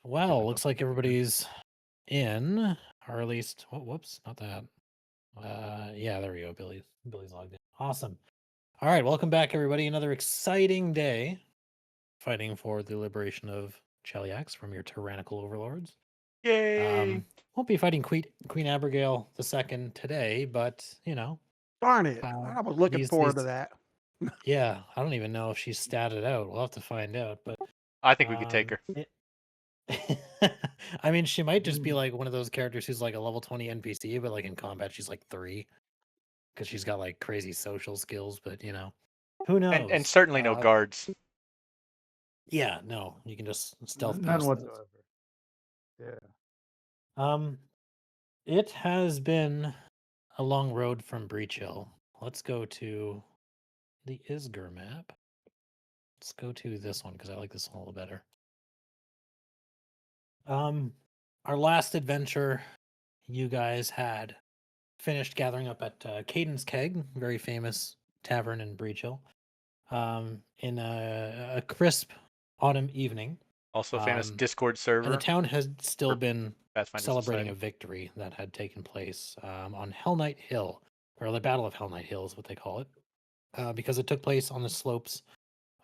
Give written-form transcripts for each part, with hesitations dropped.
Well, looks like everybody's in, or at least, whoops, not that. Yeah, there we go. Billy's logged in. Awesome. All right, welcome back, everybody. Another exciting day fighting for the liberation of Cheliax from your tyrannical overlords. Yay! Won't be fighting Queen Abigail II today, but Darn it. uh, I was looking forward to these that. yeah, I don't even know if she's statted out. We'll have to find out, but I think we could take um, her. it, I mean, she might just be like one of those characters who's like a level 20 NPC, but like in combat, she's like 3 because she's got like crazy social skills. But who And knows? certainly no guards. Yeah, no, you can just stealth None past those. whatsoever. Yeah. Um, it has been a long road from Breach Hill. Let's go to the Isger map. Let's go to this one because I like this one a little better. Our last adventure, you guys had finished gathering up at Caden's Keg, very famous tavern in Breach Hill, in a crisp autumn evening. Also a famous Um, Discord and the server town has still for been Pathfinder celebrating a Society. victory that had taken place on Hell Knight Hill, or the Battle of Hell Knight Hill is what they call it, because it took place on the slopes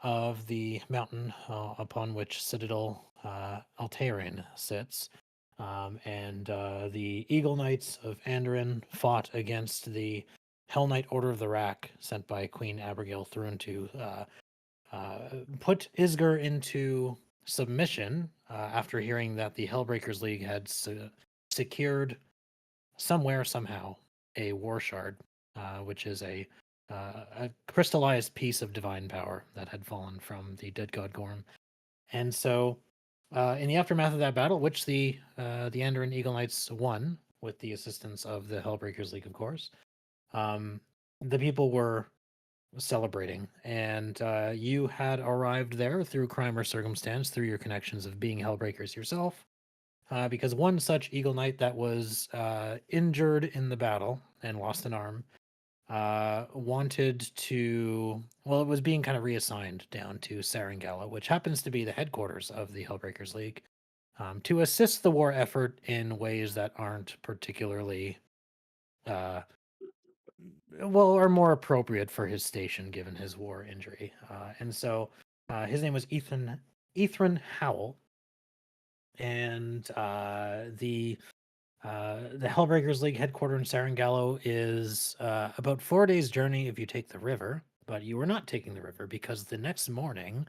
of the mountain upon which Citadel Altarian sits. And the Eagle Knights of Andoran fought against the Hell Knight Order of the Rack sent by Queen Abigail Thrune to put Isger into submission after hearing that the Hellbreakers League had secured somewhere, somehow, a war shard, which is a crystallized piece of divine power that had fallen from the dead god Gorm. And so, in the aftermath of that battle, which the Andoran Eagle Knights won with the assistance of the Hellbreakers League, of course, the people were celebrating, and you had arrived there through crime or circumstance, through your connections of being Hellbreakers yourself, because one such Eagle Knight that was injured in the battle and lost an arm wanted to, well, it was being kind of reassigned down to Sarangala, which happens to be the headquarters of the Hellbreakers League, to assist the war effort in ways that aren't particularly, uh, well, are more appropriate for his station given his war injury. And so his name was Ethran Howell, and the Hellbreakers League headquartered in Sarangallo is about 4 days' journey if you take the river, but you were not taking the river because the next morning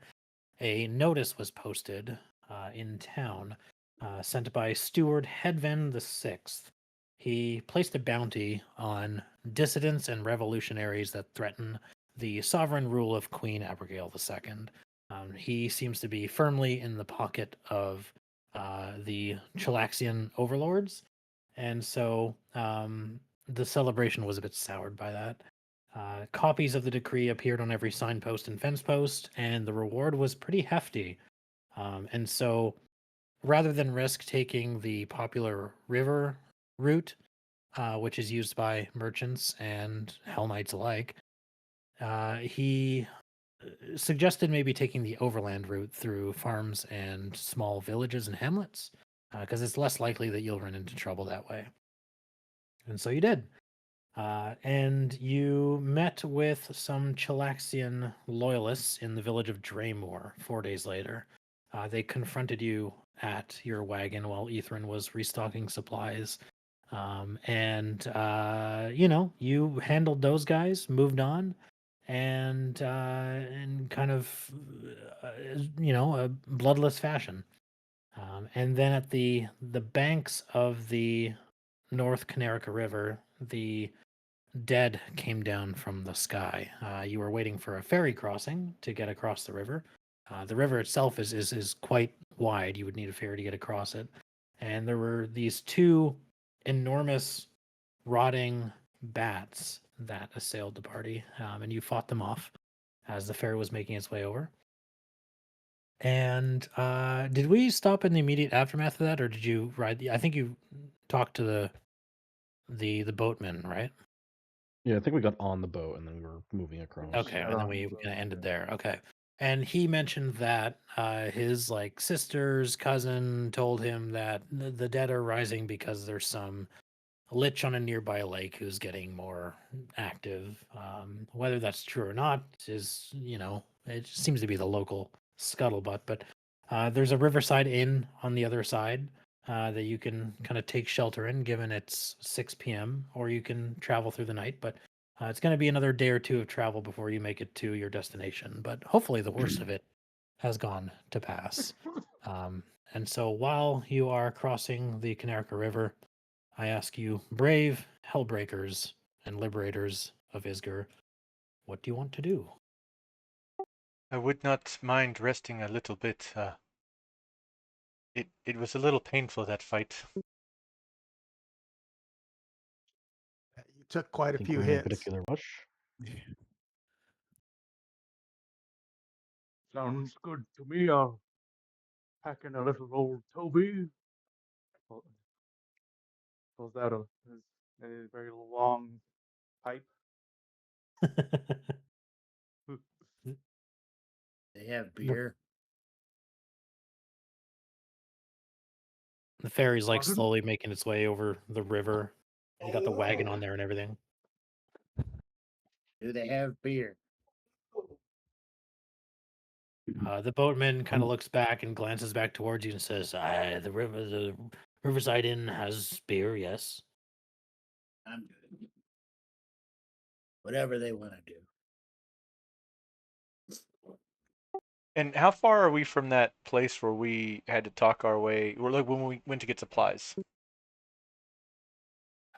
a notice was posted in town sent by Steward Hedven the Sixth. He placed a bounty on dissidents and revolutionaries that threaten the sovereign rule of Queen Abigail II. He seems to be firmly in the pocket of the Chelaxian overlords, and so the celebration was a bit soured by that. Copies of the decree appeared on every signpost and fence post, and the reward was pretty hefty. And so, rather than risk taking the popular river route, which is used by merchants and Hell Knights alike, he suggested maybe taking the overland route through farms and small villages and hamlets, because it's less likely that you'll run into trouble that way. And so you did. And you met with some Chilaxian loyalists in the village of Draymore 4 days later. They confronted you at your wagon while Ethran was restocking supplies. You handled those guys, moved on, and kind of, a bloodless fashion. And then at the banks of the North Canerica River, the dead came down from the sky. You were waiting for a ferry crossing to get across the river. The river itself is quite wide. You would need a ferry to get across it. And there were these two enormous rotting bats that assailed the party, and you fought them off as the ferry was making its way over. And did we stop in the immediate aftermath of that, or did you ride? I think you talked to the boatman, right? Yeah, I think we got on the boat and then we were moving across. Okay, Got and then on the we boat, kind of ended yeah. there. Okay. And he mentioned that his like sister's cousin told him that the dead are rising because there's some lich on a nearby lake who's getting more active. Whether that's true or not is, it seems to be the local scuttlebutt. But there's a riverside inn on the other side that you can kind of take shelter in, given it's 6 p.m., or you can travel through the night. But it's going to be another day or two of travel before you make it to your destination. But hopefully, the worst of it has gone to pass. Um, and so while you are crossing the Canerica River, I ask you, brave Hellbreakers and liberators of Isger, what do you want to do? I would not mind resting a little bit. It was a little painful, that fight. You took quite a Think few we're in a hits. particular rush? Sounds good to me. I'll pack in a little old Toby. Pulls out a very long pipe. They have beer. The ferry's like Pardon? slowly making its way over the river. You got the wagon on there and everything. Do they have beer? The boatman kind of looks back and glances back towards you and says, the Riverside Inn has beer, yes." I'm good. Whatever they want to do. And how far are we from that place where we had to talk our way, or like when we went to get supplies?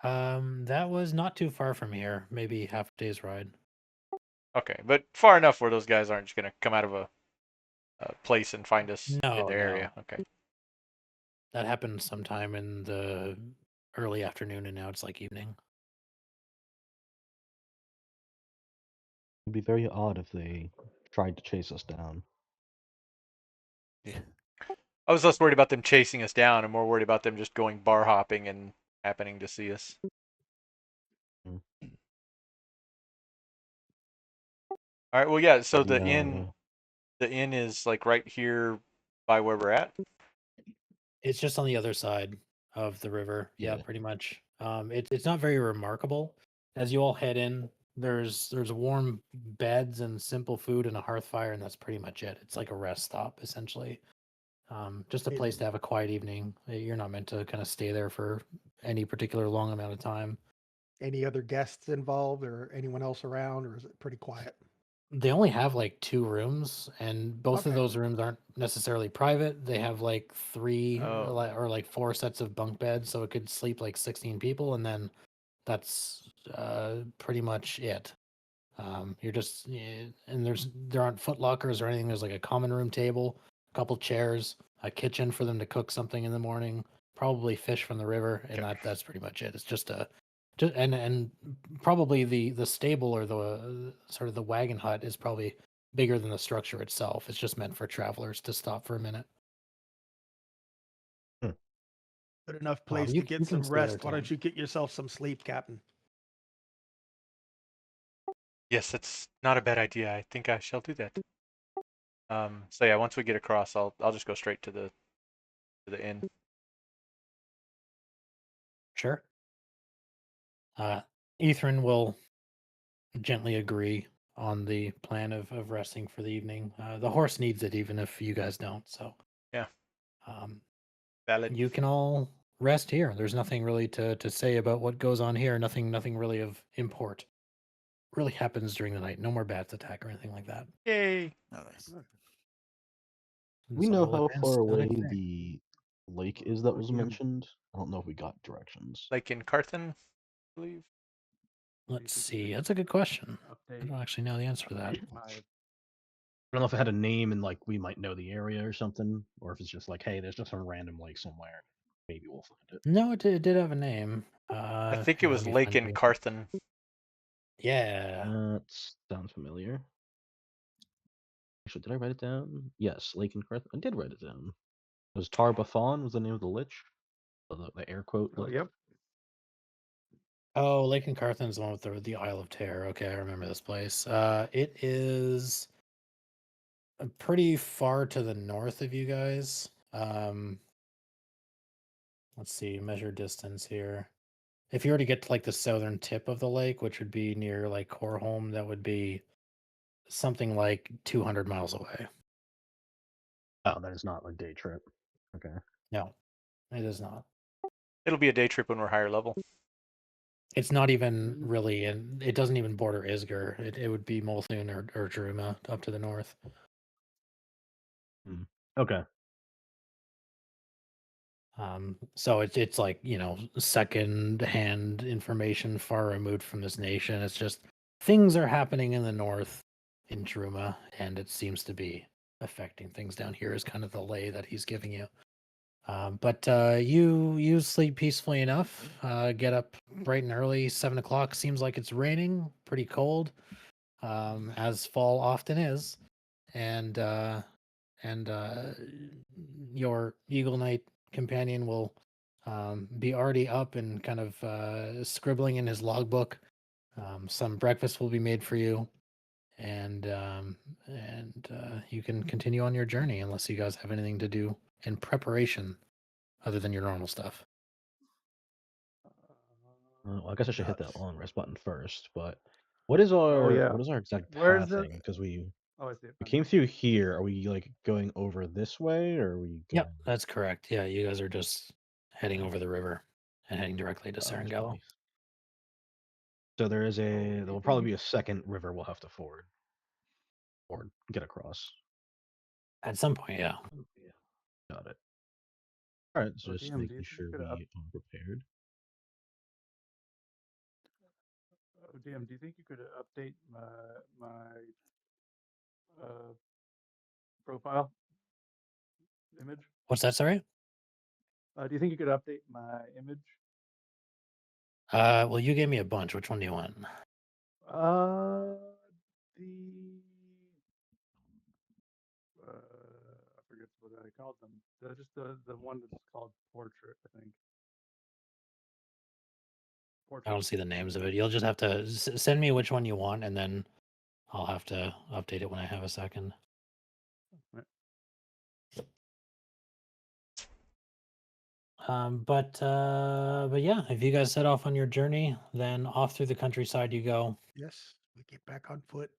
That was not too far from here, maybe half a day's ride. Okay, but far enough where those guys aren't just gonna come out of a place and find us in No, their no. area. Okay. That happened sometime in the early afternoon, and now it's like evening. It'd be very odd if they tried to chase us down. Yeah. I was less worried about them chasing us down and more worried about them just going bar hopping and happening to see us. Mm. All right. Well, yeah. So The the inn is like right here by where we're at. It's just on the other side of the river. Yeah, Yeah. pretty much. It's not very remarkable. As you all head in, there's warm beds and simple food and a hearth fire, and that's pretty much it. It's like a rest stop essentially. Just a Is- place to have a quiet evening. You're not meant to kind of stay there for any particular long amount of time. Any other guests involved or anyone else around, or is it pretty quiet? They only have like 2 rooms, and both of Okay. those rooms aren't necessarily private. They have like three Oh. or like 4 sets of bunk beds, so it could sleep like 16 people, and then that's pretty much it. You're just and there aren't foot lockers or anything. There's like a common room table, a couple chairs, a kitchen for them to cook something in the morning, probably fish from the river, and Okay. that's pretty much it. It's just and probably the stable or the sort of the wagon hut is probably bigger than the structure itself. It's just meant for travelers to stop for a minute. Good enough place you to get you can some stay there rest. Why too. don't you get yourself some sleep, Captain? Yes, that's not a bad idea. I think I shall do that. So yeah, once we get across, I'll just go straight to the inn. Sure. Ethrin will gently agree on the plan of resting for the evening. The horse needs it, even if you guys don't. So Yeah. um, Valid. you can all rest here. There's nothing really to say about what goes on here. Nothing really of import really happens during the night. No more bats attack or anything like that. Yay. Nice. And We so know we'll how advance far to the away next day. the lake is that was Yeah. mentioned. I don't know if we got directions. Like in Carthan, I believe. Let's see. That's a good question. I Update. don't actually know the answer to that. My I don't know if it had a name and like we might know the area or something, or if it's just like, hey, there's just some random lake somewhere. Maybe we'll find it. No, it did have a name. I think it Here, let was me Lake find in you. Carthan. Yeah. That sounds familiar. Actually, did I write it down? Yes, Lake and Carth. I did write it down. It was Tarbafon was the name of the lich. The air quote lich. yep. Oh, Lake and Carthan's the one with the Isle of Terror. Okay, I remember this place. It is pretty far to the north of you guys. Let's see, measure distance here. If you were to get to like the southern tip of the lake, which would be near like Corholm, that would be something like 200 miles away. Oh, that is not a day trip. Okay. No, it is not. It'll be a day trip when we're higher level. It's not even really, and it doesn't even border Isger. It would be Molthun or Druma up to the north. Okay. So it's like, second hand information far removed from this nation. It's just things are happening in the north in Druma, and it seems to be affecting things down here is kind of the lay that he's giving you. But you sleep peacefully enough. Get up bright and early, 7 o'clock. Seems like it's raining, pretty cold, as fall often is, and your Eagle Knight companion will be already up and kind of scribbling in his logbook. Some breakfast will be made for you, and you can continue on your journey unless you guys have anything to do in preparation other than your normal stuff. Well, I guess I should hit that Nuts. long rest button first. But what is our yeah. what is our exact Where's the- pathing? Because we Oh, I see it. came through here. Are we like going over this way, or are we going? Yep, that's correct. Yeah, you guys are just heading over the river and heading directly to Oh, Serengalo. nice. So there is Oh, there will probably be a second river we'll have to ford or get across. At some point, yeah. Got it. All right, so Oh, just DM, do making you think sure you we could are prepared. Oh, DM, do you think you could update my profile image? What's that, sorry? Do you think you could update my image? Well, you gave me a bunch. Which one do you want? The I forget what I called them. Just the one that's called portrait, I think. I Portrait. don't see the names of it. You'll just have to send me which one you want, and then I'll have to update it when I have a second. Right. But yeah, if you guys set off on your journey, then off through the countryside you go. Yes, we get back on foot.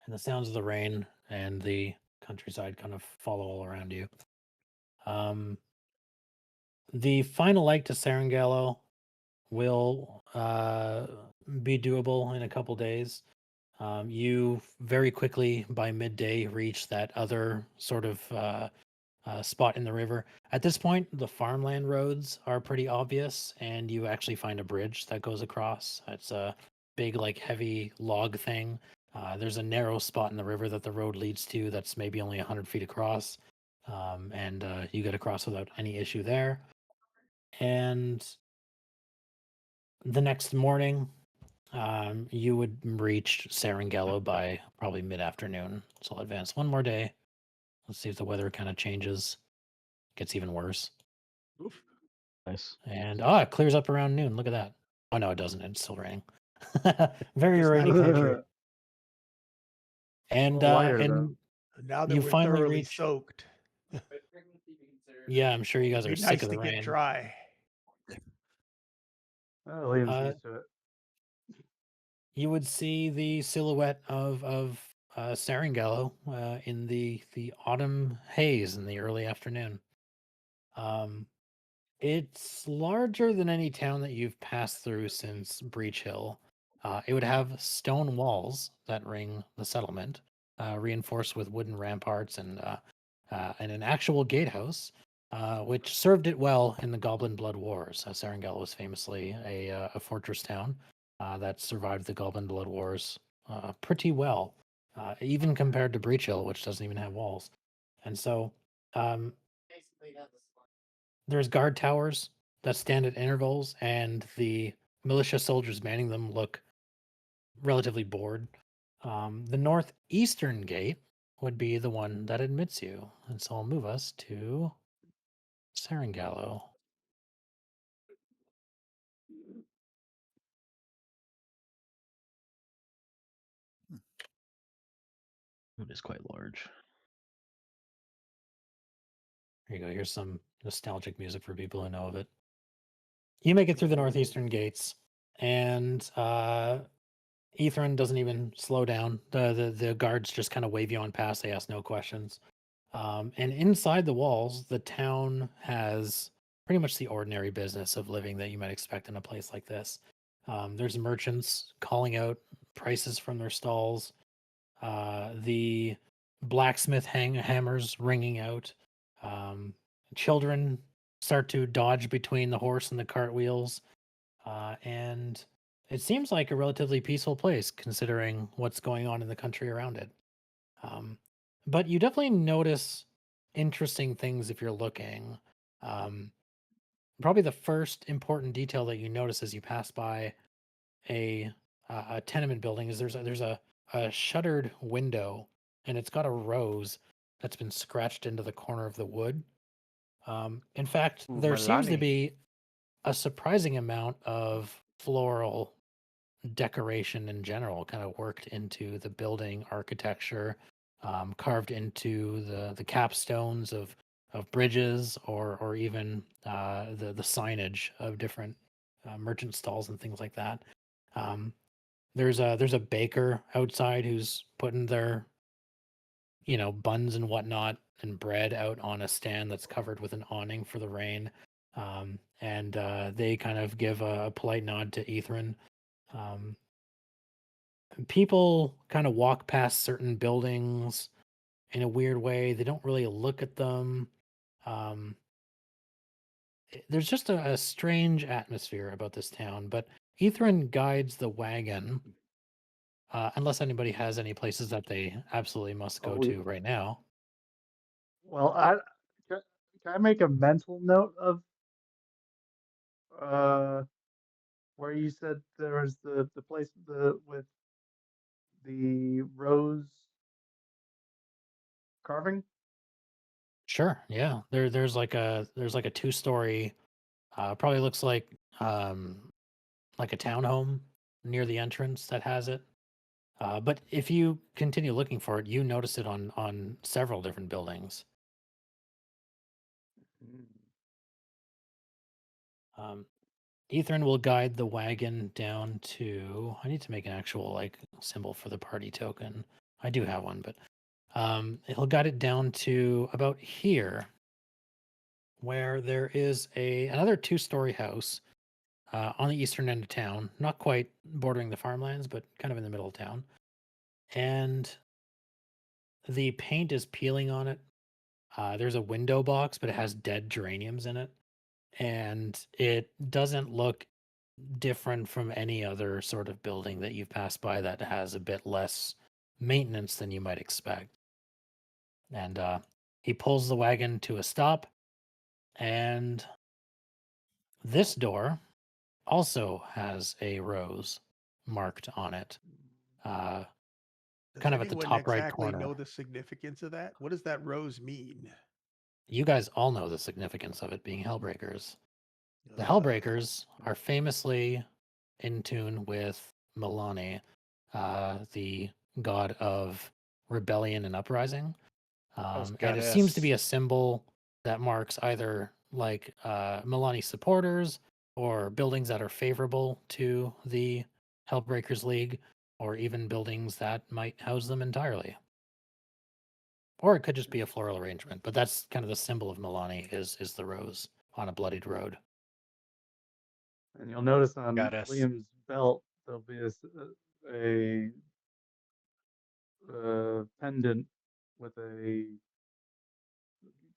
And the sounds of the rain and the countryside kind of follow all around you. The final leg to Serengalo will be doable in a couple days. You very quickly, by midday, reach that other sort of spot in the river. At this point, the farmland roads are pretty obvious, and you actually find a bridge that goes across. It's a big, like, heavy log thing. There's a narrow spot in the river that the road leads to that's maybe only 100 feet across, and you get across without any issue there. And the next morning, you would reach Serengalo by probably mid-afternoon. So I'll advance one more day. Let's see if the weather kind of changes, gets even worse. Oof. Nice. And it clears up around noon. Look at that. Oh no, it doesn't. It's still raining. Very Just rainy not country. And Well, lighter, and Now that you we're finally thoroughly reach. soaked, Yeah, I'm sure you guys it'd are be sick nice of to the get rain. dry. Liam's Uh, used to it. You would see the silhouette of Serengalo in the autumn haze in the early afternoon. It's larger than any town that you've passed through since Breach Hill. It would have stone walls that ring the settlement, reinforced with wooden ramparts and an actual gatehouse, which served it well in the Goblin Blood Wars. Serengalo was famously a fortress town that survived the Goblin Blood Wars pretty well, even compared to Breach Hill, which doesn't even have walls. And so um, there's guard towers that stand at intervals, and the militia soldiers manning them look relatively bored. The northeastern gate would be the one that admits you, and so I'll move us to Serengalo. It is quite large. Here you go. Here's some nostalgic music for people who know of it. You make it through the northeastern gates, and Ethran doesn't even slow down. The guards just kind of wave you on past. They ask no questions. And inside the walls, the town has pretty much the ordinary business of living that you might expect in a place like this. There's merchants calling out prices from their stalls. The blacksmith hammers ringing out. Children start to dodge between the horse and the cart wheels. And it seems like a relatively peaceful place considering what's going on in the country around it. But you definitely notice interesting things if you're looking. Probably the first important detail that you notice as you pass by a a tenement building is there's a shuttered window, and it's got a rose that's been scratched into the corner of the wood. In fact, Ooh, there seems to Milani. be a surprising amount of floral decoration in general kind of worked into the building architecture, carved into the capstones of bridges or even the signage of different merchant stalls and things like that. Um, there's a baker outside who's putting their buns and whatnot and bread out on a stand that's covered with an awning for the rain. And they kind of give a polite nod to Ethran. Um, People kind of walk past certain buildings in a weird way. They don't really look at them. Um, there's just a strange atmosphere about this town, but Ethran guides the wagon, unless anybody has any places that they absolutely must Oh, go to right now. well, can, can I make a mental note of uh where you said there was the place with the rose carving? Sure, yeah. There's like a two-story, probably looks like a townhome near the entrance that has it. But if you continue looking for it, you notice it on several different buildings. Mm. Ethran will guide the wagon down to. I need to make an actual like symbol for the party token. I do have one, but he'll guide it down to about here, where there is another two-story house on the eastern end of town, not quite bordering the farmlands, but kind of in the middle of town. And the paint is peeling on it. There's a window box, but it has dead geraniums in it. And it doesn't look different from any other sort of building that you've passed by that has a bit less maintenance than you might expect. And he pulls the wagon to a stop, and this door also has a rose marked on it, uh, Does kind of at the anyone top right exactly know corner. the significance of that? What does that rose mean? You guys all know the significance of it being Hellbreakers. The Uh, Hellbreakers are famously in tune with Milani, the god of rebellion and uprising. I was And it seems to goddess. be a symbol that marks either like Milani supporters or buildings that are favorable to the Hellbreakers League, or even buildings that might house them entirely. Or it could just be a floral arrangement, but that's kind of the symbol of Milani is the rose on a bloodied road. And you'll notice on Goddess. Liam's belt there'll be a pendant with a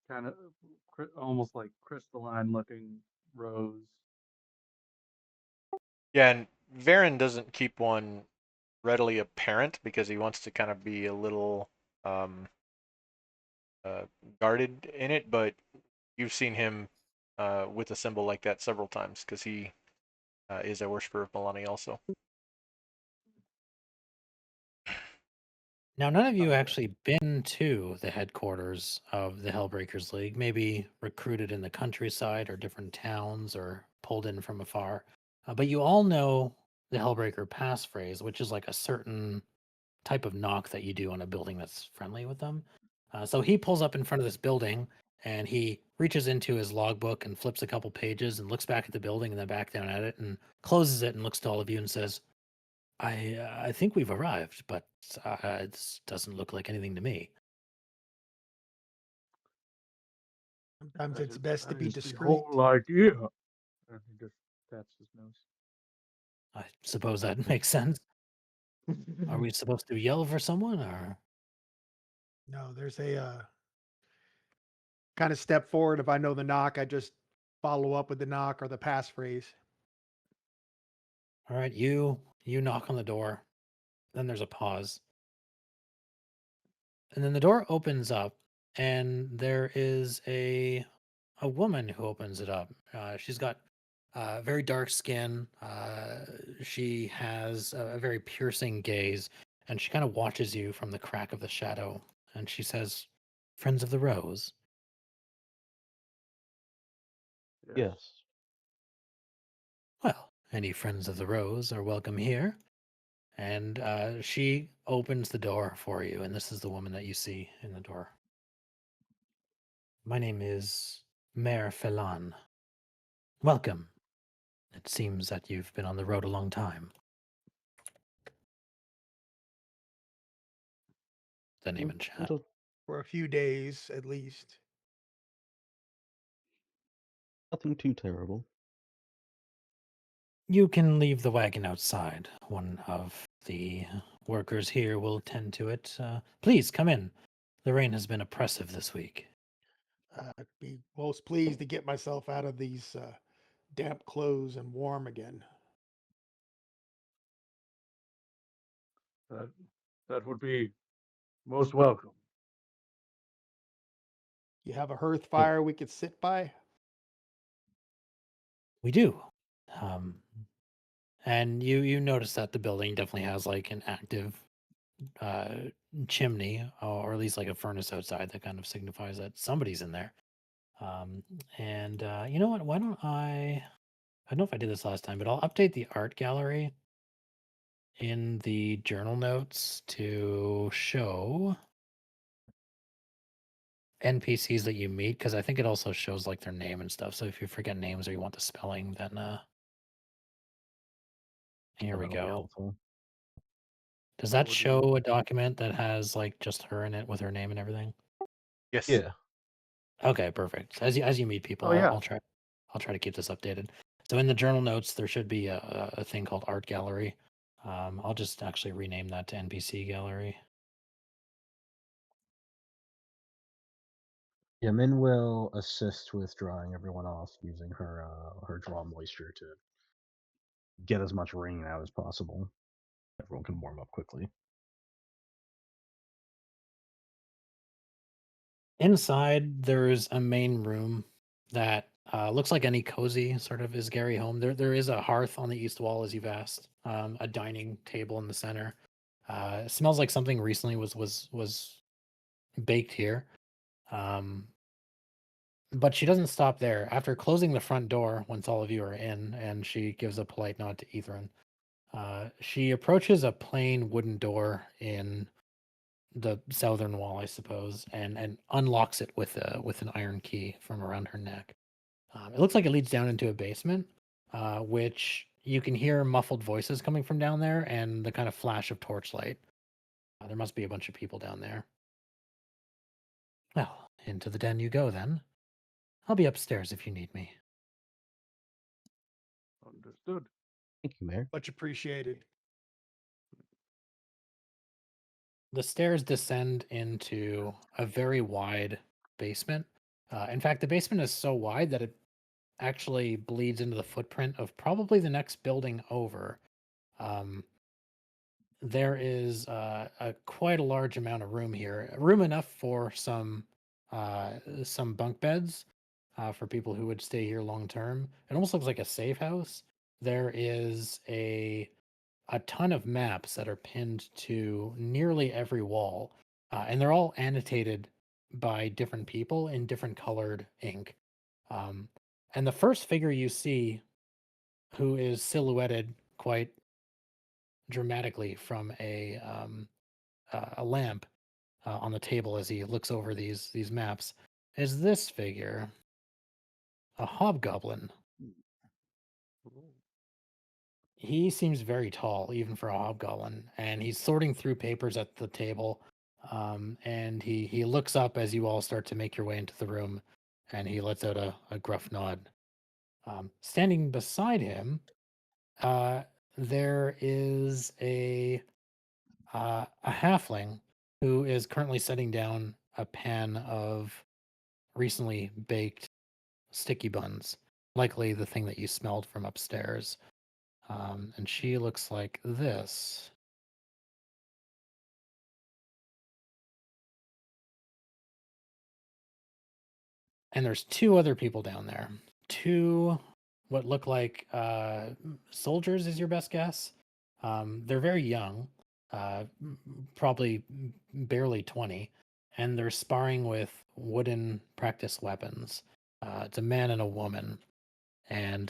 kind of almost like crystalline looking rose. Yeah, and Varen doesn't keep one readily apparent because he wants to kind of be a little um, uh, guarded in it, but you've seen him with a symbol like that several times because he is a worshiper of Milani also. Now, none of you Okay. actually been to the headquarters of the Hellbreakers League, maybe recruited in the countryside or different towns or pulled in from afar. But you all know the Hellbreaker passphrase, which is like a certain type of knock that you do on a building that's friendly with them. So he pulls up in front of this building and he reaches into his logbook and flips a couple pages and looks back at the building and then back down at it and closes it and looks to all of you and says, I think we've arrived, but it doesn't look like anything to me. Sometimes That it's is- best to that be is the discreet. whole idea. And he just taps his nose. I suppose that makes sense. Are we supposed to yell for someone or? No, there's a kind of step forward. If I know the knock, I just follow up with the knock or the passphrase. All right, you knock on the door. Then there's a pause. And then the door opens up and there is a woman who opens it up. She's got very dark skin. She has a very piercing gaze and she kind of watches you from the crack of the shadow and she says, "Friends of the Rose." Yes. Well, any friends of the Rose are welcome here. And she opens the door for you, and this is the woman that you see in the door. My name is Mayor Felan. Welcome. It seems that you've been on the road a long time. The name in chat. For a few days at least. Nothing too terrible. You can leave the wagon outside. One of the workers here will tend to it. Please come in. The rain has been oppressive this week. I'd be most pleased to get myself out of these damp clothes and warm again. That would be most welcome. You have a hearth fire we could sit by? We do. Um, and you notice that the building definitely has like an active uh, chimney, or at least like a furnace outside that kind of signifies that somebody's in there. And you know what? Why don't I don't know if I did this last time, but I'll update the art gallery in the journal notes to show NPCs that you meet because I think it also shows like their name and stuff. So if you forget names or you want the spelling, then here we That'll be go. helpful. Does That that would be- show a document that has like just her in it with her name and everything? Yes. Yeah. Okay, perfect. As you meet people, Oh, yeah. I'll try to keep this updated. So in the journal notes, there should be a thing called art gallery. I'll just actually rename that to NPC gallery. Yeah, Min will assist with drying everyone off using her draw moisture to get as much rain out as possible. Everyone can warm up quickly. Inside, there's a main room that looks like any cozy sort of is Gary home. There is a hearth on the east wall, as you've asked. A dining table in the center. It smells like something recently was baked here. But she doesn't stop there. After closing the front door, once all of you are in, and she gives a polite nod to Ethan, she approaches a plain wooden door in the southern wall, I suppose, and unlocks it with an iron key from around her neck. It looks like it leads down into a basement, which you can hear muffled voices coming from down there and the kind of flash of torchlight. There must be a bunch of people down there. Well, into the den you go then. I'll be upstairs if you need me. Understood. Thank you, Mayor. Much appreciated. The stairs descend into a very wide basement. In fact, the basement is so wide that it actually bleeds into the footprint of probably the next building over. There is quite a large amount of room here, room enough for some bunk beds for people who would stay here long term. It almost looks like a safe house. There is a ton of maps that are pinned to nearly every wall, and they're all annotated by different people in different colored ink. And the first figure you see, who is silhouetted quite dramatically from a lamp on the table as he looks over these maps, is this figure, a hobgoblin. He seems very tall, even for a hobgoblin, and he's sorting through papers at the table. And he looks up as you all start to make your way into the room, and he lets out a gruff nod. Standing beside him, uh, there is a halfling who is currently setting down a pan of recently baked sticky buns, likely the thing that you smelled from upstairs. And she looks like this. And there's two other people down there. Two what look like soldiers is your best guess. They're very young, probably barely 20, and they're sparring with wooden practice weapons. It's a man and a woman, and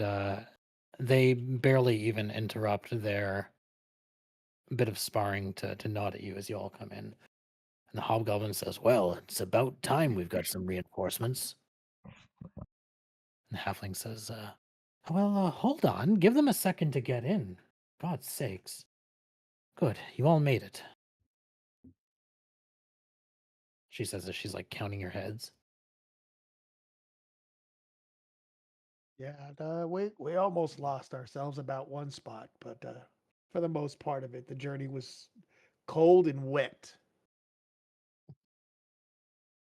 they barely even interrupt their bit of sparring to nod at you as you all come in. And the hobgoblin says, "Well, it's about time we've got some reinforcements." And the halfling says, "Well, hold on. Give them a second to get in. God's sakes. Good, you all made it." She says as she's like counting your heads. Yeah, we almost lost ourselves about one spot, but for the most part of it, the journey was cold and wet.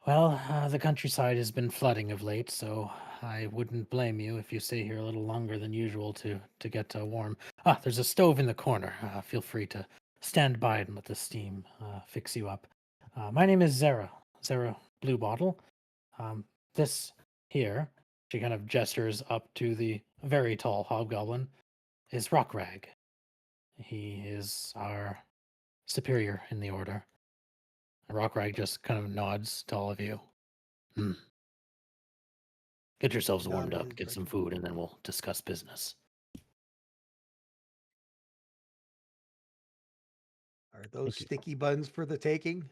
Well, the countryside has been flooding of late, so I wouldn't blame you if you stay here a little longer than usual to get warm. Ah, there's a stove in the corner. Feel free to stand by it and let the steam fix you up. My name is Zara Bluebottle. This here, she kind of gestures up to the very tall hobgoblin, is Rockrag. He is our superior in the order. Rockrag just kind of nods to all of you. Hmm. Get yourselves warmed up, Nodded get like, some food, and then we'll discuss business. are those Thank you. sticky buns for the taking?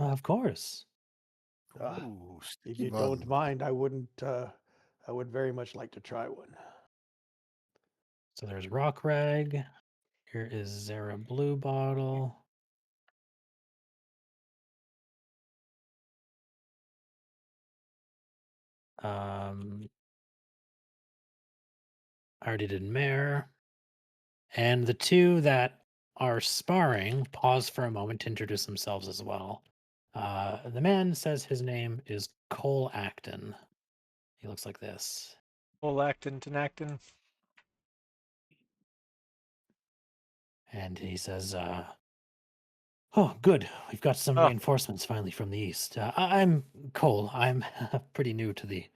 Of course. Ah, Ooh, if sticky you don't buns. mind, I wouldn't. I would very much like to try one. So there's Rockrag. Here is Zara Bluebottle. I already did Mare. And the two that are sparring pause for a moment to introduce themselves as well. The man says his name is Cole Acton. He looks like this. Full actin, tenactin. And he says, "Oh, good. We've got some Oh, reinforcements finally from the east. I'm Cole. I'm pretty new to the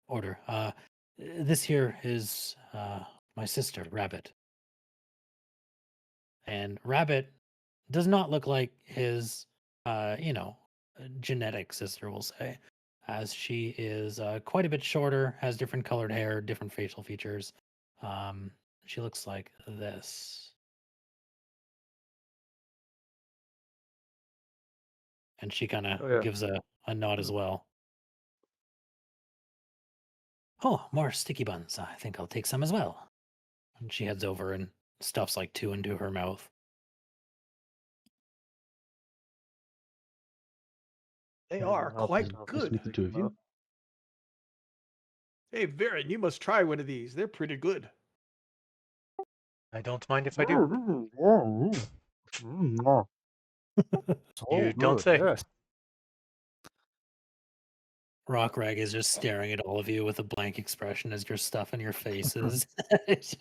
order. This here is my sister, Rabbit. And Rabbit does not look like his, genetic sister, we'll say, as she is quite a bit shorter, has different colored hair, different facial features. Um, she looks like this." And she kind of Oh yeah. gives a nod as well. "Oh, more sticky buns. I think I'll take some as well." And she heads over and stuffs like two into her mouth. They Maybe are I'll quite take off Nice to good. meet the two of you. Hey, Varen, you must try one of these. They're pretty good. I don't mind if I do. So You don't good, say. yes. Rockrag is just staring at all of you with a blank expression as you're stuffing your faces. He's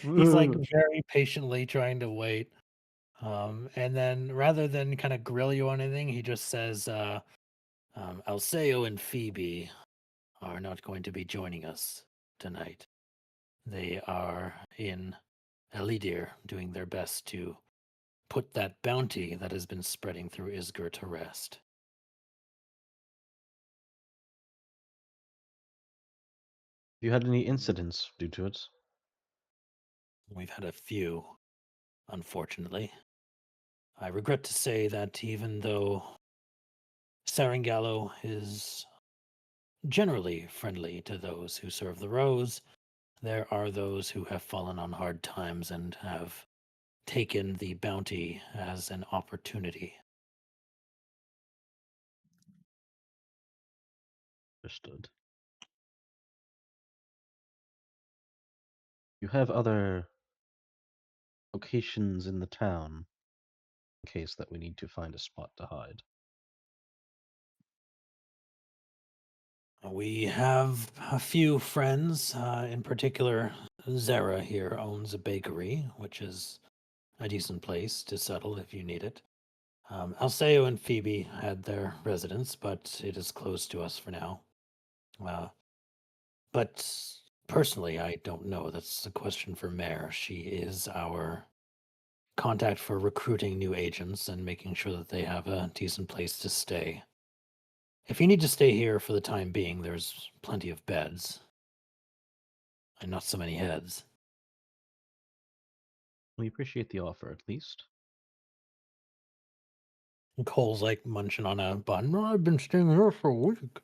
like very patiently trying to wait. And then rather than kind of grill you on anything, he just says, "Alceo and Phoebe are not going to be joining us tonight. They are in Elidir doing their best to put that bounty that has been spreading through Isgur to rest." Have you had any incidents due to it? We've had a few, unfortunately. I regret to say that even though Sarangallo is generally friendly to those who serve the rose, there are those who have fallen on hard times and have taken the bounty as an opportunity. Understood. You have other locations in the town in case that we need to find a spot to hide. We have a few friends, in particular, Zara here owns a bakery, which is a decent place to settle if you need it. Alceo and Phoebe had their residence, but it is closed to us for now. But personally, I don't know. That's a question for Mare. She is our contact for recruiting new agents and making sure that they have a decent place to stay. If you need to stay here for the time being, there's plenty of beds. And not so many heads. We appreciate the offer, at least. Cole's like munching on a bun. "No, I've been staying here for a week."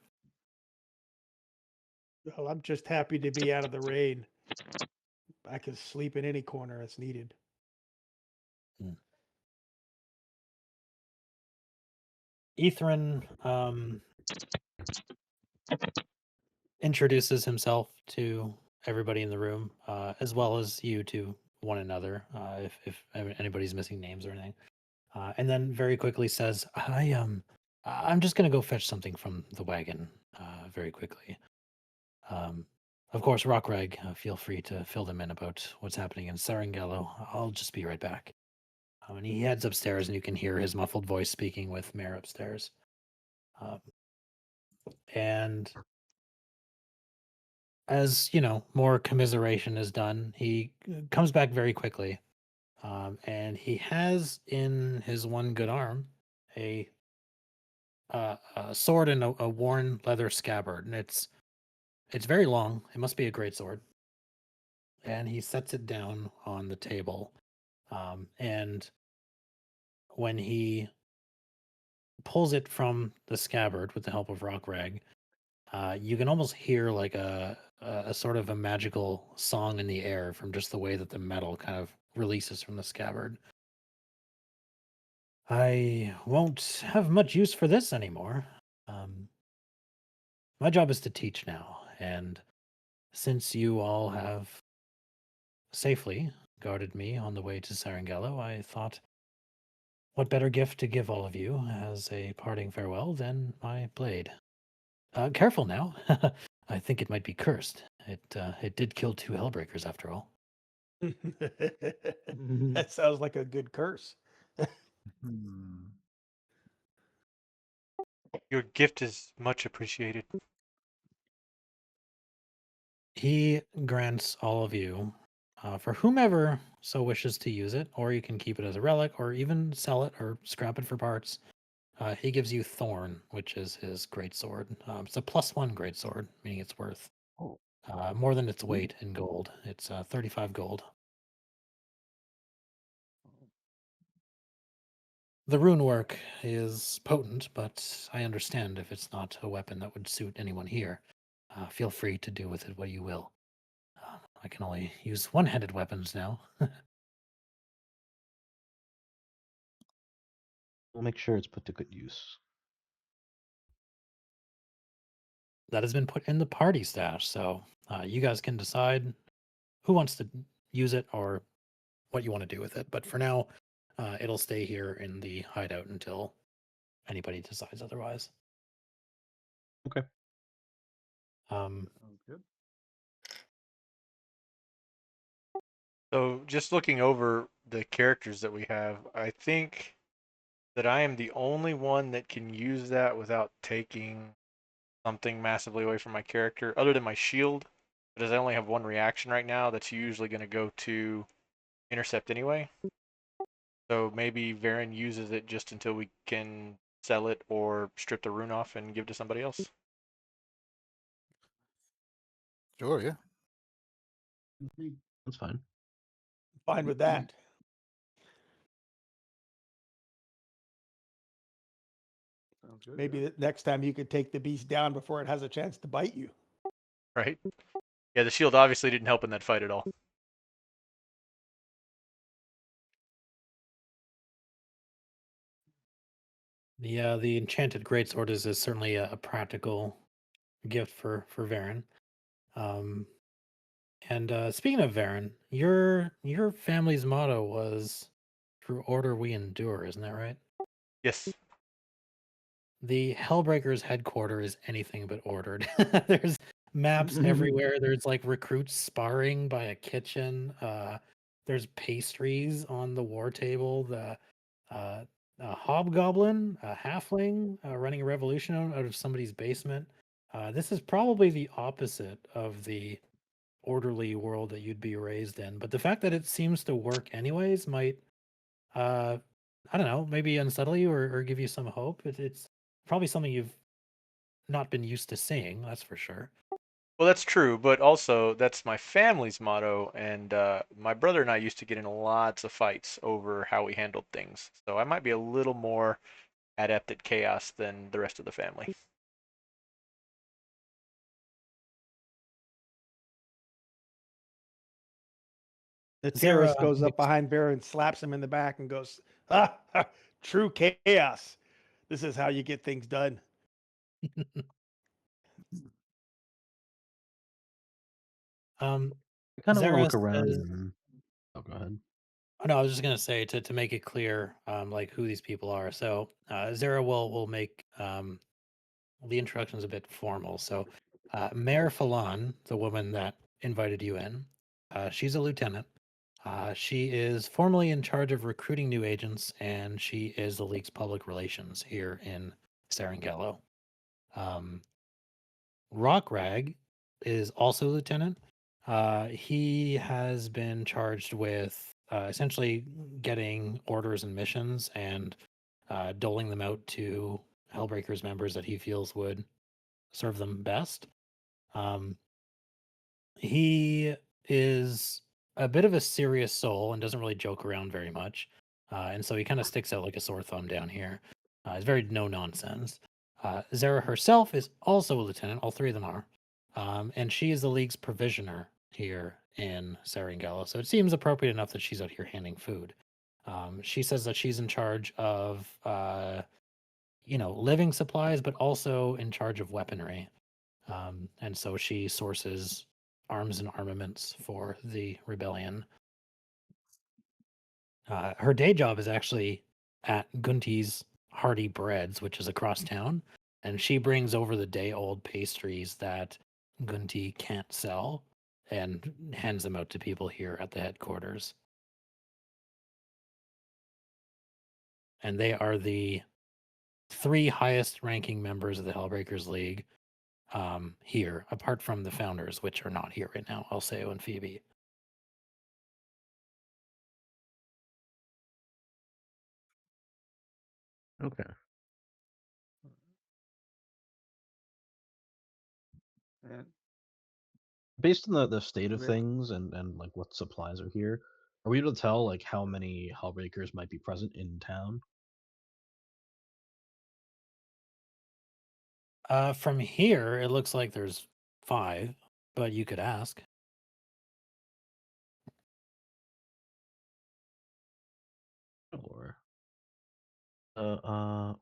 Well, I'm just happy to be out of the rain. I can sleep in any corner as needed. Ethrin introduces himself to everybody in the room, as well as you to one another, if anybody's missing names or anything. And then very quickly says, I'm just gonna go fetch something from the wagon, very quickly. Of course, Rockrag, feel free to fill them in about what's happening in Sarangallo. I'll just be right back. And he heads upstairs, and you can hear his muffled voice speaking with Mare upstairs. And as more commiseration is done, he comes back very quickly, and he has in his one good arm a sword and a worn leather scabbard, and it's very long. It must be a great sword. And he sets it down on the table, and when he pulls it from the scabbard with the help of Rockrag, you can almost hear like a sort of a magical song in the air from just the way that the metal kind of releases from the scabbard. I won't have much use for this anymore. My job is to teach now, and since you all have safely guarded me on the way to Sarangallo, I thought, what better gift to give all of you as a parting farewell than my blade? Careful now. I think it might be cursed. It did kill 2 Hellbreakers after all. That sounds like a good curse. Hmm. Your gift is much appreciated. He grants all of you, for whomever so wishes to use it, or you can keep it as a relic, or even sell it or scrap it for parts. He gives you Thorn, which is his greatsword. It's a +1 greatsword, meaning it's worth Oh. more than its weight in gold. It's 35 gold. The rune work is potent, but I understand if it's not a weapon that would suit anyone here. Feel free to do with it what you will. I can only use one-handed weapons now. We'll make sure it's put to good use. That has been put in the party stash, so you guys can decide who wants to use it or what you want to do with it. But for now, it'll stay here in the hideout until anybody decides otherwise. Okay. Sounds good. So just looking over the characters that we have, I think that I am the only one that can use that without taking something massively away from my character, other than my shield. But as I only have one reaction right now, that's usually going to go to intercept anyway. So maybe Varen uses it just until we can sell it or strip the rune off and give to somebody else. Sure, yeah. That's fine. Fine with that. Sounds good. Maybe yeah. next time you could take the beast down before it has a chance to bite you. Right? Yeah, the shield obviously didn't help in that fight at all. The enchanted greatsword is certainly a practical gift for Varen. Um, and speaking of Varen, your family's motto was "Through order we endure," isn't that right? Yes. The Hellbreakers headquarter is anything but ordered. There's maps everywhere. There's like recruits sparring by a kitchen. There's pastries on the war table. Uh, a hobgoblin, a halfling running a revolution out of somebody's basement. This is probably the opposite of the orderly world that you'd be raised in. But the fact that it seems to work anyways might, uh, I don't know, maybe unsettle you or give you some hope. It's probably something you've not been used to seeing, that's for sure. Well, that's true, but also that's my family's motto, and my brother and I used to get in lots of fights over how we handled things. So I might be a little more adept at chaos than the rest of the family. The Is there terrorist a goes up behind Bear and slaps him in the back and goes, true chaos. This is how you get things done. um I kind of want to Zara look around says, and. Oh, go ahead. oh, no, I was just gonna say to make it clear, like who these people are. So Zara will make the introductions a bit formal. So Mayor Falan, the woman that invited you in, she's a lieutenant. She is formally in charge of recruiting new agents, and she is the League's public relations here in Serengallo. Rockrag is also lieutenant. He has been charged with essentially getting orders and missions and doling them out to Hellbreakers members that he feels would serve them best. Um, he is a bit of a serious soul and doesn't really joke around very much. And so he kind of sticks out like a sore thumb down here. He's very no nonsense. Zara herself is also a lieutenant. All three of them are. And she is the League's provisioner here in Serengallo. So it seems appropriate enough that she's out here handing food. She says that she's in charge of, living supplies, but also in charge of weaponry. And so she sources arms and armaments for the rebellion. Her day job is actually at Gunti's Hearty Breads, which is across town, and she brings over the day-old pastries that Gunti can't sell and hands them out to people here at the headquarters. And they are the three highest-ranking members of the Hellbreakers League here, apart from the founders, which are not here right now, Alceo and Phoebe. Okay. And Based on the state of Yeah. things and like what supplies are here, are we able to tell like how many Hellbreakers might be present in town? From here, it looks like there's 5, but you could ask. Or uh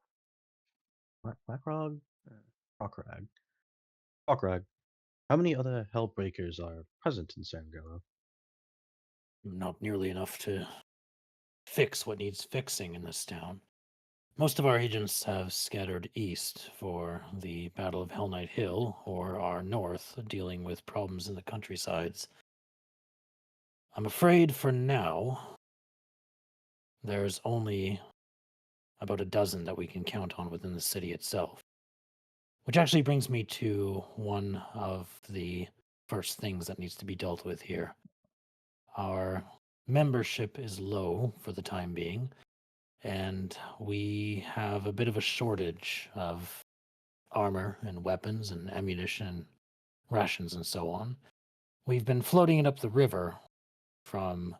Blackrog? Rockrag. Rockrag. How many other Hellbreakers are present in Sangara? Not nearly enough to fix what needs fixing in this town. Most of our agents have scattered east for the Battle of Hell Knight Hill, or are north, dealing with problems in the countrysides. I'm afraid for now, there's only about a dozen that we can count on within the city itself. Which actually brings me to one of the first things that needs to be dealt with here. Our membership is low for the time being, and we have a bit of a shortage of armor and weapons and ammunition, rations, and so on. We've been floating it up the river from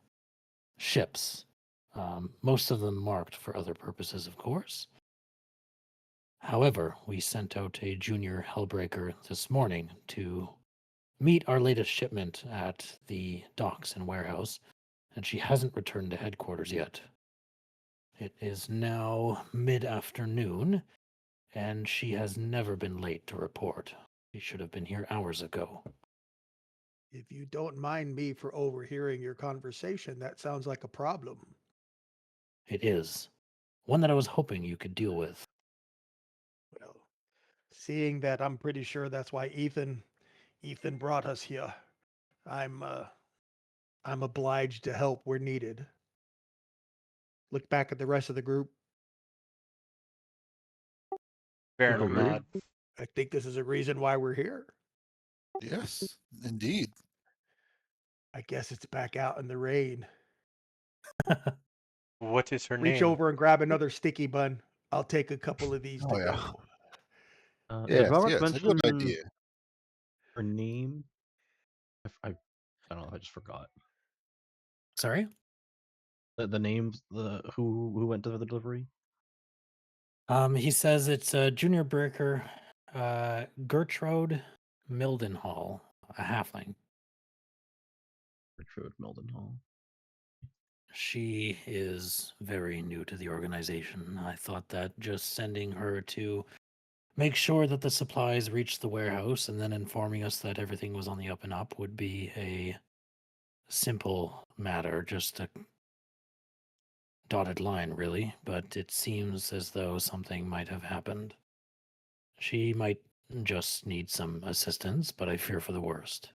ships, most of them marked for other purposes, of course. However, we sent out a junior Hellbreaker this morning to meet our latest shipment at the docks and warehouse, and she hasn't returned to headquarters yet. It is now mid-afternoon, and she has never been late to report. She should have been here hours ago. If you don't mind me for overhearing your conversation, that sounds like a problem. It is. One that I was hoping you could deal with. Well, seeing that I'm pretty sure that's why Ethan brought us here. I'm obliged to help where needed. Look back at the rest of the group. Varen will Agreed. nod. I think this is a reason why we're here. Yes, indeed. I guess it's back out in the rain. What is her Reach name? over and grab another sticky bun. I'll take a couple of these Oh, to yeah. go. Did Yes, Robert yes, a good mention idea. her name? I don't know. I just forgot Sorry? the names. The who went to the delivery? He says it's Junior Breaker, Gertrude Mildenhall, a halfling. Gertrude Mildenhall. She is very new to the organization. I thought that just sending her to make sure that the supplies reached the warehouse and then informing us that everything was on the up and up would be a simple matter, just a dotted line, really. But it seems as though something might have happened. She might just need some assistance, but I fear for the worst.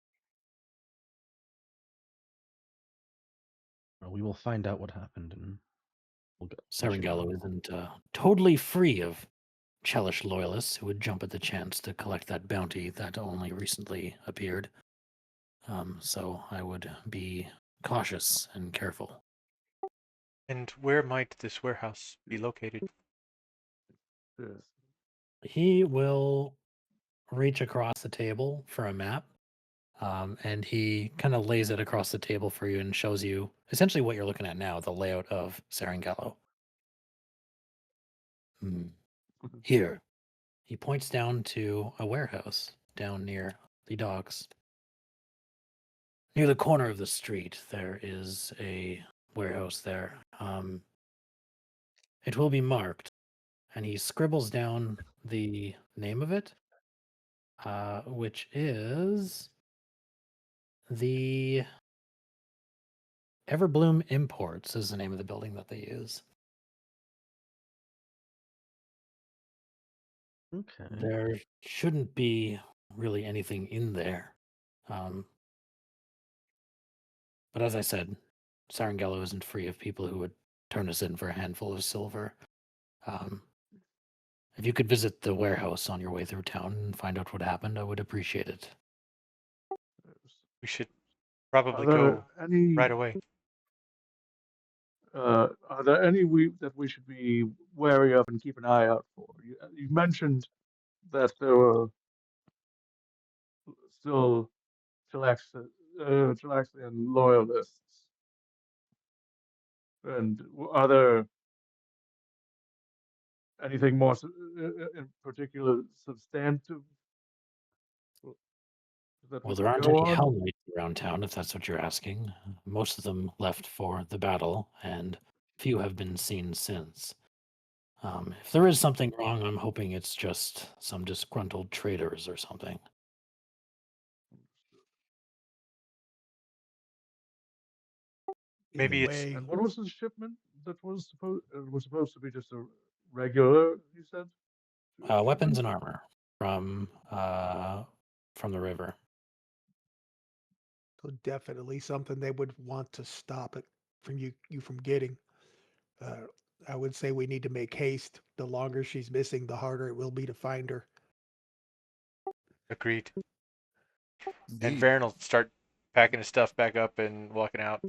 Well, we will find out what happened, and we'll let you Serengallo know. isn't totally free of Chelish loyalists who would jump at the chance to collect that bounty that only recently appeared. So I would be cautious and careful. And where might this warehouse be located? Yes. He will reach across the table for a map, and he kind of lays it across the table for you and shows you essentially what you're looking at now, the layout of Serengallo. Here. He points down to a warehouse down near the docks. Near the corner of the street, there is a warehouse there. It will be marked, and he scribbles down the name of it, which is the Everbloom Imports is the name of the building that they use. Okay. There shouldn't be really anything in there. But as I said, Sarangello isn't free of people who would turn us in for a handful of silver. If you could visit the warehouse on your way through town and find out what happened, I would appreciate it. We should Are probably there go any right away. are there any that we should be wary of and keep an eye out for? You mentioned that there were still Chilaxian loyalists, and are there anything more in particular substantive that Well, we there could aren't go any on? Hell Knights around town, if that's what you're asking. Most of them left for the battle, and few have been seen since. If there is something wrong, I'm hoping it's just some disgruntled traders or something. Either Maybe it's way, And what was the shipment that was supposed to be just a regular? You said Weapons shipment? and armor from the river. so definitely something they would want to stop it from you from getting. Uh, I would say we need to make haste. The longer she's missing, the harder it will be to find her. agreed. And Indeed. Varen will start packing his stuff back up and walking out.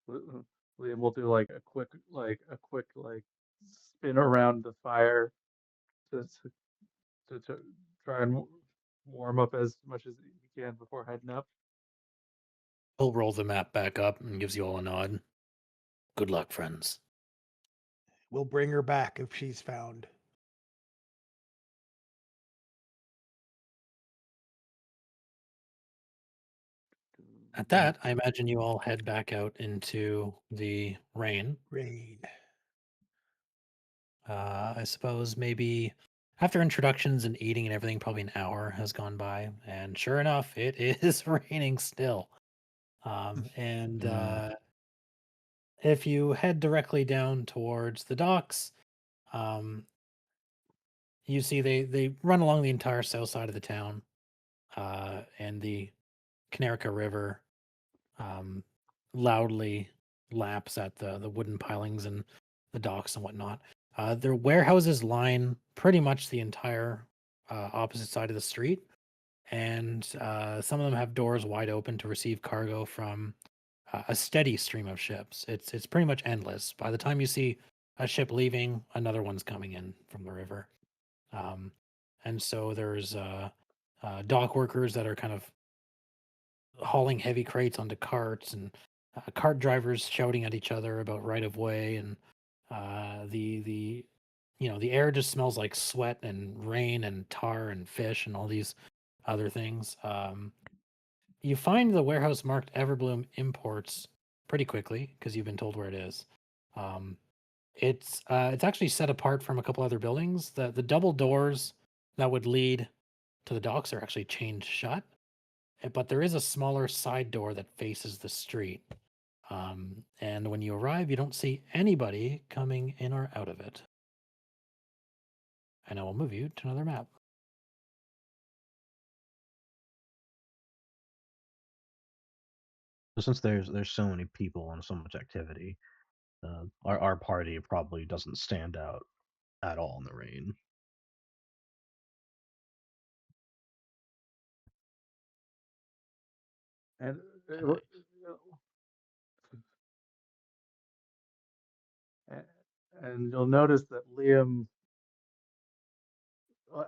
Liam will do like a quick spin around the fire to to try and warm up as much as he can before heading up. He'll roll the map back up and gives you all a nod. Good luck, friends. We'll bring her back if she's found. At that, I imagine you all head back out into the rain. Rain. I suppose maybe after introductions and eating and everything, probably an hour has gone by, and sure enough, it is raining still. And Mm. if you head directly down towards the docks, um, you see they run along the entire south side of the town, and the Canerica River um, loudly laps at the wooden pilings and the docks and whatnot. Their warehouses line pretty much the entire opposite side of the street, and some of them have doors wide open to receive cargo from a steady stream of ships. It's pretty much endless. By the time you see a ship leaving, another one's coming in from the river. Um, and so there's dock workers that are kind of hauling heavy crates onto carts, and cart drivers shouting at each other about right of way, and the the air just smells like sweat and rain and tar and fish and all these other things. You find the warehouse marked Everbloom Imports pretty quickly because you've been told where it is. Um, it's actually set apart from a couple other buildings. The double doors that would lead to the docks are actually chained shut, but there is a smaller side door that faces the street. And when you arrive, you don't see anybody coming in or out of it. And I will move you to another map. So since there's so many people and so much activity, our party probably doesn't stand out at all in the rain. And And and you'll notice that Liam.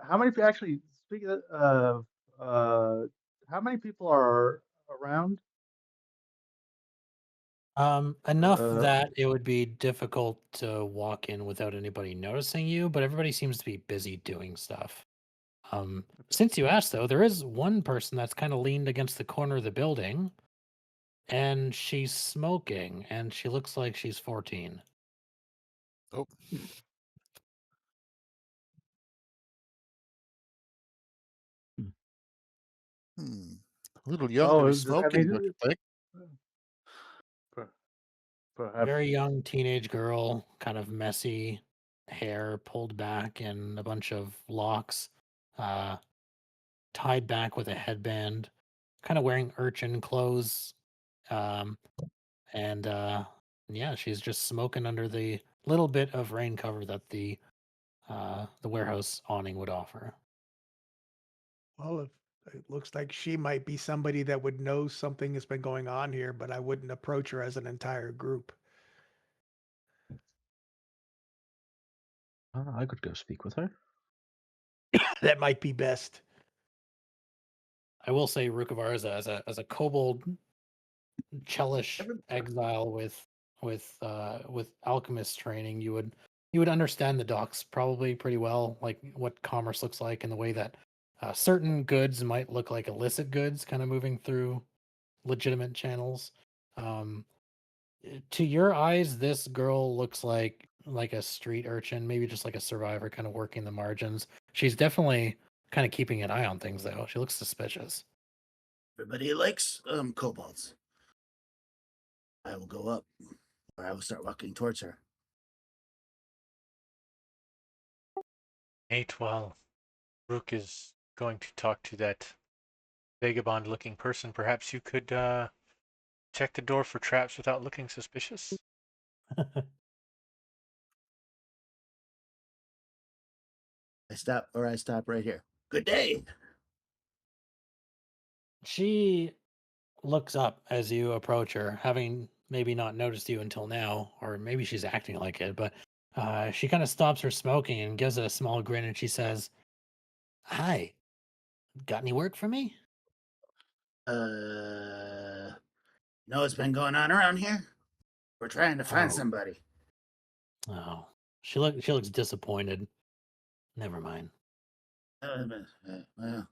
How many actually speaking of how many people are around? enough Uh, that it would be difficult to walk in without anybody noticing you, but everybody seems to be busy doing stuff. Since you asked, though, there is one person that's kind of leaned against the corner of the building, and she's smoking, and she looks like she's 14. Oh, hmm. A little young to be does that smoking, don't mean you think? per- perhaps? Very young teenage girl, kind of messy hair pulled back in a bunch of locks, uh, tied back with a headband, kind of wearing urchin clothes. Um, and yeah, she's just smoking under the little bit of rain cover that the warehouse awning would offer. Well, if it looks like she might be somebody that would know something has been going on here, but I wouldn't approach her as an entire group. I could go speak with her. That might be best. I will say Rukavar as a kobold Chelish exile with alchemist training, you would understand the docks probably pretty well, like what commerce looks like and the way that certain goods might look like illicit goods, kind of moving through legitimate channels. Um, to your eyes, this girl looks like a street urchin, maybe just like a survivor, kind of working the margins. She's definitely kind of keeping an eye on things, though. She looks suspicious. Everybody likes kobolds. I will go up, or I will start walking towards her. Nate, while Rook is going to talk to that vagabond-looking person, perhaps you could check the door for traps without looking suspicious? I stop right here. Good day. She looks up as you approach her, having maybe not noticed you until now, or maybe she's acting like it, but she kind of stops her smoking and gives it a small grin, and she says, "Hi, got any work for me?" Know what's been going on around here? We're trying to find Oh, somebody. oh. She looks disappointed. Never mind. Well,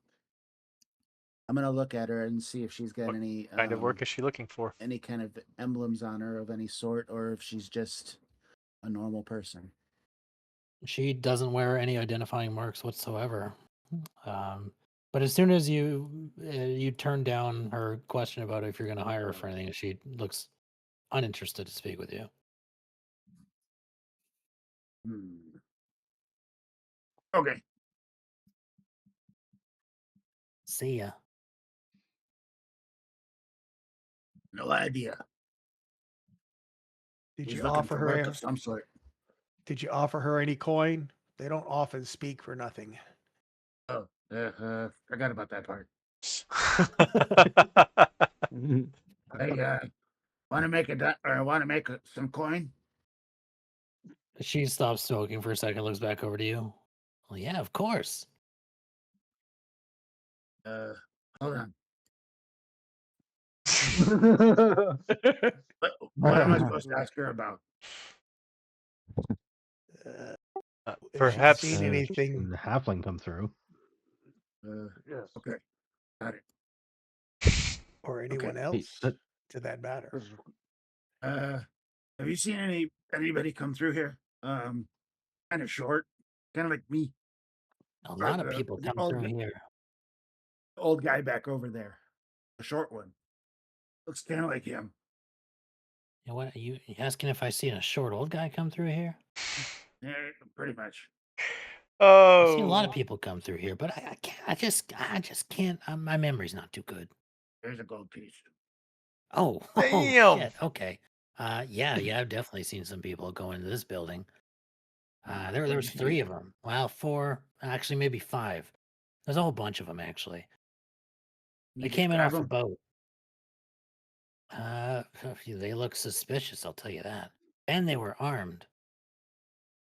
I'm gonna look at her and see if she's got What any kind of work is she looking for? any kind of emblems on her of any sort, or if she's just a normal person. She doesn't wear any identifying marks whatsoever. But as soon as you turn down her question about if you're going to hire her for anything, she looks uninterested to speak with you. Hmm. Okay. See ya. No idea. Did He's you looking offer for her? work of some sort. Did you offer her any coin? They don't often speak for nothing. Oh, forgot about that part. I want to make some coin. She stops smoking for a second, looks back over to you. Well, yeah, of course. Hold on. What am I supposed to ask her about? Uh, if she's Perhaps seen Seen anything, the halfling come through. Yes. Okay, got it. or anyone Hey, else, to that matter. This is- Have you seen anybody come through here? Kind of short, kind of like me. A lot of the- people the come old through g- here. Old guy back over there, the short one, looks kind of like him. You know what? You asking if I seen a short old guy come through here? Yeah, pretty much. I've seen a lot of Oh, people come through here, but I can't. I just can't. My memory's not too good. There's a gold piece. Oh, oh damn. shit. Okay. Yeah, I've definitely seen some people go into this building. There What'd was you see? 3 of them. Well, 4, actually maybe 5. There's a whole bunch of them actually. They You came in describe off a them? boat. They look suspicious, I'll tell you that. And they were armed.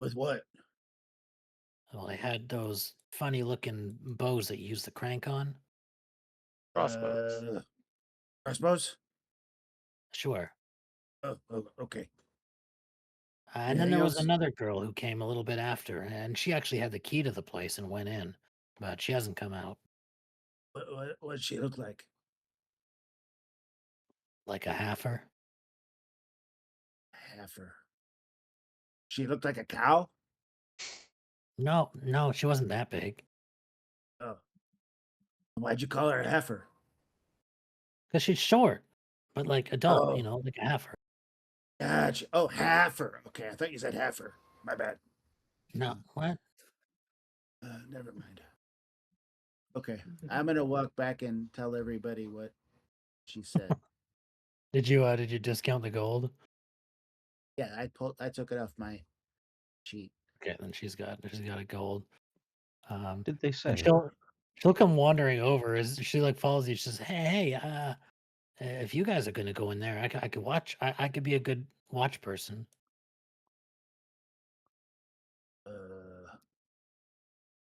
With what? Well, they had those funny looking bows that you use the crank on. Crossbows. Crossbows? Sure. Oh, okay. And then Anything there was else? another girl who came a little bit after, and she actually had the key to the place and went in, but she hasn't come out. What'd she look like? Like a halfer. Heifer. She looked like a cow? No, she wasn't that big. Oh. Why'd you call her a heifer? Because she's short, but like adult, Oh, like a heifer. gotcha. Oh, heifer. Okay, I thought you said heifer. My bad. No, what? Never mind. Okay, I'm gonna walk back and tell everybody what she said. Did you discount the gold? Yeah, I took it off my sheet. Okay, then she's got a gold. Did they And say? she'll come wandering over as she like follows you. She says, "Hey, if you guys are gonna go in there, I could watch. I could be a good watch person Uh,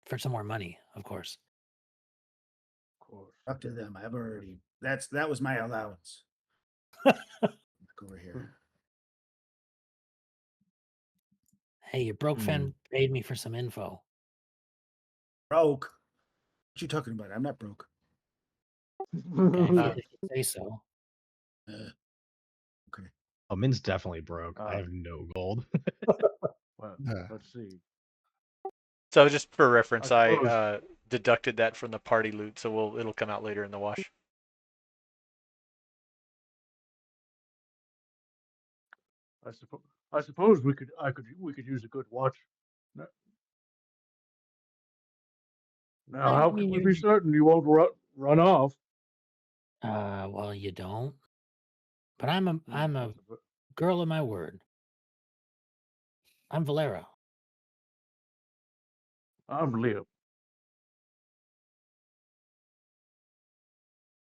for some more money, of course." Of course. Up to them. I've already. That was my allowance. Back over here. Hey, your broke Hmm. friend paid me for some info. Broke. What you talking about? I'm not broke. Okay, if Uh, if you say so. Okay. Oh, Min's definitely broke. I Ah. have no gold. Well, Yeah. let's see. so just for reference, I I suppose- deducted that from the party loot, so it'll come out later in the wash. I suppose we could use a good watch. Now, I how mean, can we be certain you won't run off? well, you don't. But I'm a girl of my word. I'm Valera. I'm Leo.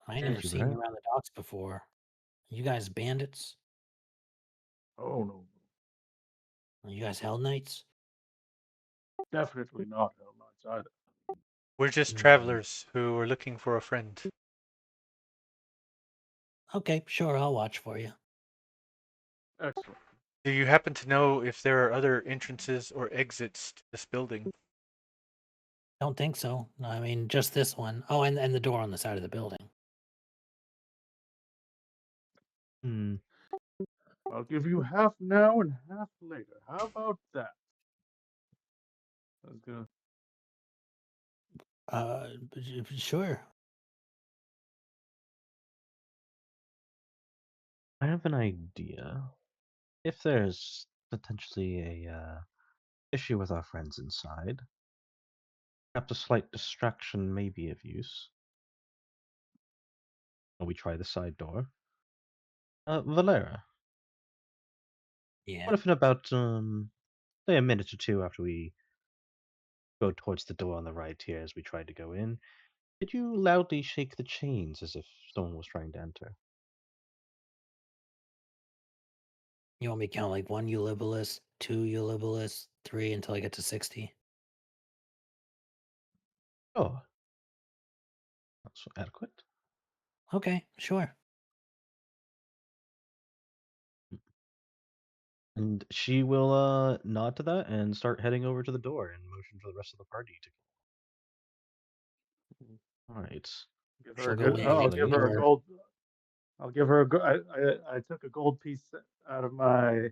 I ain't Thank never you, seen Brad. you around the docks before. You guys bandits? Oh no, Are you guys Hell Knights? definitely not Hell Knights either. We're just Hmm. travelers who are looking for a friend. Okay, sure, I'll watch for you. Excellent. Do you happen to know if there are other entrances or exits to this building? Don't think so. I mean, just this one. Oh, and the door on the side of the building. Hmm. I'll give you half now and half later. How about that? I was gonna. Sure. I have an idea. If there's potentially a issue with our friends inside, perhaps a slight distraction may be of use. While we try the side door. Valera, Yeah. what if in about say a minute or two after we go towards the door on the right here as we tried to go in, did you loudly shake the chains as if someone was trying to enter? You want me to count like 1 Eulibalist, 2 Eulibalist, 3 until I get to 60? Oh, that's adequate. Okay, sure. And she will nod to that and start heading over to the door and motion for the rest of the party to. All right. Give her She'll a go good. in I'll and give her a ignore. gold. I'll give her a good. I took a gold piece out of my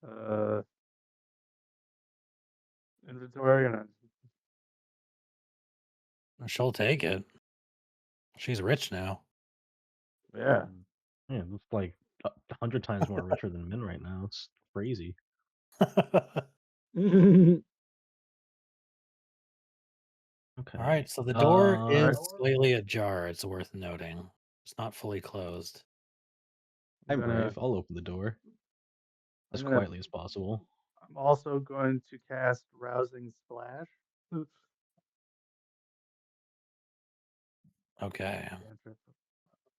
uh, inventory, and She'll take it. She's rich now. yeah. Yeah, it's like 100 times more richer than men right now. It's crazy. Okay. All right, so the door Alright. is slightly ajar, it's worth noting. It's not fully closed. I'm I'm gonna. brave. I'll open the door as I'm gonna. quietly as possible. I'm also going to cast Rousing Splash. Okay. Cantrip.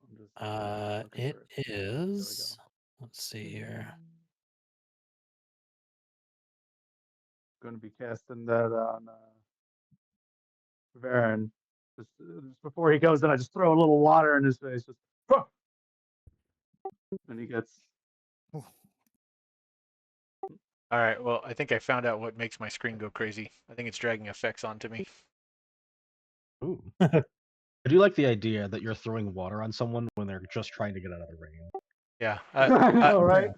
I'm just looking It for it. There we is. go. Let's see here. Going to be casting that on Varen. Just before he goes in, I just throw a little water in his face. Just, "Huh!" And he gets. All right. Well, I think I found out what makes my screen go crazy. I think it's dragging effects onto me. Ooh. I do like the idea that you're throwing water on someone when they're just trying to get out of the rain. Yeah. I know, right?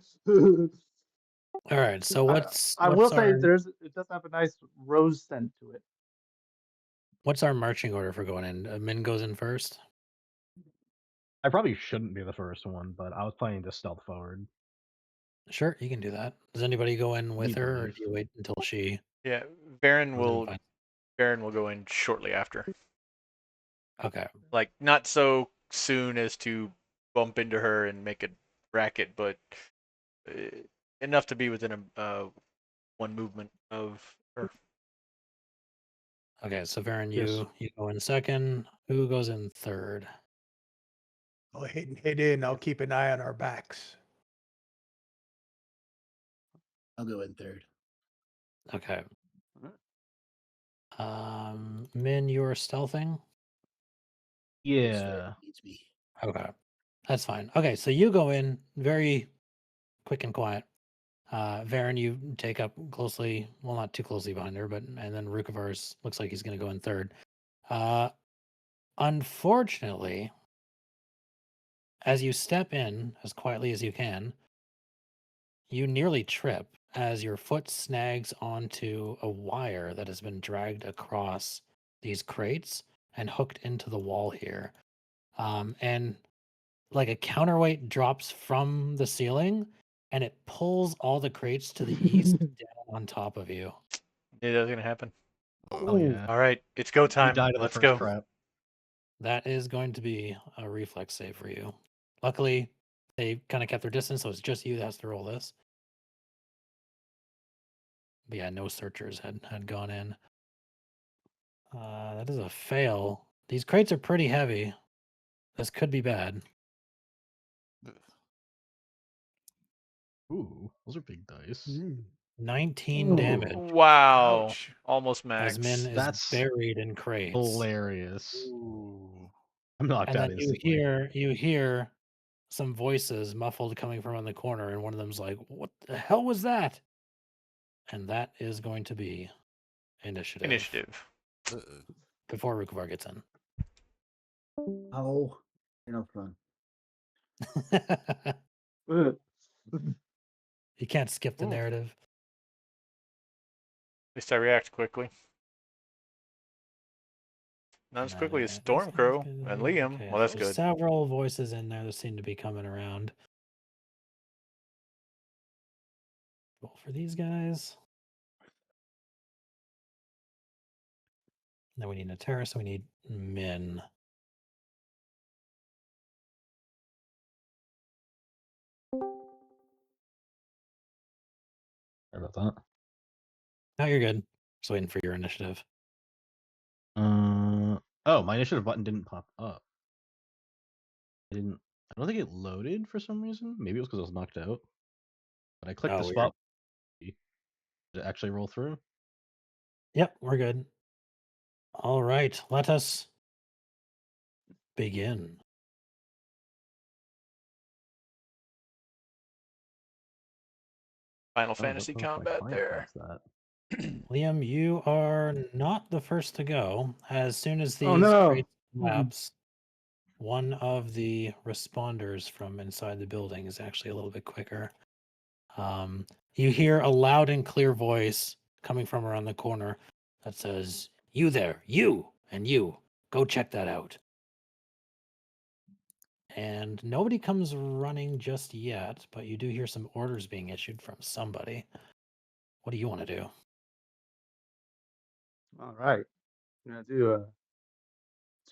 All right, so I will what's say our it does have a nice rose scent to it. marching order for going in? Min goes in first. I probably shouldn't be the first one, but I was planning to stealth forward. Sure, you can do that. Does anybody go in with Be her, or brave. do you wait until she Yeah. goes in? Fine. Varen will go in shortly after. Okay. Like not so soon as to bump into her and make a racket, but uh, enough to be within a one movement of her. Okay, so Varen, Yes. you go in second. Who goes in third? I'll head in. I'll keep an eye on our backs. I'll go in third. Okay. Alright. Min, you're stealthing? That's right. Yeah. Needs me. Okay. That's fine. Okay, so you go in very quick and quiet. Varen, you take up closely, well, not too closely behind her, but and then Rukavars looks like he's going to go in third. Unfortunately, as you step in as quietly as you can, you nearly trip as your foot snags onto a wire that has been dragged across these crates and hooked into the wall here. And like a counterweight drops from the ceiling and it pulls all the crates to the east down on top of you. Knew that was gonna happen. Oh yeah. All right, it's go You time. died of the Let's first go. trap. That is going to be a reflex save for you. Luckily, they kind of kept their distance, so it's just you that has to roll this. But yeah, no searchers had gone in. That is a fail. These crates are pretty heavy. This could be bad. Ooh, those are big dice. Mm. 19 Ooh. damage Wow, Ouch. almost as Min max. is That's buried in crates. hilarious. Ooh. I'm knocked And out then instantly. you hear some voices muffled coming from on the corner, and one of them's like, "What the hell was that?" And that is going to be initiative. Initiative. Uh-oh. Before Rukavar gets in. Oh, you're no fun. You can't skip the Ooh. narrative. At least I react quickly. Not as quickly as Stormcrow and Liam. Okay, Well, that's there's good. several voices in there that seem to be coming around. Roll for these guys. Then we need a terrorist, so we need Min. Sorry about that. No, you're good. Just waiting for your initiative. Oh, my initiative button didn't pop up. I don't think it loaded for some reason. Maybe it was because I was knocked out. But I clicked Oh, the weird. spot. Did it actually roll through? Yep, we're good. All right, let us begin. Final Oh, I don't Fantasy know if my combat client there. has that. Liam, you are not the first to go. As soon as these Oh, no. crates collapse, one of the responders from inside the building is actually a little bit quicker. You hear a loud and clear voice coming from around the corner that says, "You there, you, and you, go check that out." And nobody comes running just yet, but you do hear some orders being issued from somebody. What do you want to do? All right. I'm going to do a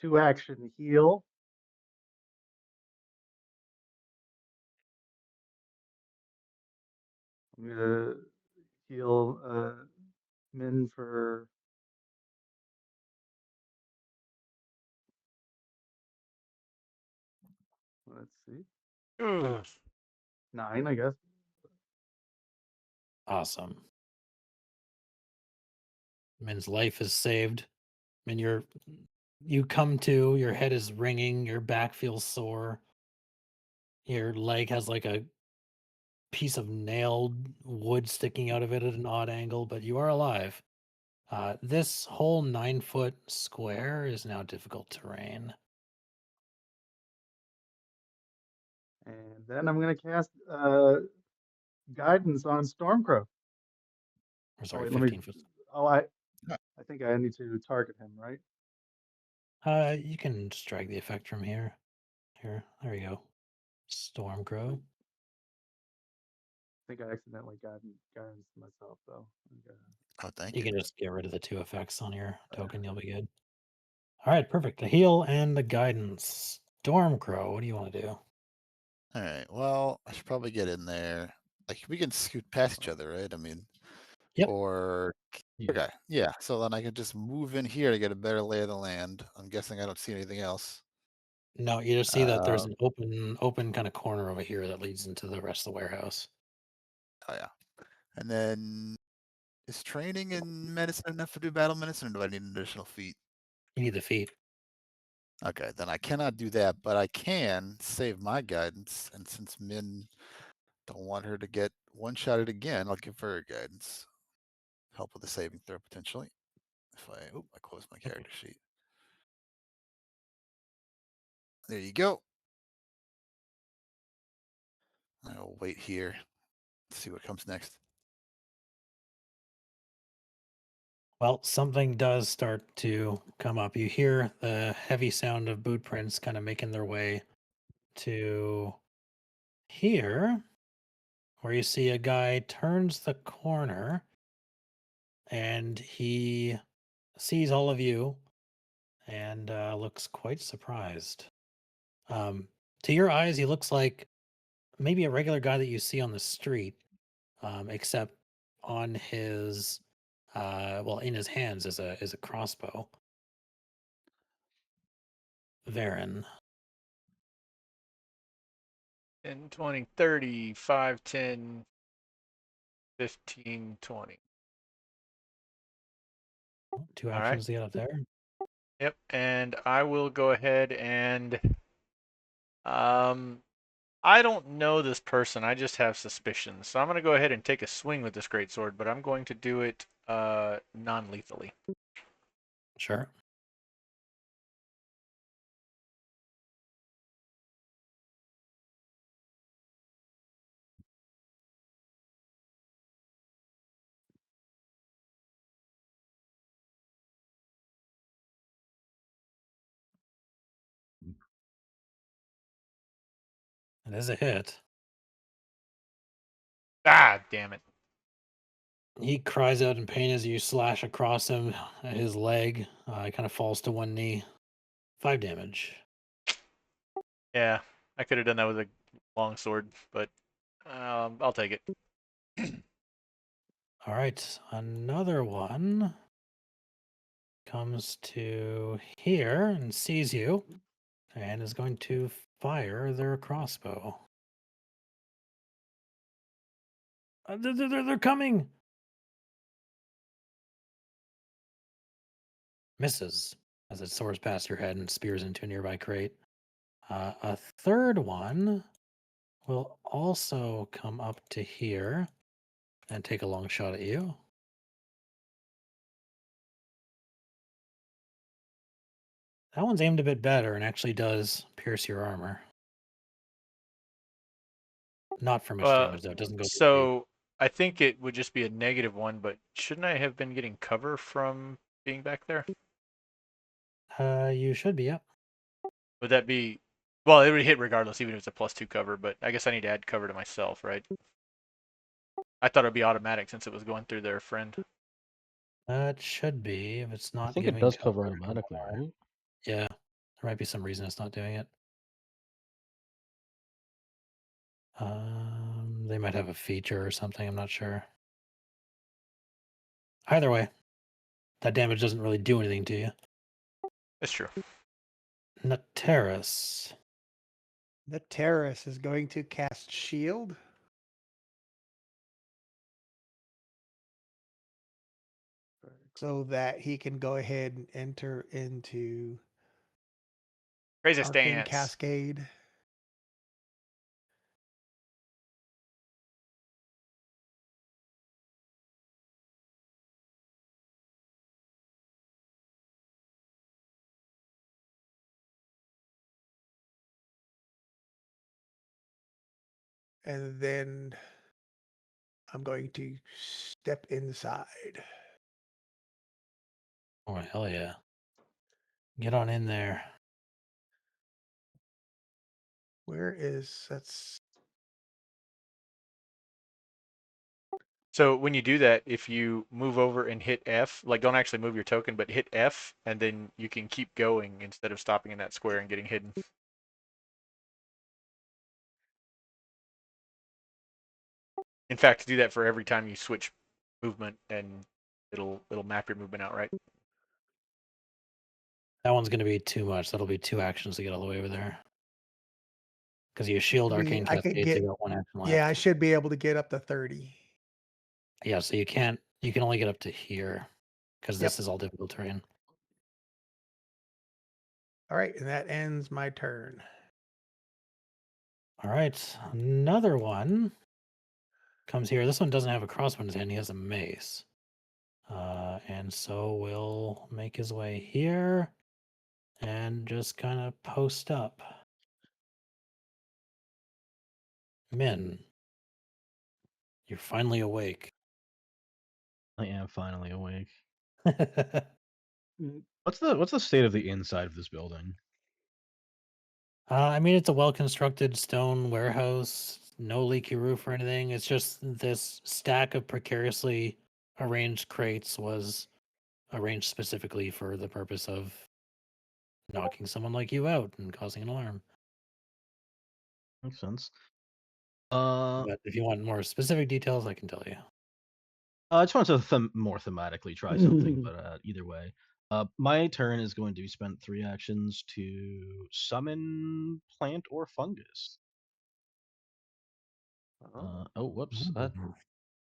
2-action heal. I'm going to heal Min for let's see, Ugh. 9, I guess. Awesome. Min's life is saved. Min, you come to, your head is ringing, your back feels sore. Your leg has like a piece of nailed wood sticking out of it at an odd angle, but you are alive. This whole 9-foot square is now difficult terrain. And then I'm going to cast guidance on Stormcrow. Or Oh, sorry, wait, let me. 15 foot. Oh, I think I need to target him, right? You can just drag the effect from here. Here, there you go. Stormcrow. I think I accidentally guidance myself, though. Okay. Oh, thank You you. can just get rid of the 2 effects on your token. You'll be good. All right, perfect. The heal and the guidance. Stormcrow, what do you want to do? All right. Well, I should probably get in there. Like we can scoot past each other, right? I mean, Yep. or Yeah. okay, yeah. So then I can just move in here to get a better lay of the land. I'm guessing I don't see anything else. No, you just see that there's an open kind of corner over here that leads into the rest of the warehouse. Oh yeah. And then is training in medicine enough to do battle medicine, or do I need an additional feat? You need the feet. Okay, then I cannot do that, but I can save my guidance. And since Min don't want her to get one-shotted again, I'll give her a guidance. Help with the saving throw potentially. If I close my character sheet. There you go. I'll wait here. See what comes next. Well, something does start to come up. You hear the heavy sound of boot prints kind of making their way to here, where you see a guy turns the corner and he sees all of you and looks quite surprised. To your eyes, he looks like maybe a regular guy that you see on the street, except on his in his hands is a crossbow. Varen. 10, 20, 30, 5, 10, 15, 20. 2 All right. actions to get up there. Yep. And I will go ahead and I don't know this person. I just have suspicions. So I'm going to go ahead and take a swing with this greatsword, but I'm going to do it non-lethally. Sure. It is a hit. Ah, damn it. He cries out in pain as you slash across him, his leg. He kind of falls to one knee. 5 damage. Yeah, I could have done that with a long sword, but I'll take it. All right, another one comes to here and sees you and is going to fire their crossbow. They're coming! Misses as it soars past your head and spears into a nearby crate. A third one will also come up to here and take a long shot at you. That one's aimed a bit better and actually does pierce your armor. Not for much damage, though. It doesn't go very deep. So I think it would just be a -1, but shouldn't I have been getting cover from being back there? You should be, yep. Would that be... Well, it would hit regardless, even if it's a +2 cover, but I guess I need to add cover to myself, right? I thought it would be automatic since it was going through their friend. That should be, if it's I not think it giving does cover cover automatically, anymore. right? Yeah, there might be some reason it's not doing it. They might have a feature or something, I'm not sure. Either way, that damage doesn't really do anything to you. It's true. Nateris. The terrorist is going to cast shield. So that he can go ahead and enter into Crazy Arcane stance. Cascade. And then I'm going to step inside. Oh, hell yeah. Get on in there. Where is that's So when you do that, if you move over and hit F, like don't actually move your token, but hit F, and then you can keep going instead of stopping in that square and getting hidden. In fact, do that for every time you switch movement, and it'll map your movement out, right? That one's going to be too much. That'll be 2 actions to get all the way over there. Because you shield Arcane I could Cascade, so get you got 1 action left. yeah, I should be able to get up to 30. Yeah, so you can only get up to here. Because Yep. this is all difficult terrain. All right, and that ends my turn. All right, another one comes here. This one doesn't have a crossbow in his hand. He has a mace. And so will make his way here and just kind of post up. Min, you're finally awake. I am finally awake. uh, What's the state of the inside of this building? I mean, it's a well-constructed stone warehouse, no leaky roof or anything. It's just this stack of precariously arranged crates was arranged specifically for the purpose of knocking someone like you out and causing an alarm. Makes sense. But if you want more specific details, I can tell you. I just wanted to more thematically try something, but either way. My turn is going to be spent 3 actions to summon plant or fungus. Oh, whoops.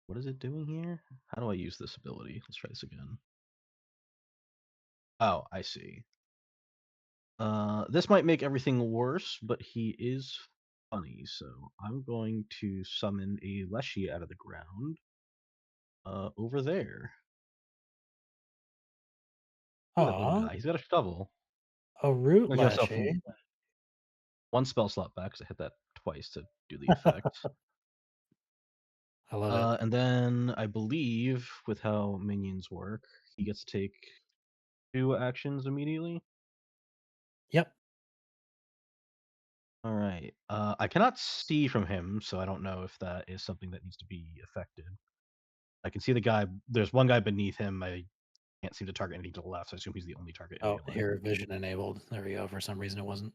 What is it doing here? How do I use this ability? Let's try this again. Oh, I see. This might make everything worse, but he is funny. So I'm going to summon a Leshy out of the ground over there. Look at that little Aw, guy. He's got a shovel. a root I'll give myself lashy. one spell slot back because I hit that twice to do the effect. I love it. And then I believe with how minions work, he gets to take 2 actions immediately. Yep. All right. I cannot see from him, so I don't know if that is something that needs to be affected. I can see the guy. There's one guy beneath him. I can't seem to target anything to the left, so I assume he's the only target in Oh, melee. here, vision enabled. There we go. For some reason, it wasn't.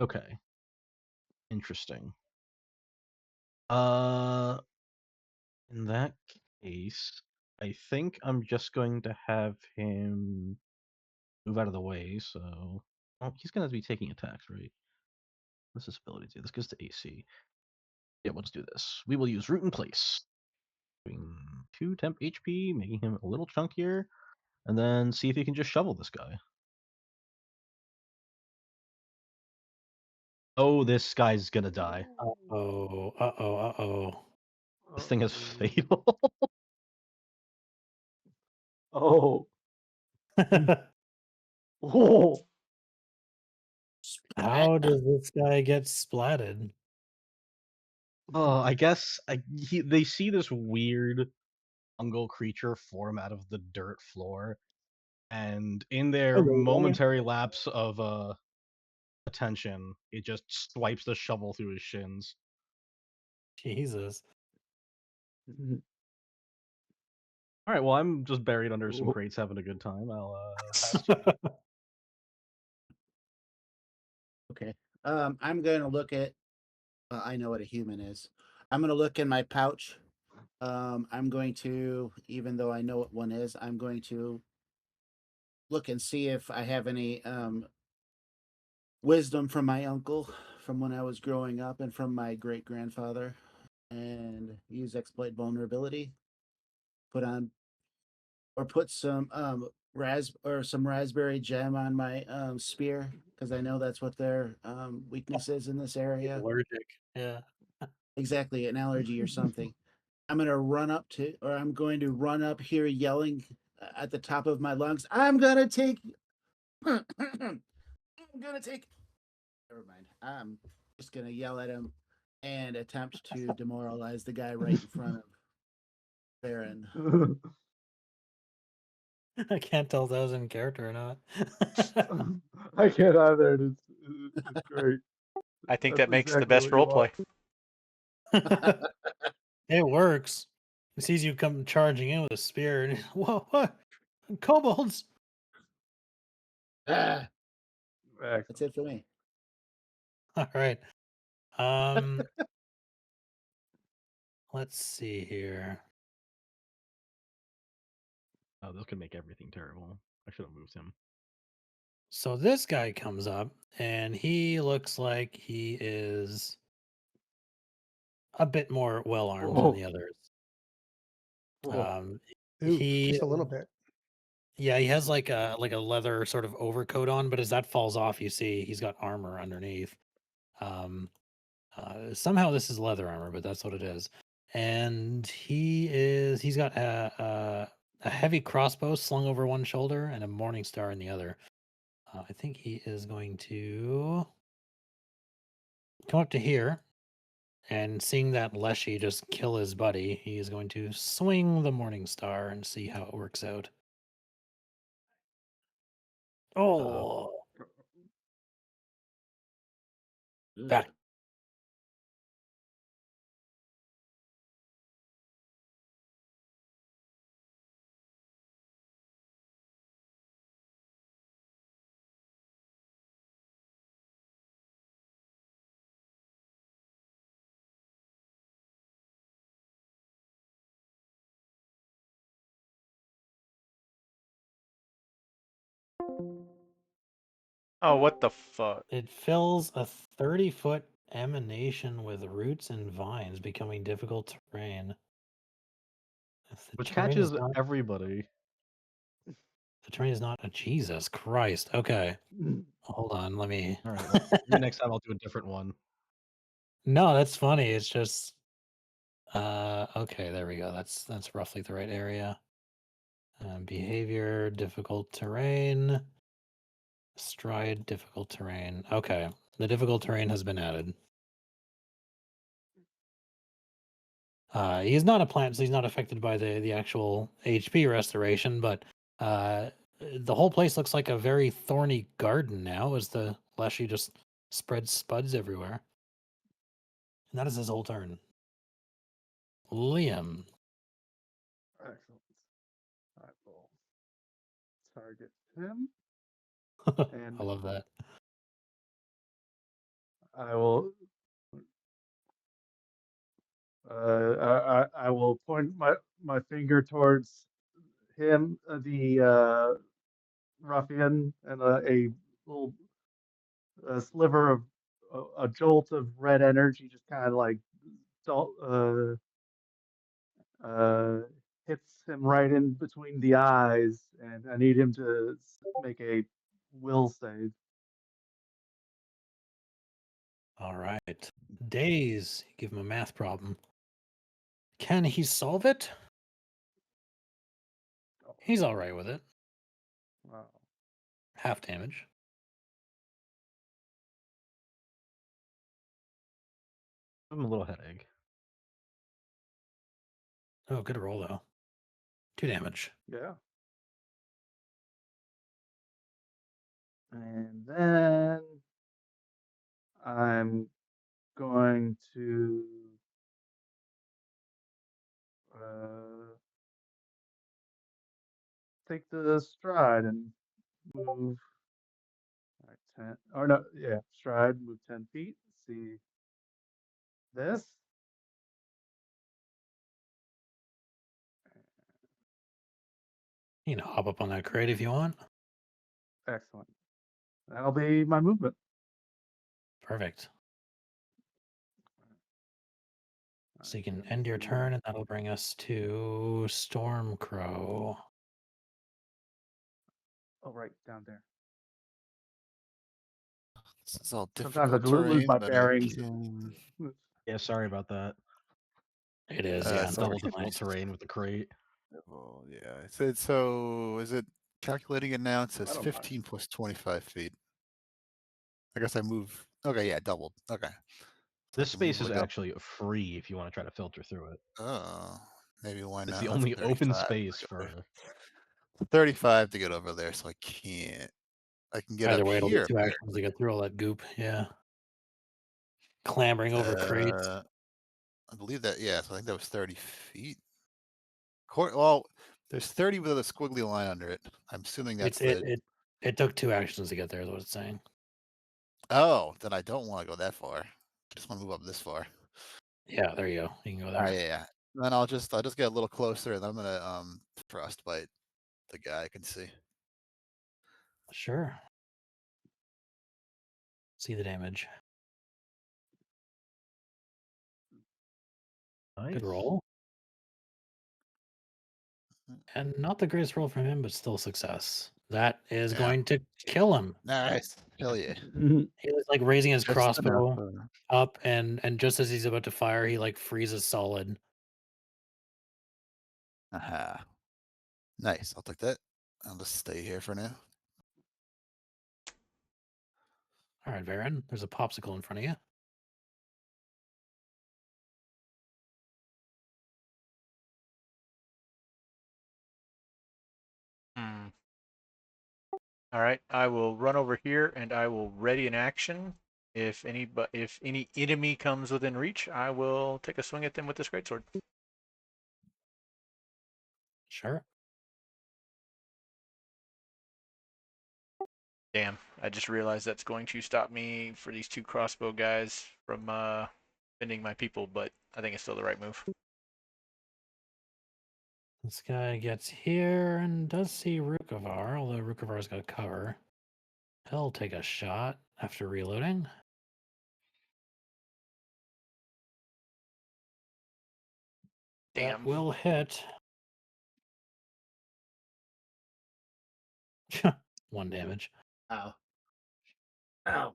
Okay. Interesting. Uh, in that case, I think I'm just going to have him move out of the way. So, oh, he's going to be taking attacks, right? What's his ability do? This goes to AC. Yeah, we'll just do this. We will use Root in Place. Doing 2 temp HP, making him a little chunkier, and then see if he can just shovel this guy. Oh, this guy's gonna die. Uh-oh, uh-oh, uh-oh. This thing is Uh-oh. fatal. Oh. Oh. How does this guy get splatted? Oh, I guess they see this weird fungal creature form out of the dirt floor, and in their momentary lapse of attention, it just swipes the shovel through his shins. Jesus. All right, well, I'm just buried under some Oh. crates having a good time. I'll Okay. I'm going to look at. I know what a human is. I'm going to look in my pouch. I'm going to, even though I know what one is, I'm going to look and see if I have any wisdom from my uncle from when I was growing up and from my great grandfather, and use exploit vulnerability. Put on or put some some raspberry jam on my spear because I know that's what their weakness is in this area. Allergic. Yeah. Exactly, an allergy or something. I'm going to run up here yelling at the top of my lungs. I'm going to take. I'm going to take. Never mind. I'm just going to yell at him and attempt to demoralize the guy right in front of Baron. I can't tell if that was in character or not. I can't either. It's great. I think That's that makes the exactly best what you roleplay. want. It works. He sees you come charging in with a spear, and whoa, what? Kobolds! Ah, Excellent. that's it for me. All right. Let's see here. Oh, this could make everything terrible. I should have moved him. So this guy comes up, and he looks like he is a bit more well armed than the others. Oh. Ooh, He just a little bit. Yeah, he has like a leather sort of overcoat on, but as that falls off, you see he's got armor underneath. Um, Somehow this is leather armor, but that's what it is. And he's got a heavy crossbow slung over one shoulder and a morning star in the other. I think he is going to come up to here, and seeing that Leshy just kill his buddy, he is going to swing the morning star and see how it works out. Oh, back. Oh, what the fuck? It fills a 30-foot emanation with roots and vines, becoming difficult terrain. If the Which terrain is catches not everybody. The terrain is not a Jesus Christ. Okay. Mm. Hold on, let me All right. Well, maybe next time I'll do a different one. No, that's funny. It's just okay, there we go. That's roughly the right area. Behavior, difficult terrain, stride, difficult terrain. Okay. The difficult terrain has been added. He's not a plant, so he's not affected by the actual HP restoration, but the whole place looks like a very thorny garden now as the fleshy just spreads spuds everywhere. And that is his whole turn. Liam. Excellent. I will target him, and I love that. I will. I will point my finger towards him, the ruffian, and a little sliver of a jolt of red energy, just kind of like uh, hits him right in between the eyes, and I need him to make a will save. All right. Days. Give him a math problem. Can he solve it? He's all right with it. Wow. Half damage. Give him a little headache. Oh, good roll though. 2 damage. Yeah. And then I'm going to take the stride and move like 10, or no, yeah, stride, move 10 feet. See this? You can hop up on that crate if you want. Excellent. That'll be my movement. Perfect. So you can end your turn, and that'll bring us to Stormcrow. Oh, right, down there. This is all Sometimes I difficult lose terrain, my but bearings. Yeah, sorry about that. It is, yeah. so Double That's difficult nice. terrain with the crate. Oh, yeah. So is it calculating it now? It I says don't mind. 15 plus 25 feet. I guess I move. Okay, yeah, doubled. Okay. So I This can move space is like up. actually free if you want to try to filter through it. Oh, maybe why It's not? the That's only open 35. space Okay. for. 35 to get over there, so I can't. I can get Either up way, it'll be here. 2 actions to get through all that goop. Yeah. Clambering over crates. I believe that, yeah, so I think that was 30 feet. Well, there's 30 with a squiggly line under it. I'm assuming that's It took 2 actions to get there, is what it's saying. Oh, then I don't want to go that far. I just want to move up this far. Yeah, there you go. You can go All there. right, yeah. Then I'll just get a little closer, and I'm gonna frostbite the guy I can see. Sure. See the damage. Nice. Good roll. And not the greatest roll from him, but still success. That is Yeah. going to kill him. Nice. Hell yeah. He was like raising his Just enough, crossbow up, and just as he's about to fire, he like freezes solid. Aha. Nice. I'll take that. I'll just stay here for now. All right, Varen, there's a popsicle in front of you. Hmm. All right, I will run over here and I will ready an action. If any enemy comes within reach, I will take a swing at them with this greatsword. Sure. Damn, I just realized that's going to stop me for these 2 crossbow guys from bending my people, but I think it's still the right move. This guy gets here and does see Rukavar, although Rukavar's got cover. He'll take a shot after reloading. Damn. That will hit. 1 damage. Ow. Ow.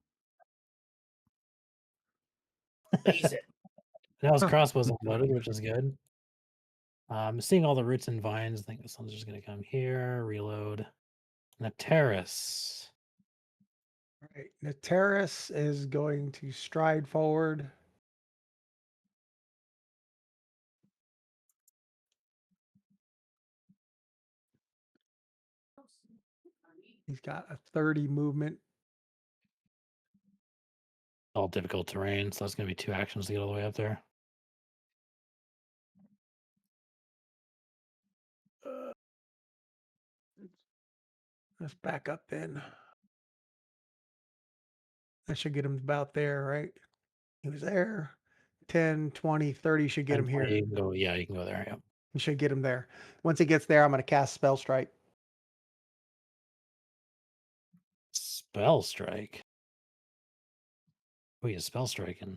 Freeze it. Now his crossbow's unloaded, which is good. Seeing all the roots and vines, I think this one's just going to come here, reload. Nateris. All right. Nateris is going to stride forward. He's got a 30 movement. All difficult terrain, so that's going to be 2 actions to get all the way up there. Let's back up then. That should get him about there, right? He was there. 10, 20, 30 should get him here. You can go, yeah, you can go there. Yeah. You should get him there. Once he gets there, I'm going to cast Spell Strike. Spell strike. Oh, he's spell striking.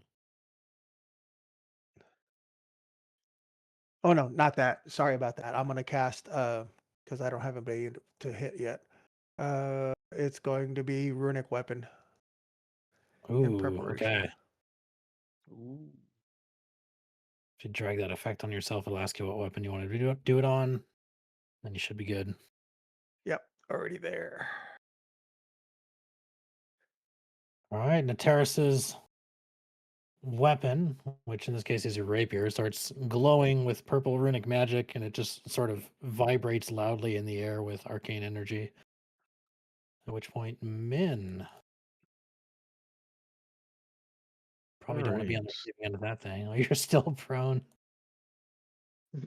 Oh, no, not that. Sorry about that. I'm going to cast, because I don't have anybody to hit yet. It's going to be Runic Weapon. Ooh, preparation. okay. Ooh. If you drag that effect on yourself, it'll ask you what weapon you want to do it on. Then you should be good. Yep, already there. All right, Nateris's weapon, which in this case is your rapier, starts glowing with purple runic magic, and it just sort of vibrates loudly in the air with arcane energy. At which point, Min. Probably don't want to be on the Alright. receiving end of that thing. Oh, you're still prone.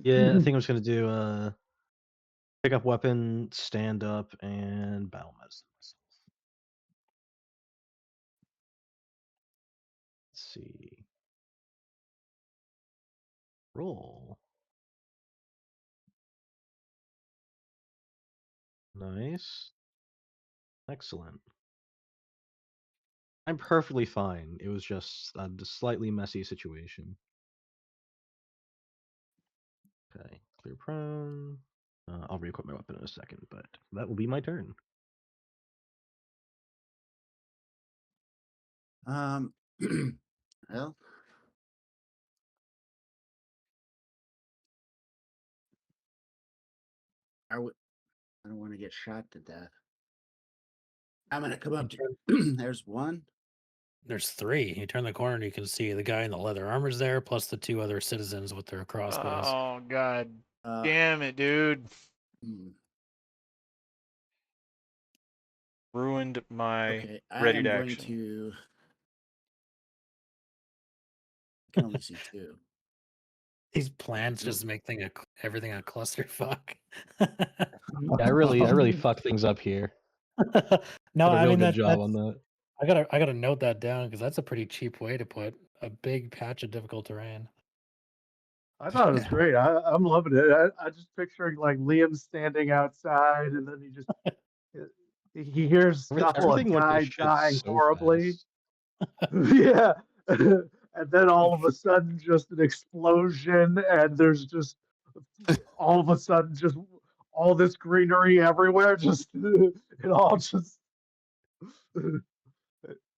Yeah, I think I'm just gonna do pick up weapon, stand up, and battle medicine myself. Let's see. Roll. Nice. Excellent. I'm perfectly fine. It was just a slightly messy situation. Okay, clear prone. I'll re-equip my weapon in a second, but that will be my turn. Well, I don't want to get shot to death. I'm gonna come up to. There's one. There's 3. You turn the corner and you can see the guy in the leather armor's there, plus the 2 other citizens with their crossbows. Oh god Uh, damn it, dude! hmm, Ruined my okay, I ready am to going action. to. I can only see 2. These plans just make everything a clusterfuck. Yeah, I really fuck things up here. No, Did a I real mean good that's job on that. I gotta note that down because that's a pretty cheap way to put a big patch of difficult terrain. I thought it was great. I'm loving it. I just picturing like Liam standing outside, and then he hears scuffle, a Everything went to guy shit dying so horribly. fast. Yeah. And then all of a sudden, just an explosion, and there's just all of a sudden, just all this greenery everywhere. Just it all just.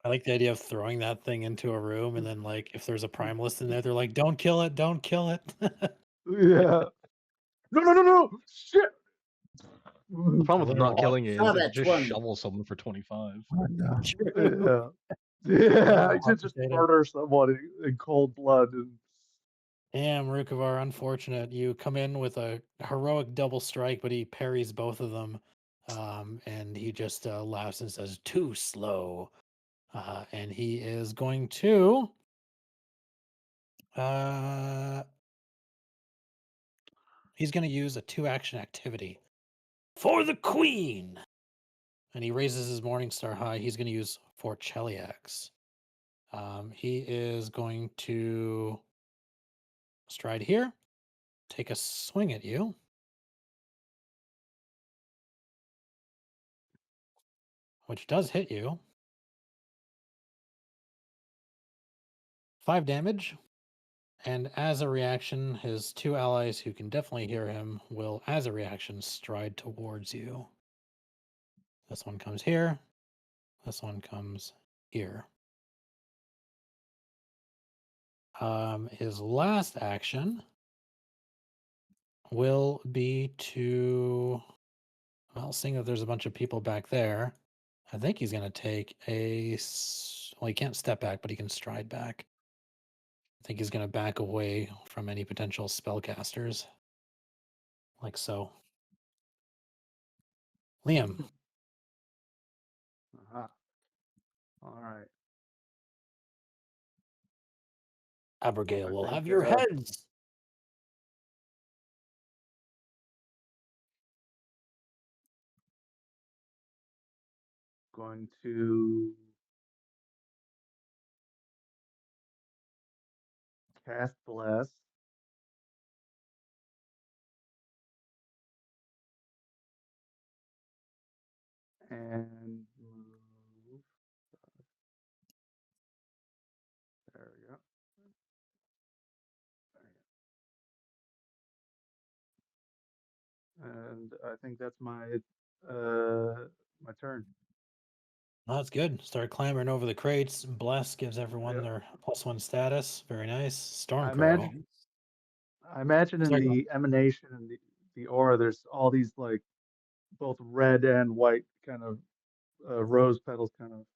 I like the idea of throwing that thing into a room and then like if there's a primalist in there, they're like, "Don't kill it, don't kill it." Yeah. No! Shit. The problem with not killing it is Shot it at just 20. shovel someone for 25. Yeah. Yeah, Oh, I just potato. murder someone in cold blood. And Damn, Rukavar, unfortunate. You come in with a heroic double strike, but he parries both of them. And he just laughs and says, "Too slow." And he is going to he's going to use a 2-action activity for the queen. And he raises his Morningstar high. He's going to use 4 Cheliacs. He is going to stride here, take a swing at you. Which does hit you. 5 damage. And as a reaction, his 2 allies who can definitely hear him will, as a reaction, stride towards you. This one comes here. This one comes here. His last action will be to, well, seeing that there's a bunch of people back there, I think he's going to take well, he can't step back, but he can stride back. I think he's going to back away from any potential spellcasters. Like so. Liam, Uh-huh. All right. Abigail I will think have your heads. going to cast bless. And move. There we go. And I think that's my my turn. Oh, that's good. Start clambering over the crates. Bless gives everyone Yep. their +1 status. Very nice. I Stormcrow. imagine in Sorry, go the emanation and the aura, there's all these like both red and white kind of rose petals kind of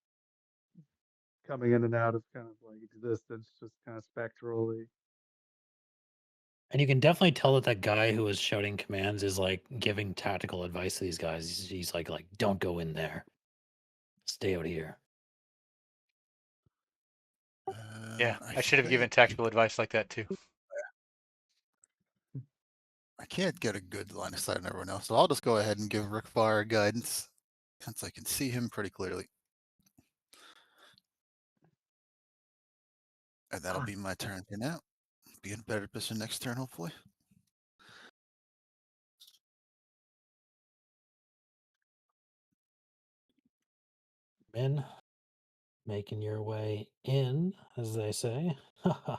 coming in and out of kind of like existence, just kind of spectrally. And you can definitely tell that that guy who was shouting commands is like giving tactical advice to these guys. He's like, don't go in there. Stay out here. Yeah, I should have think given tactical advice like that too. I can't get a good line of sight on everyone else, so I'll just go ahead and give Rick Fire guidance since I can see him pretty clearly. And that'll be my turn for now. Be in a better position next turn, hopefully. Men, making your way in, as they say. What's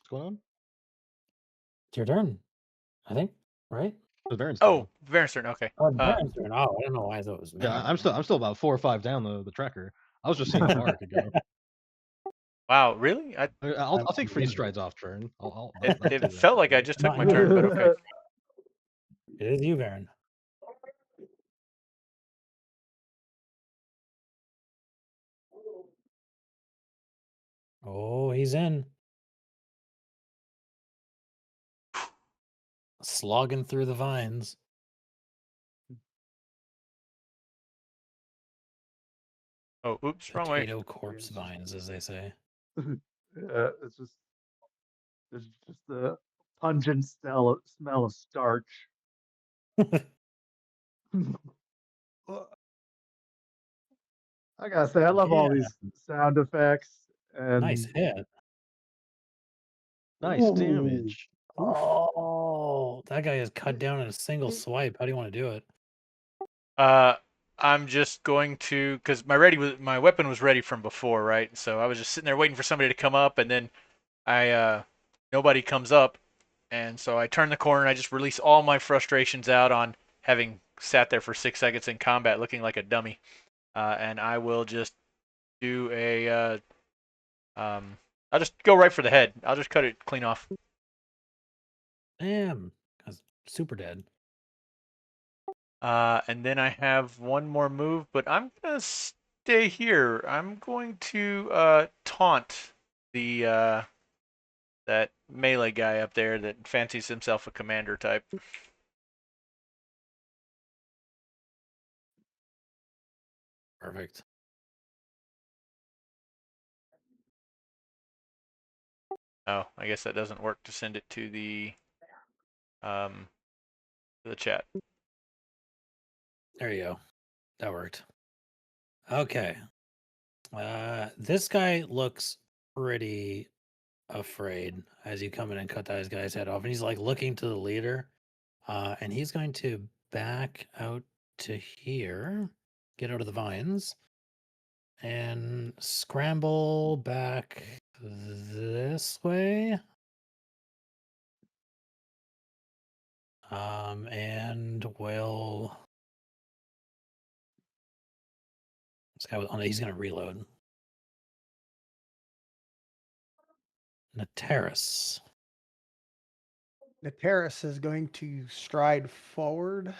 going on? It's your turn, I think, right? The Baron's turn. Oh, Varen's turn. Okay. Oh, it's Baron's turn. Oh, I don't know why I thought it was Yeah, Min. I'm still about 4 or 5 down the tracker. I was just seeing how far I could go. Wow, really? I'll take free strides off turn. It I'll take that. felt like I just took Not my you. turn, but okay. It is you, Baron. Oh, he's in. Slogging through the vines. Oh, oops, wrong way. Potato corpse vines, as they say. Yeah, it's just there's just the pungent smell of starch. Well, I gotta say, I love all Yeah. these sound effects and Nice hit. Nice Ooh. damage. Oh, that guy is cut down in a single swipe. How do you want to do it? I'm just going to, because my weapon was ready from before, right? So I was just sitting there waiting for somebody to come up, and then nobody comes up, and so I turn the corner and I just release all my frustrations out on having sat there for 6 seconds in combat looking like a dummy, and I will just do I'll just go right for the head. I'll just cut it clean off. Damn. That's super dead. And then I have one more move, but I'm gonna stay here. I'm going to taunt the that melee guy up there that fancies himself a commander type. Perfect. Oh, I guess that doesn't work to send it to the chat. There you go. That worked. Okay. This guy looks pretty afraid as you come in and cut that guy's head off. And he's like looking to the leader. And he's going to back out to here, get out of the vines. and scramble back this way. And will this guy was on. He's gonna reload. Nateris. Nateris is going to stride forward.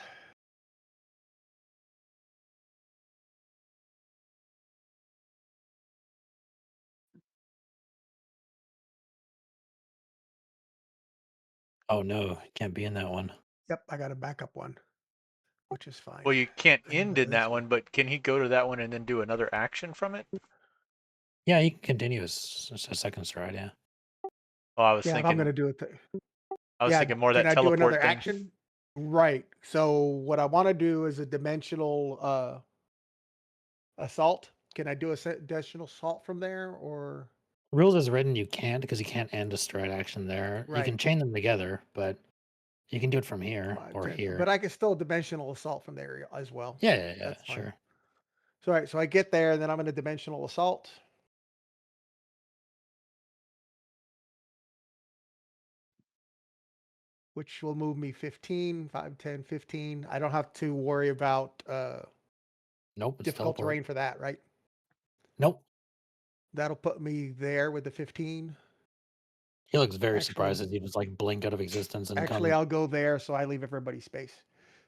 Oh no, can't be in that one. Yep, I got a backup one, which is fine. Well, you can't I can end go in this that way. one, but can he go to that one and then do another action from it? Yeah, he can continue his a second stride. Yeah. Oh, I was Yeah, if I'm going to thinking. do it. I was Yeah, thinking more can that I do another teleport thing. action? Right. So what I want to do is a dimensional assault. Can I do a additional assault from there, or Rules as written, you can't because you can't end a stride action there. You right? can chain them together, but you can do it from here 5, or 10, here. but I can still dimensional assault from there as well. Yeah, That's fine. sure. So all right, so I get there, and then I'm going to dimensional assault. Which will move me 15, 5, 10, 15. I don't have to worry about Nope, it's difficult teleport. terrain for that, right? Nope. That'll put me there with the 15. He looks very Actually- surprised as he just like blink out of existence and Actually, come. I'll go there, so I leave everybody space.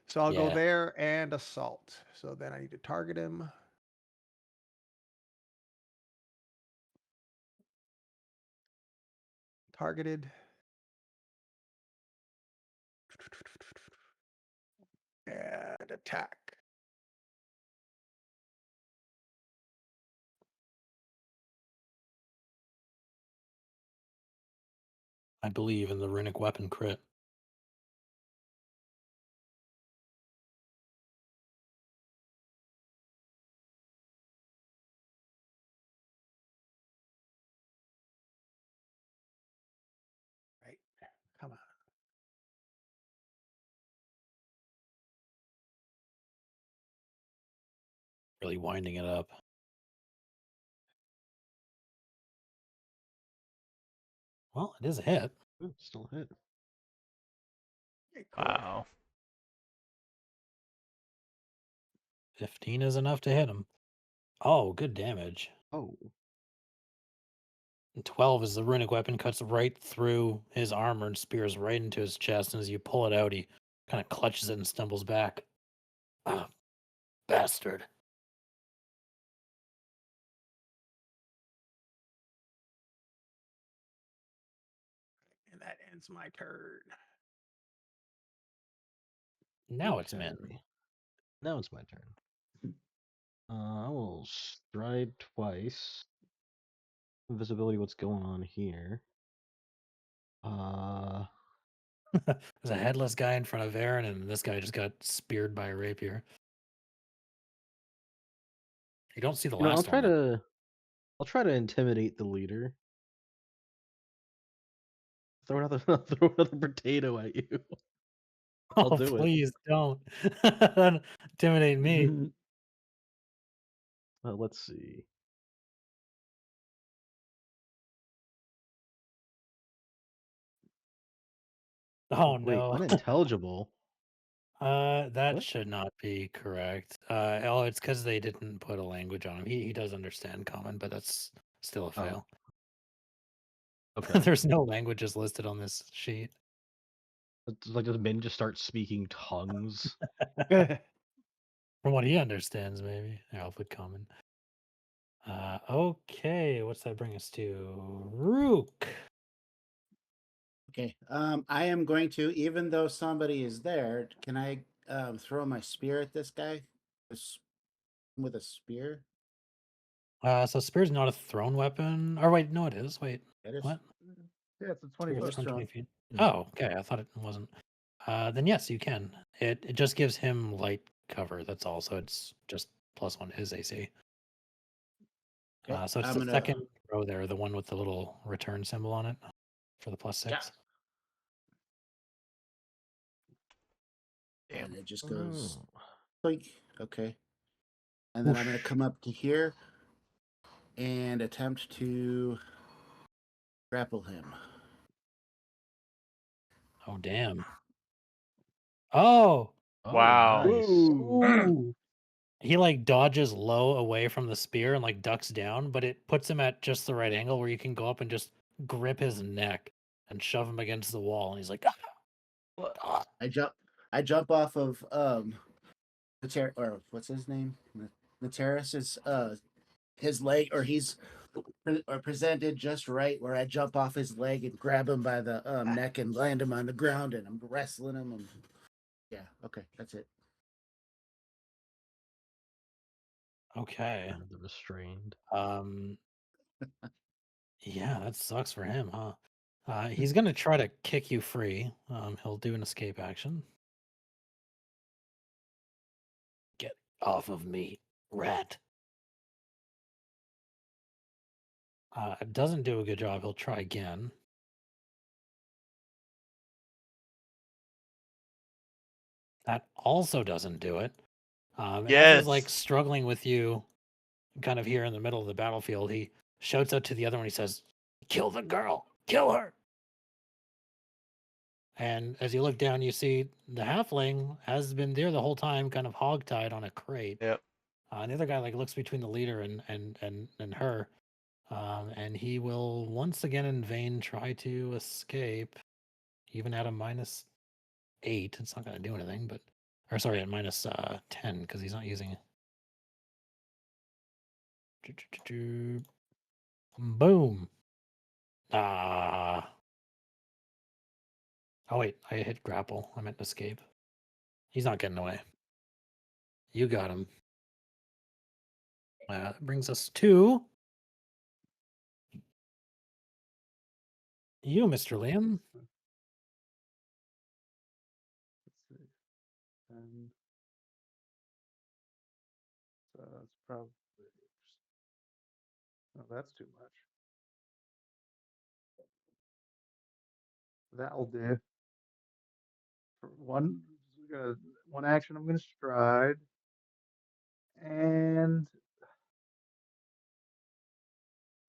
So I'll go Yeah. there and assault. So then I need to target him. Targeted. And attack. I believe in the runic weapon crit. Right. Come on. Really winding it up. Well, it is a hit. Ooh, still a hit. Okay, cool. Wow. 15 is enough to hit him. Oh, good damage. Oh. And 12 is the runic weapon cuts right through his armor and spears right into his chest. And as you pull it out, he kind of clutches it and stumbles back. Ah, bastard. And that ends my turn. Now it's Min. Okay. Now it's my turn. I will stride twice. Visibility, what's going on here? There's a headless guy in front of Aaron, and this guy just got speared by a rapier. You don't see the You know, last one. though. I'll try to intimidate the leader. Throw another throw another potato at you. I'll Oh, do it. please don't. Don't intimidate me. Let's see. Oh, Wait, no. unintelligible. That What? should not be correct. Oh, it's because they didn't put a language on him. He does understand common, but that's still a fail. Okay. There's no languages listed on this sheet. It's like does Min just start speaking tongues? From what he understands, maybe. Yeah, I'll put common. Okay, what's that bring us to? Rook. Okay. I am going to, even though somebody is there, can I throw my spear at this guy with a spear? So spear's not a thrown weapon. Or wait, no, it is. Wait, It is. what? Yeah, it's a 20 Spear foot. is From 20 thrown. feet. Hmm. Oh, okay. I thought it wasn't. Then yes, you can. It just gives him light cover. That's all. So it's just +1 his AC. Okay. So it's I'm the gonna. second row there, the one with the little return symbol on it for the +6. Yeah. Damn. And it just goes Oh. clink. Okay. And then I'm gonna come up to here. and attempt to grapple him. Oh, damn. Oh, Oh, Wow. nice. Ooh. he like dodges low away from the spear and like ducks down, but it puts him at just the right angle where you can go up and just grip his neck and shove him against the wall. And he's like, "Ah." I jump off of the or what's his name? The terrace's his leg, or he's presented just right where I jump off his leg and grab him by the neck and land him on the ground, and I'm wrestling him. And yeah, okay, that's it. Okay. The restrained. Yeah, that sucks for him, huh? He's gonna try to kick you free. He'll do an escape action. Get off of me, rat. It doesn't do a good job. He'll try again. That also doesn't do it. And as he's like Yes. struggling with you, kind of here in the middle of the battlefield, he shouts out to the other one. He says, "Kill the girl! Kill her!" And as you look down, you see the halfling has been there the whole time, kind of hogtied on a crate. Yep. And the other guy like looks between the leader and her, and he will once again in vain try to escape, even at a -8. It's not going to do anything, but or sorry, at -10 because he's not using. Boom. Ah. Oh wait, I hit grapple. I meant escape. He's not getting away. You got him. That brings us to you, Mr. Liam. Let's see. And so that's probably. Oh, that's too much. That'll do. For one action, I'm gonna stride, and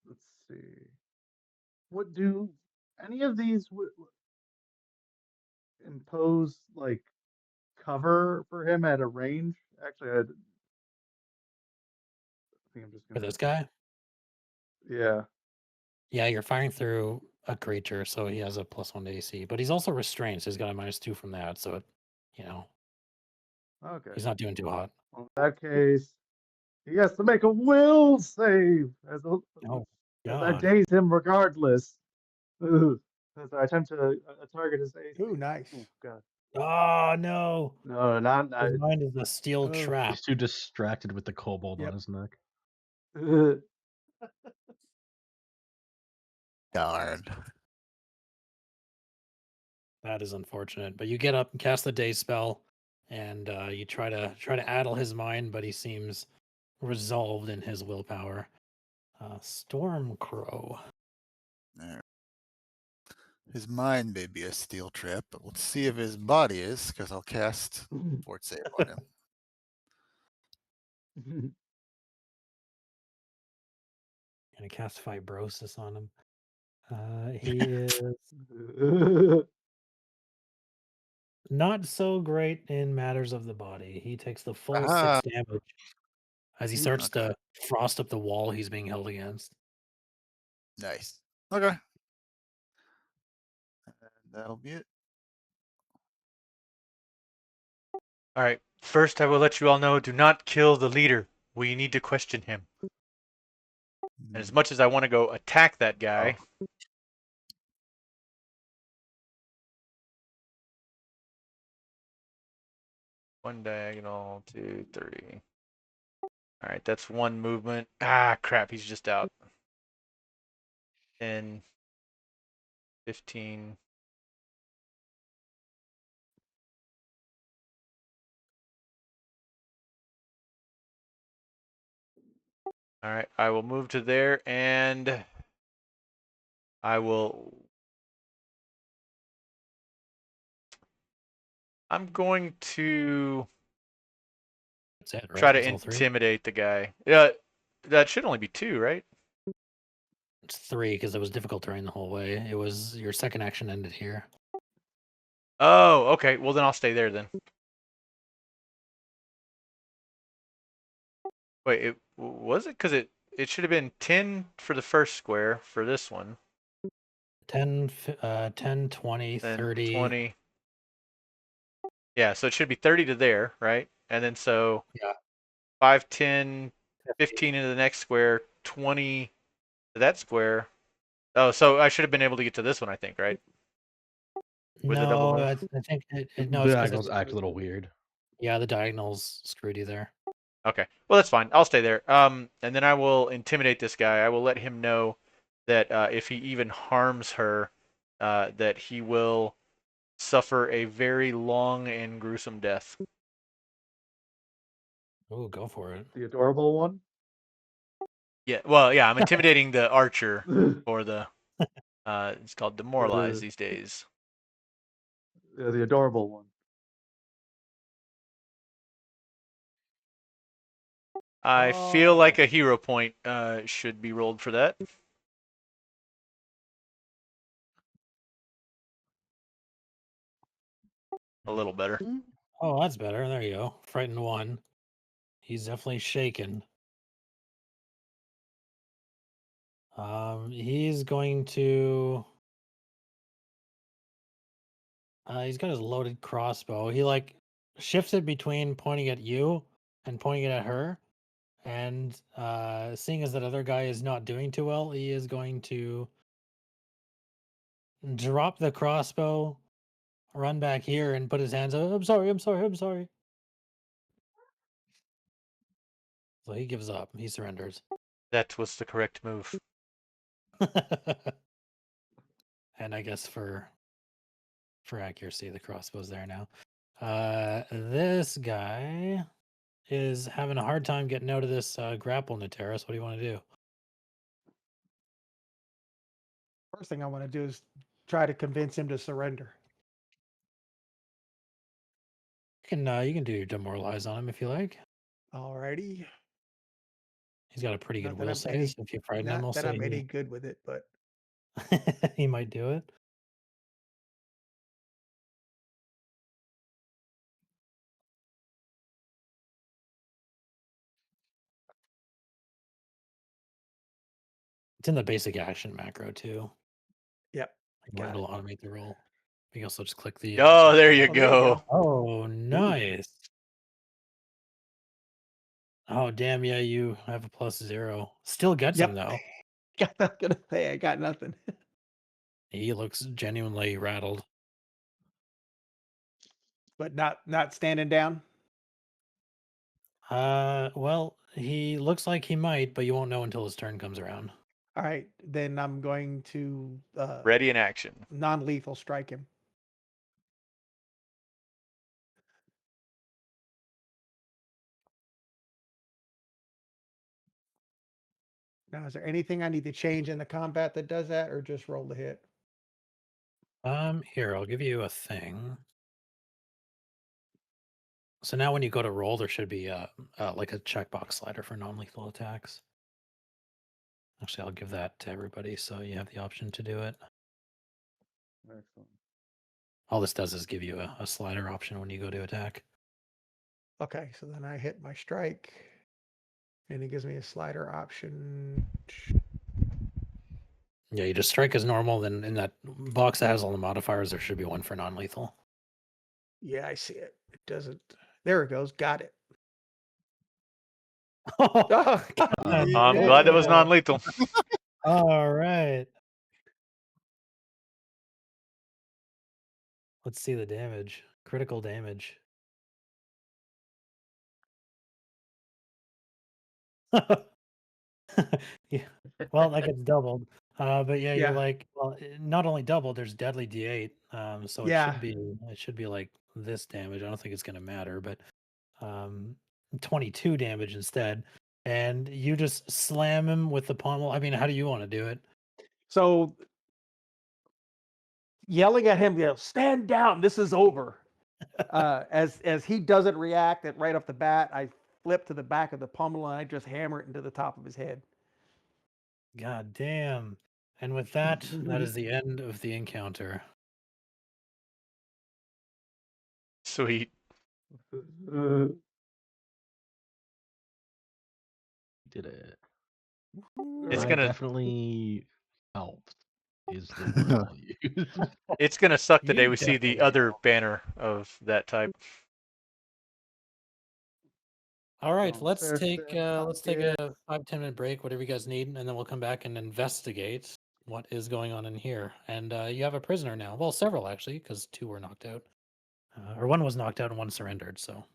let's see. What do any of these impose like cover for him at a range? Actually, I think I'm just For gonna. this guy? Yeah. Yeah, you're firing through a creature, so he has a +1 to AC. But he's also restrained, so he's got a -2 from that. So it, you know, Okay. he's not doing too hot. Well, in that case, he has to make a will save Oh as I God. daze him regardless. Ugh. As I attempt to target his AC. Ooh, nice. Oh God. Oh no. No, not His mind is a steel Oh. trap. He's too distracted with the kobold Yep. on his neck. Darn. That is unfortunate. But you get up and cast the day spell, and you try to addle his mind, but he seems resolved in his willpower. Stormcrow. There. His mind may be a steel trap, but let's see if his body is, because I'll cast Fort Save on him. Gonna cast Fibrosis on him. He is not so great in matters of the body. He takes the full Ah. 6 damage as he starts Okay. to frost up the wall he's being held against. Nice. Okay. And that'll be it. All right. First, I will let you all know: do not kill the leader. We need to question him. And as much as I want to go attack that guy, one diagonal, 2, 3. All right, that's one movement. Ah, crap, he's just out. 10, 15. All right, I will move to there, and I will. I'm going to That's it, right? try to That's all 3. intimidate the guy. Yeah, that should only be 2, right? moved 3 because it was difficult terrain the whole way. It was your second action ended here. Oh, okay. Well, then I'll stay there then. Wait, was it? Because it should have been 10 for the first square for this one. 10, 10, 20, Then 30. 20. Yeah, so it should be 30 to there, right? And then so Yeah. 5, 10, 50. 15 into the next square, 20 to that square. Oh, so I should have been able to get to this one, I think, right? With the double No, move? I think no, The it's 'cause diagonals it's- act a little weird. Yeah, the diagonals screwed you there. Okay. Well, that's fine. I'll stay there. And then I will intimidate this guy. I will let him know that if he even harms her, that he will suffer a very long and gruesome death. Oh, go for it. The adorable one. Yeah. Well, yeah. I'm intimidating the archer for the. It's called demoralize The- these days. the adorable one. I feel like Oh. a hero point should be rolled for that. A little better. Oh, that's better. There you go. Frightened 1. He's definitely shaken. He's going to. He's got his loaded crossbow. He like shifts it between pointing at you and pointing it at her. And seeing as that other guy is not doing too well, he is going to drop the crossbow, run back here, and put his hands up. I'm sorry, I'm sorry, I'm sorry. So he gives up. He surrenders. That was the correct move. And I guess for accuracy, the crossbow's there now. This guy is having a hard time getting out of this grapple, Nateris. What do you want to do? First thing I want to do is try to convince him to surrender. You can do your demoralize on him if you like. Alrighty. He's got a pretty good Not that will I'm save. any, So if you frighten him, not I'll that say I'm any good with it, but he might do it. It's in the basic action macro too. yep, I got It'll it. automate the roll. You can also just click the. Oh, there you Oh, there you go. go. Oh, nice. Oh, damn! Yeah, you have a +0. Still gets him though. Got not gonna say I got nothing. He looks genuinely rattled. But not standing down. Well, he looks like he might, but you won't know until his turn comes around. All right, then I'm going to Ready in action. non-lethal strike him. Now, is there anything I need to change in the combat that does that, or just roll the hit? Here, I'll give you a thing. So now when you go to roll, there should be like a checkbox slider for non-lethal attacks. Actually, I'll give that to everybody so you have the option to do it. Excellent. All this does is give you a slider option when you go to attack. Okay, so then I hit my strike, and it gives me a slider option. Yeah, you just strike as normal. Then in that box that has all the modifiers, there should be one for non-lethal. Yeah, I see it. It doesn't. There it goes. Got it. Oh, I'm glad that was non-lethal. all right. Let's see the damage. Critical damage. Yeah. Well, that gets doubled. But yeah, you're Yeah. like, well, not only doubled, there's deadly D8. So Yeah. it should be like this damage. I don't think it's gonna matter, but 22 damage instead. And you just slam him with the pommel. I mean, how do you want to do it? So yelling at him, stand down. This is over. As he doesn't react right off the bat, I flip to the back of the pommel and I just hammer it into the top of his head. God damn. And with that, that is the end of the encounter. Sweet. Did it. It's I gonna definitely helped. Is the word I'll use. it's gonna suck the day You we see the definitely other helped. banner of that type. All right, Sounds fair, let's take a 5-10 minute break, whatever you guys need, and then we'll come back and investigate what is going on in here. And you have a prisoner now. Well, several actually, because 2 were knocked out, or 1 was knocked out and 1 surrendered. So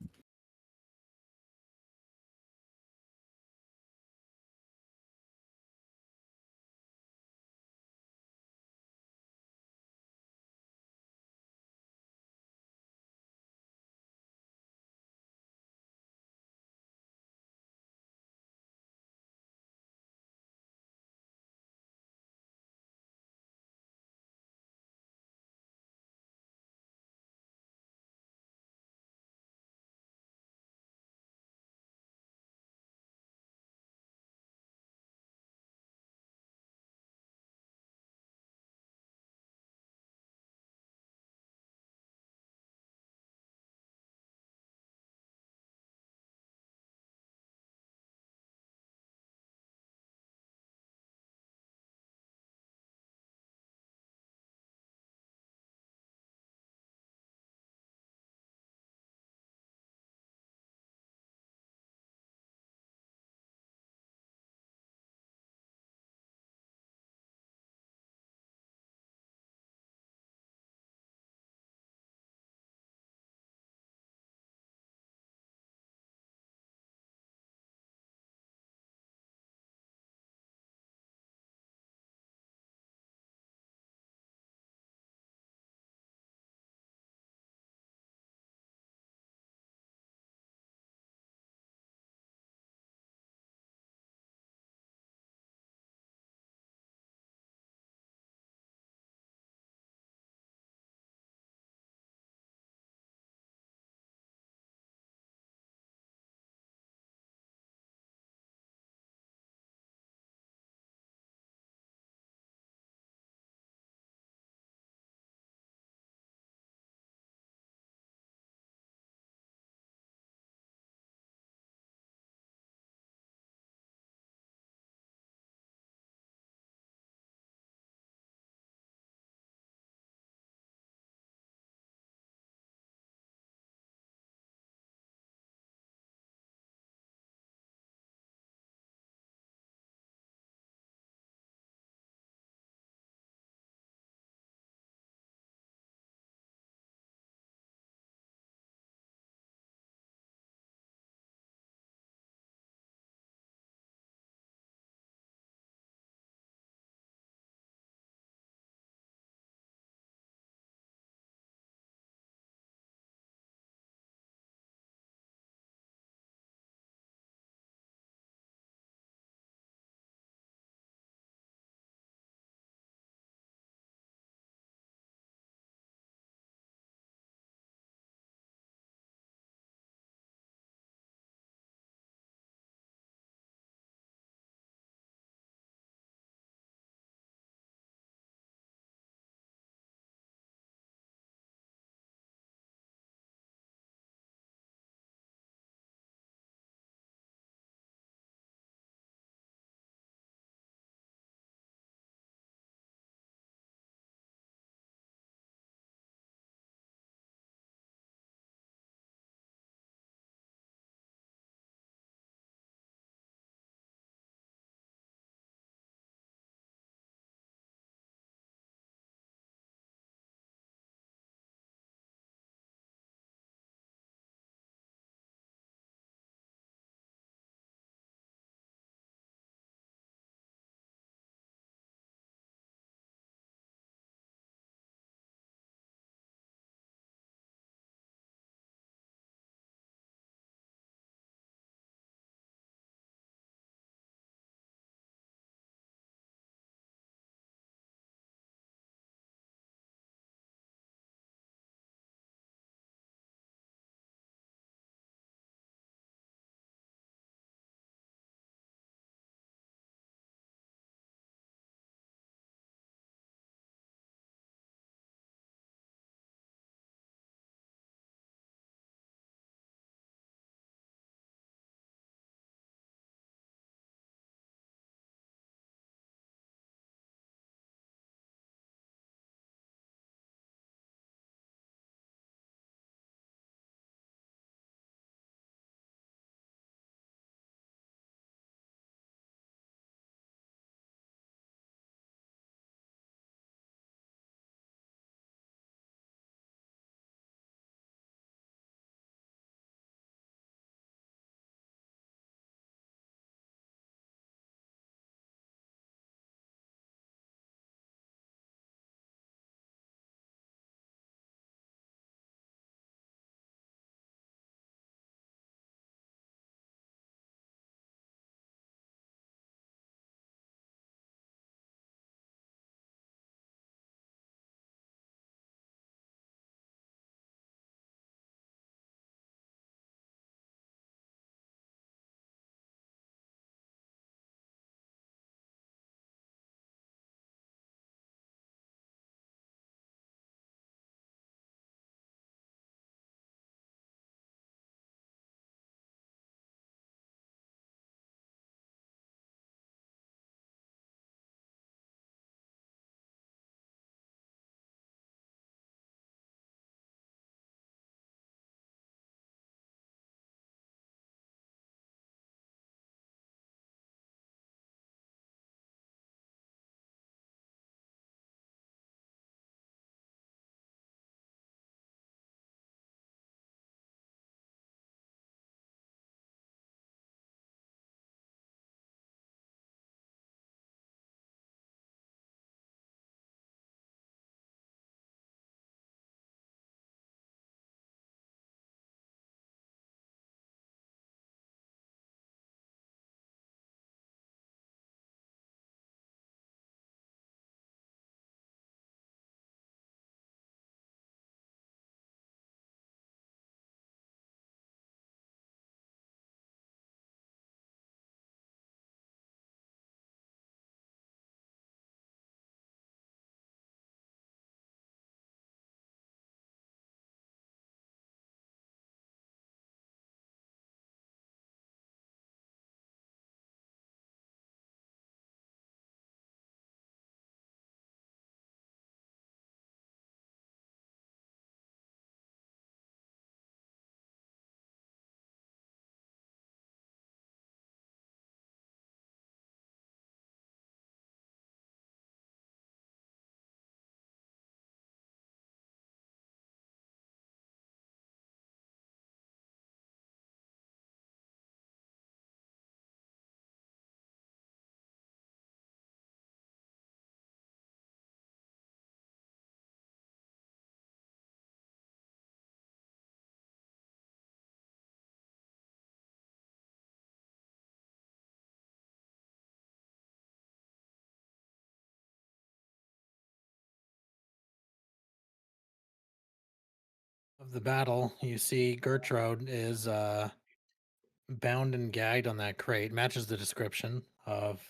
of the battle, you see Gertrude is bound and gagged on that crate. Matches the description of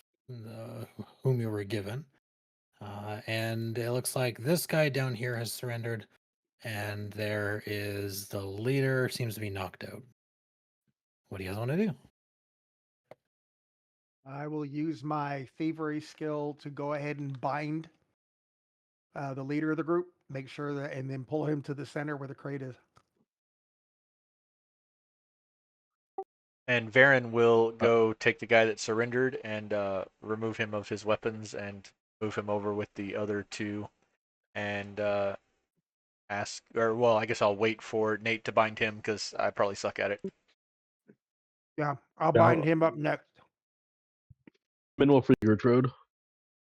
whom you were given. And it looks like this guy down here has surrendered, and there is the leader seems to be knocked out. What do you guys want to do? I will use my thievery skill to go ahead and bind the leader of the group, make sure that, and then pull him to the center where the crate is. And Varen will go take the guy that surrendered and remove him of his weapons and move him over with the other two and ask, or well, I guess I'll wait for Nate to bind him because I probably suck at it. Yeah, I'll Yeah, bind him up next. Min for Gertrude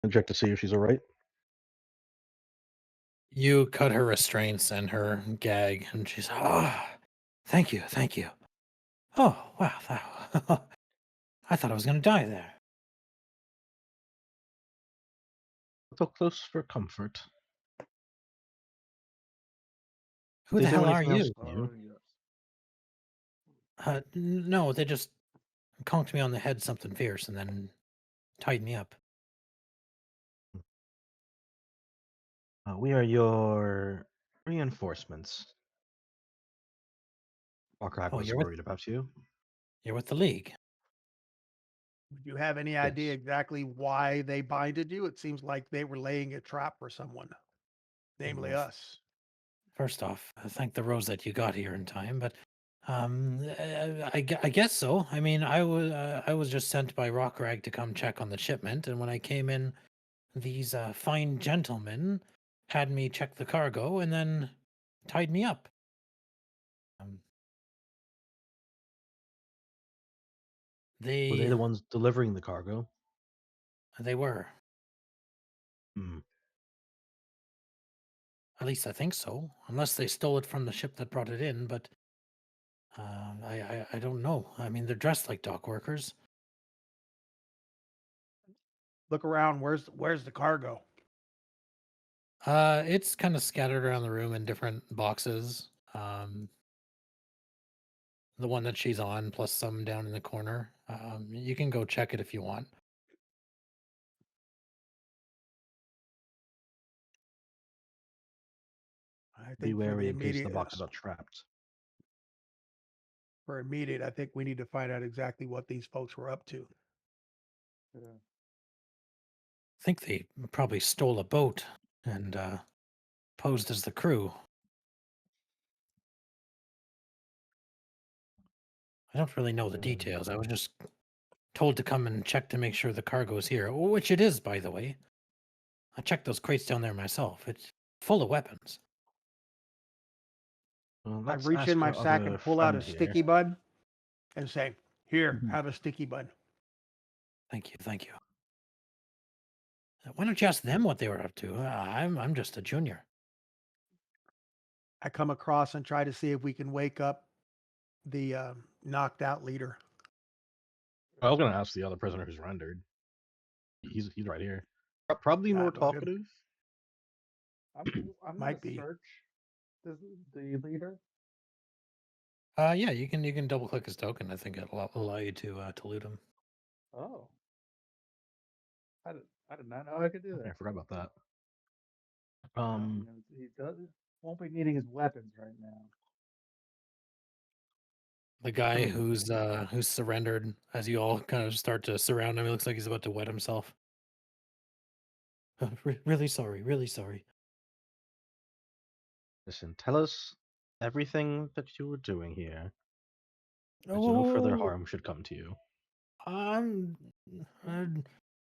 and check to see if she's all right. You cut her restraints and her gag, and she's, oh, thank you, thank you. Oh, wow, I thought I was going to die there. So close for comfort. Who They the do hell are anything else you? to you? No, they just conked me on the head something fierce and then tied me up. We are your reinforcements. Archive Oh, was worried about you. you're with the League. Do you have any idea exactly why they binded you? It seems like they were laying a trap for someone, namely us. First off, thank the rose that you got here in time, but I guess so. I mean, I was just sent by Rockrag to come check on the shipment, and when I came in, these fine gentlemen had me check the cargo and then tied me up. Were they They the ones delivering the cargo? they were. Hmm. At least I think so, unless they stole it from the ship that brought it in. But I don't know. I mean, they're dressed like dock workers. Look around. Where's the cargo? It's kind of scattered around the room in different boxes. The one that she's on, plus some down in the corner. You can go check it if you want. I Be think for the wary in case the immediate, boxes are trapped. I think we need to find out exactly what these folks were up to. I think they probably stole a boat and posed as the crew. I don't really know the details. I was just told to come and check to make sure the cargo is here, which it is, by the way. I checked those crates down there myself. It's full of weapons. Well, I let's reach ask in my our sack other and pull out a friend here. sticky bun and say, "Here, Mhm. have a sticky bun." Thank you, thank you. Why don't you ask them what they were up to? I'm just a junior. I come across and try to see if we can wake up the knocked out leader. I was gonna ask the other prisoner who's rendered. He's right here. Probably more Go ahead. talkative. I'm Might gonna be. search the leader. Yeah, you can double click his token. I think it'll allow you to loot him. Oh, I did not know I could do Okay, I that. forgot about that. He does won't be needing his weapons right now. The guy who's surrendered, as you all kind of start to surround him, he looks like he's about to wet himself. Really sorry, really sorry. Listen, tell us everything that you were doing here. There's no further Oh, harm should come to you. I'm uh,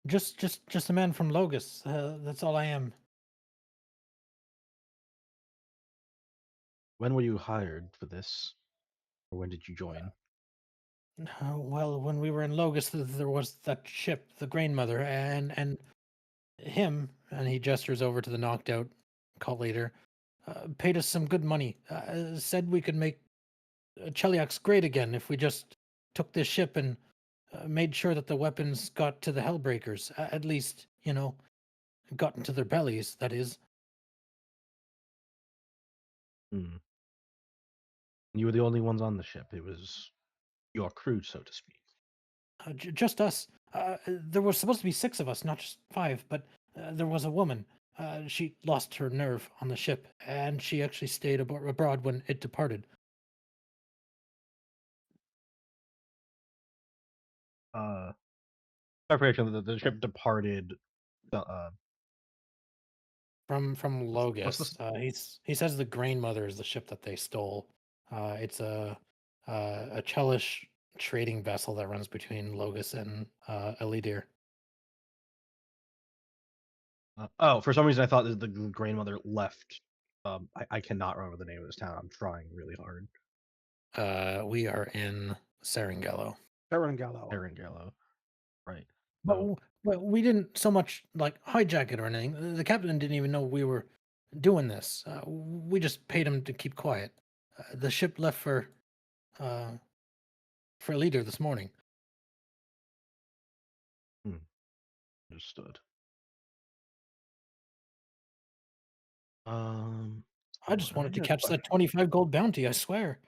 just a man from Logus. That's all I am. When were you hired for this? Or when did you join? Well, when we were in Logus, there was that ship, the Grain Mother, and him, and he gestures over to the knocked out cult leader, paid us some good money. Said we could make Cheliax great again if we just took this ship and made sure that the weapons got to the Hellbreakers. At least, got into their bellies, that is. Hmm. You were the only ones on the ship. It was your crew, so to speak. Just us. There was supposed to be 6 of us, not just 5, but there was a woman. She lost her nerve on the ship, and she actually stayed abroad when it departed. Clarification: the ship departed. Uh, From what's this? Logos. He says the Grain Mother is the ship that they stole. It's a Chelish trading vessel that runs between Logos and Elidir. Oh, for some reason I thought that the grandmother left. I cannot remember the name of this town. I'm trying really hard. We are in Serengallo. Ferengalo. Erangelo. Right. But, So, but we didn't so much like hijack it or anything. The captain didn't even know we were doing this. We just paid him to keep quiet. The ship left uh, for leader this morning. understood. I just wanted to Yes, catch but- that 25 gold bounty, I swear.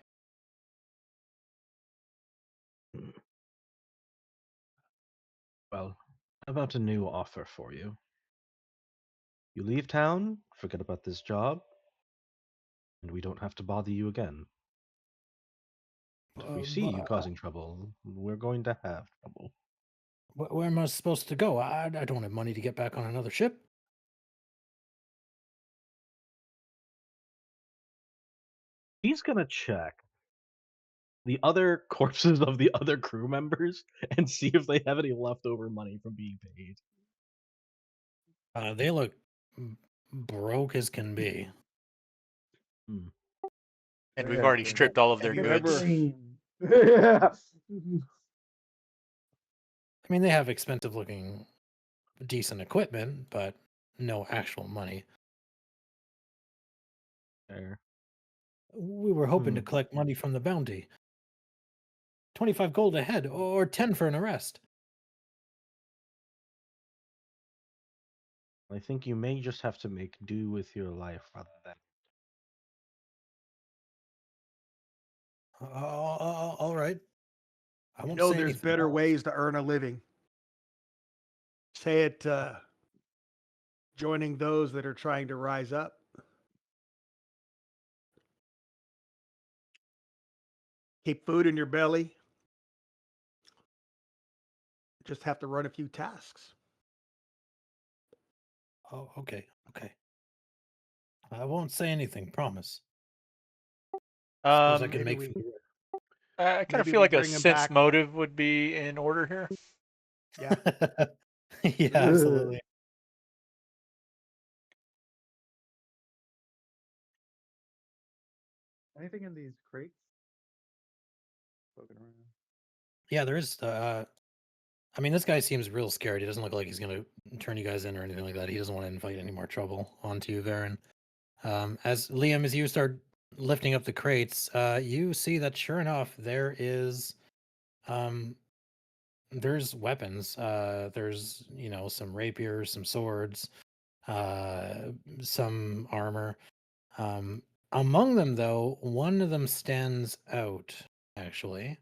Well, how about a new offer for you? You leave town, forget about this job, and we don't have to bother you again. If we see you causing trouble, we're going to have trouble. Where am I supposed to go? I don't have money to get back on another ship. He's gonna check the other corpses of the other crew members and see if they have any leftover money from being paid. They look broke as can be. And we've Yeah, already they're stripped all of their Have you goods. ever- yeah. I mean, they have expensive looking, decent equipment, but no actual money. There. We were hoping to Hmm. collect money from the bounty. 25 gold a head, or 10 for an arrest. I think you may just have to make do with your life rather than. All right. I You won't know say there's anything better else. ways to earn a living. Say it joining those that are trying to rise up. Keep food in your belly. Just have to run a few tasks. Oh, okay. I won't say anything, promise. Suppose I can Maybe make we- food. I kind of Maybe feel we like a bring him sense back. motive would be in order here. Yeah. Yeah, absolutely. Anything in these crates? Poking around. Yeah, there is. I mean, this guy seems real scared. He doesn't look like he's going to turn you guys in or anything like that. He doesn't want to invite any more trouble onto you, Varen. As Liam, as you start lifting up the crates, you see that sure enough, there's weapons. There's some rapiers, some swords, some armor. Among them, though, one of them stands out. Actually,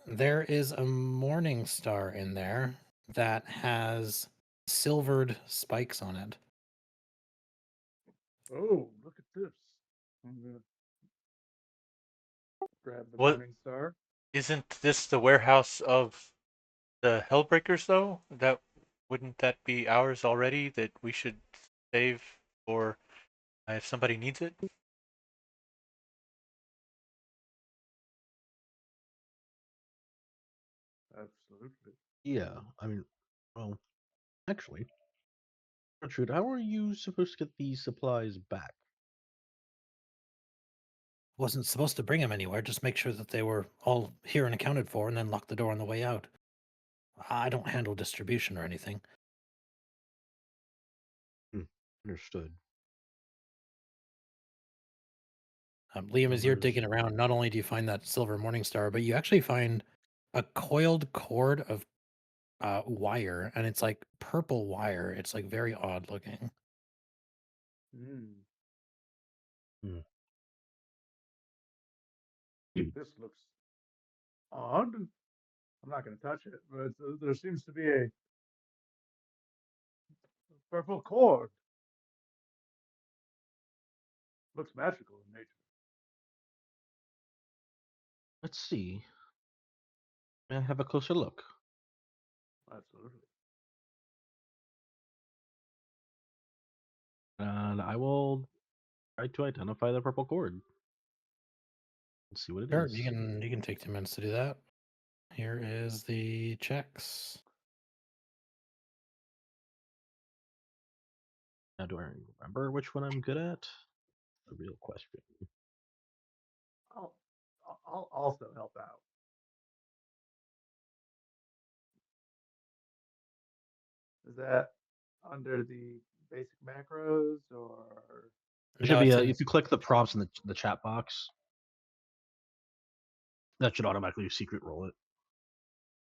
there is a morning star in there that has silvered spikes on it. Oh, look at this. I'm gonna grab the What- Morning Star. Isn't this the warehouse of the Hellbreakers, though? Wouldn't that be ours already that we should save for if somebody needs it? Absolutely. Yeah, I mean, well, actually, Gertrude, how are you supposed to get these supplies back? Wasn't supposed to bring them anywhere, just make sure that they were all here and accounted for, and then lock the door on the way out. I don't handle distribution or anything. Understood. Liam, as you're Numbers. digging around, not only do you find that silver morning star, but you actually find a coiled cord of wire, and it's like purple wire. It's like very odd looking. Mm. This looks odd. I'm not going to touch it, but there seems to be a purple cord. Looks magical in nature. Let's see. May I have a closer look? Absolutely. And I will try to identify the purple cord. And see what it Sure, is. you can take 2 minutes to do that. Here is the checks. Now, do I remember which one I'm good at? The real question. I'll also help out. Is that under the basic macros or? There should No, be it's a, in, if you click the prompts in the chat box, that should automatically secret roll it.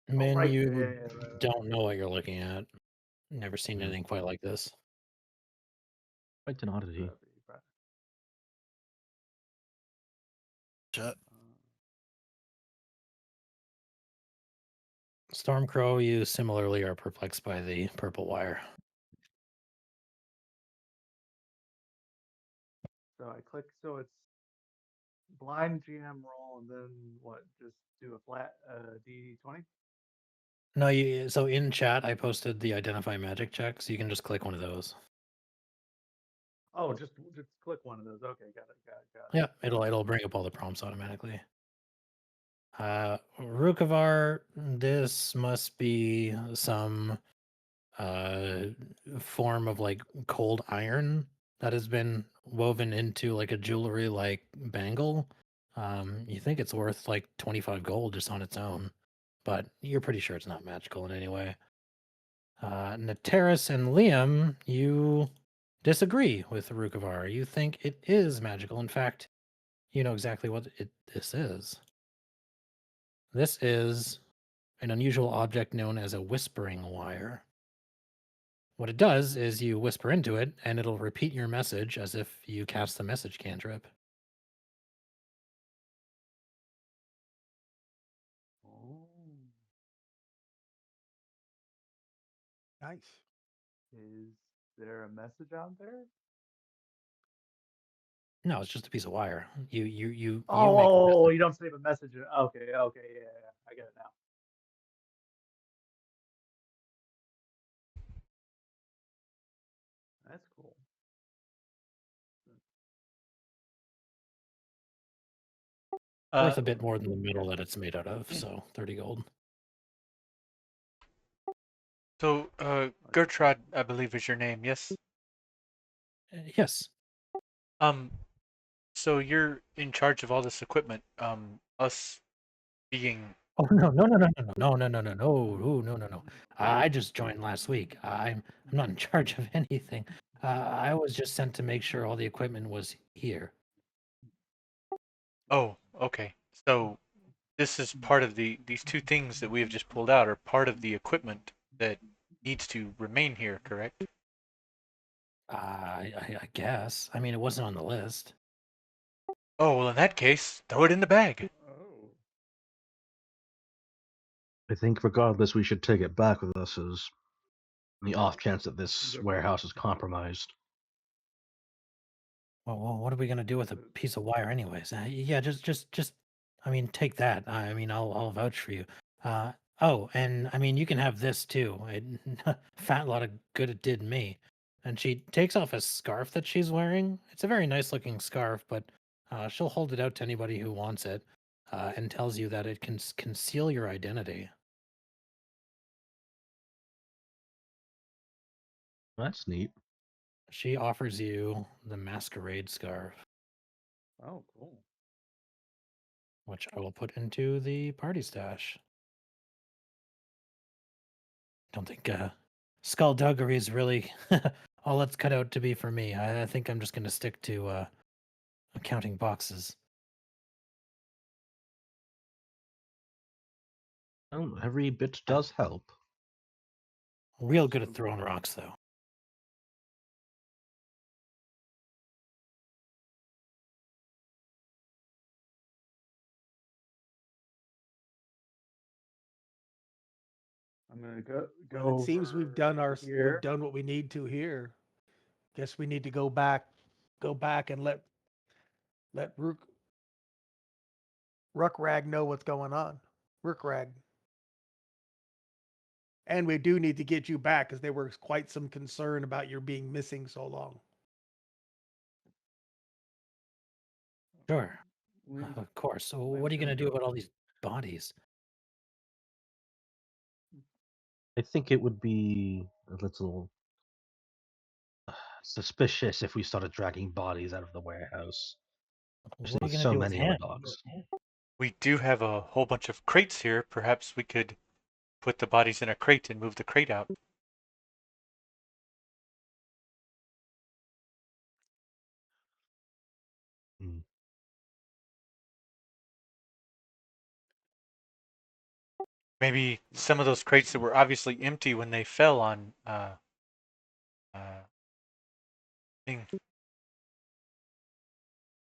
Min, right you there. don't know what you're looking at. Never seen Mhm. anything quite like this. Quite an oddity. Chat. Stormcrow, you similarly are perplexed by the purple wire. So I click. So it's blind GM roll, and then what? Just do a flat D20. No, so in chat I posted the identify magic check, so you can just click one of those. Oh, just click one of those. Okay, got it. Yeah, it'll bring up all the prompts automatically. Rukavar, this must be some form of like cold iron that has been woven into like a jewelry like bangle. You think it's worth like 25 gold just on its own, but you're pretty sure it's not magical in any way. Nateris and Liam, you disagree with Rukavar. You think it is magical. In fact, you know exactly what this is. This is an unusual object known as a whispering wire. What it does is you whisper into it, and it'll repeat your message as if you cast the message cantrip. Oh, Nice. is there a message out there? No, it's just a piece of wire. You make a Oh, message. you don't save a message. Okay, yeah, I get it now. That's cool. Worth a bit more than the metal that it's made out of, so 30 gold. So, Gertrude, I believe is your name, yes? Yes. So you're in charge of all this equipment. Us being Oh no no no no no no no no no no no no no! I just joined last week. I'm not in charge of anything. I was just sent to make sure all the equipment was here. Oh, okay. So this is part of these two things that we have just pulled out are part of the equipment that needs to remain here, correct? I guess. I mean, it wasn't on the list. Oh, well, in that case, throw it in the bag. Oh. I think regardless, we should take it back with us as the off chance that this warehouse is compromised. Well, what are we gonna do with a piece of wire, anyways? Yeah, just. I mean, take that. I mean, I'll vouch for you. Oh, and I mean, you can have this too. It, fat lot of good it did me. And she takes off a scarf that she's wearing. It's a very nice looking scarf, but she'll hold it out to anybody who wants it, and tells you that it can conceal your identity. That's neat. She offers you the masquerade scarf, Oh, cool. which I will put into the party stash. Don't think skullduggery is really all it's cut out to be for me. I think I'm just going to stick to counting boxes. Well, every bit does help. Real good at throwing rocks, though. I'm gonna go Well, it seems over we've done here. we've done what we need to here. Guess we need to go back and let Ruckrag know what's going on. Rookrag. And we do need to get you back because there was quite some concern about your being missing so long. Sure, Liam's, of course. So what Liam's are you gonna gonna do go. about all these bodies? I think it would be a little suspicious if we started dragging bodies out of the warehouse. What Especially are you with gonna so do with many of our him? dogs. We do have a whole bunch of crates here. Perhaps we could put the bodies in a crate and move the crate out. Hmm. Maybe some of those crates that were obviously empty when they fell on thing.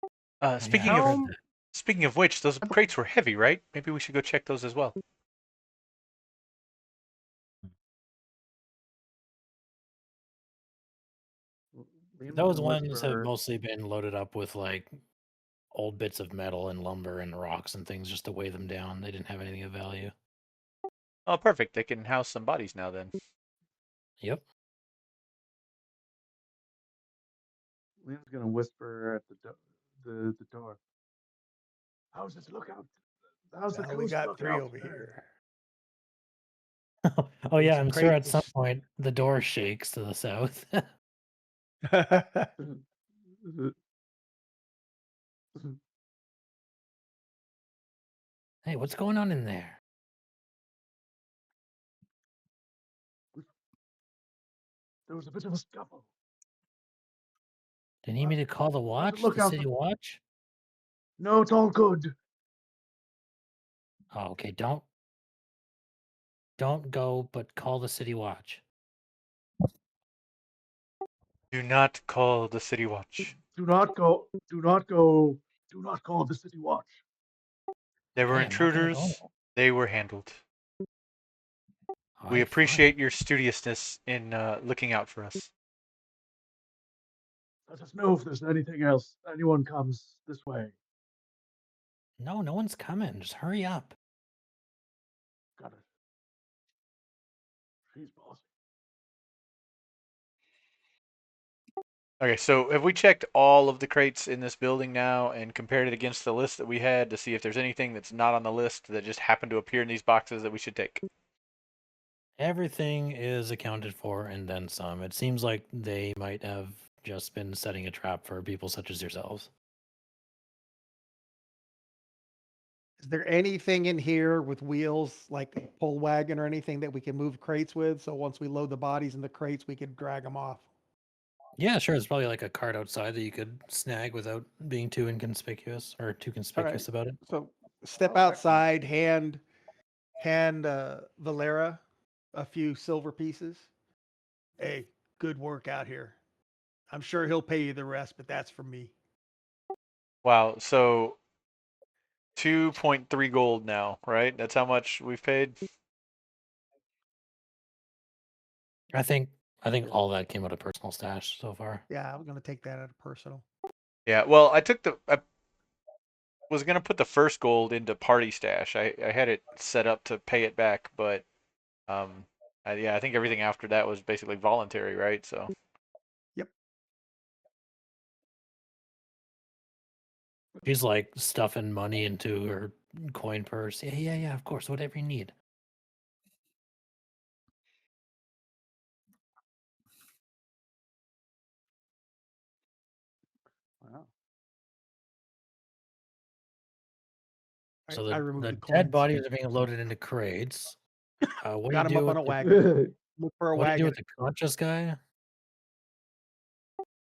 Oh, yeah, Speaking I of heard Helm, that. speaking of which, those crates were heavy, right? Maybe we should go check those as well. Liam's Those gonna ones have whisper. mostly been loaded up with like old bits of metal and lumber and rocks and things just to weigh them down. They didn't have anything of value. Oh, perfect. They can house some bodies now then. Yep. Liam's gonna whisper at the door. How's this look out? How's the Well, we coast got look 3 out over there? Oh yeah, These I'm sure at some crates. point the door shakes to the south. Hey, what's going on in there? There was a bit of a scuffle. Do you need me to call the How's it watch, look the out? city watch? No, it's all good. Oh, okay, don't go, but call the city watch. Do not call the city watch. Do not go. Do not go. Do not call the city watch. There were Okay, I'm not gonna go. intruders. They were handled. All We right, fine. appreciate your studiousness in looking out for us. Let us know if there's anything else. Anyone comes this way. No, no one's coming. Just hurry up. Got it. She's bossy. Okay, so have we checked all of the crates in this building now and compared it against the list that we had to see if there's anything that's not on the list that just happened to appear in these boxes that we should take? Everything is accounted for and then some. It seems like they might have just been setting a trap for people such as yourselves. Is there anything in here with wheels, like a pull wagon or anything that we can move crates with? So once we load the bodies in the crates, we can drag them off. Yeah, sure. It's probably like a cart outside that you could snag without being too inconspicuous or too All right. conspicuous about it. So step outside, hand Valera a few silver pieces. Hey, good work out here. I'm sure he'll pay you the rest, but that's for me. Wow, so 2.3 gold now, right? That's how much we've paid. I think all that came out of personal stash so far. Yeah, I'm gonna take that out of personal. Yeah, well, I was gonna put the first gold into party stash. I had it set up to pay it back, but yeah, I think everything after that was basically voluntary, right? So Yep. She's like stuffing money into her coin purse. Yeah, of course, whatever you need. Wow. So I the removed the dead coins. bodies are being loaded into crates. What do you Got him do up on with a wagon. Look for a what do you do wagon. with the conscious guy?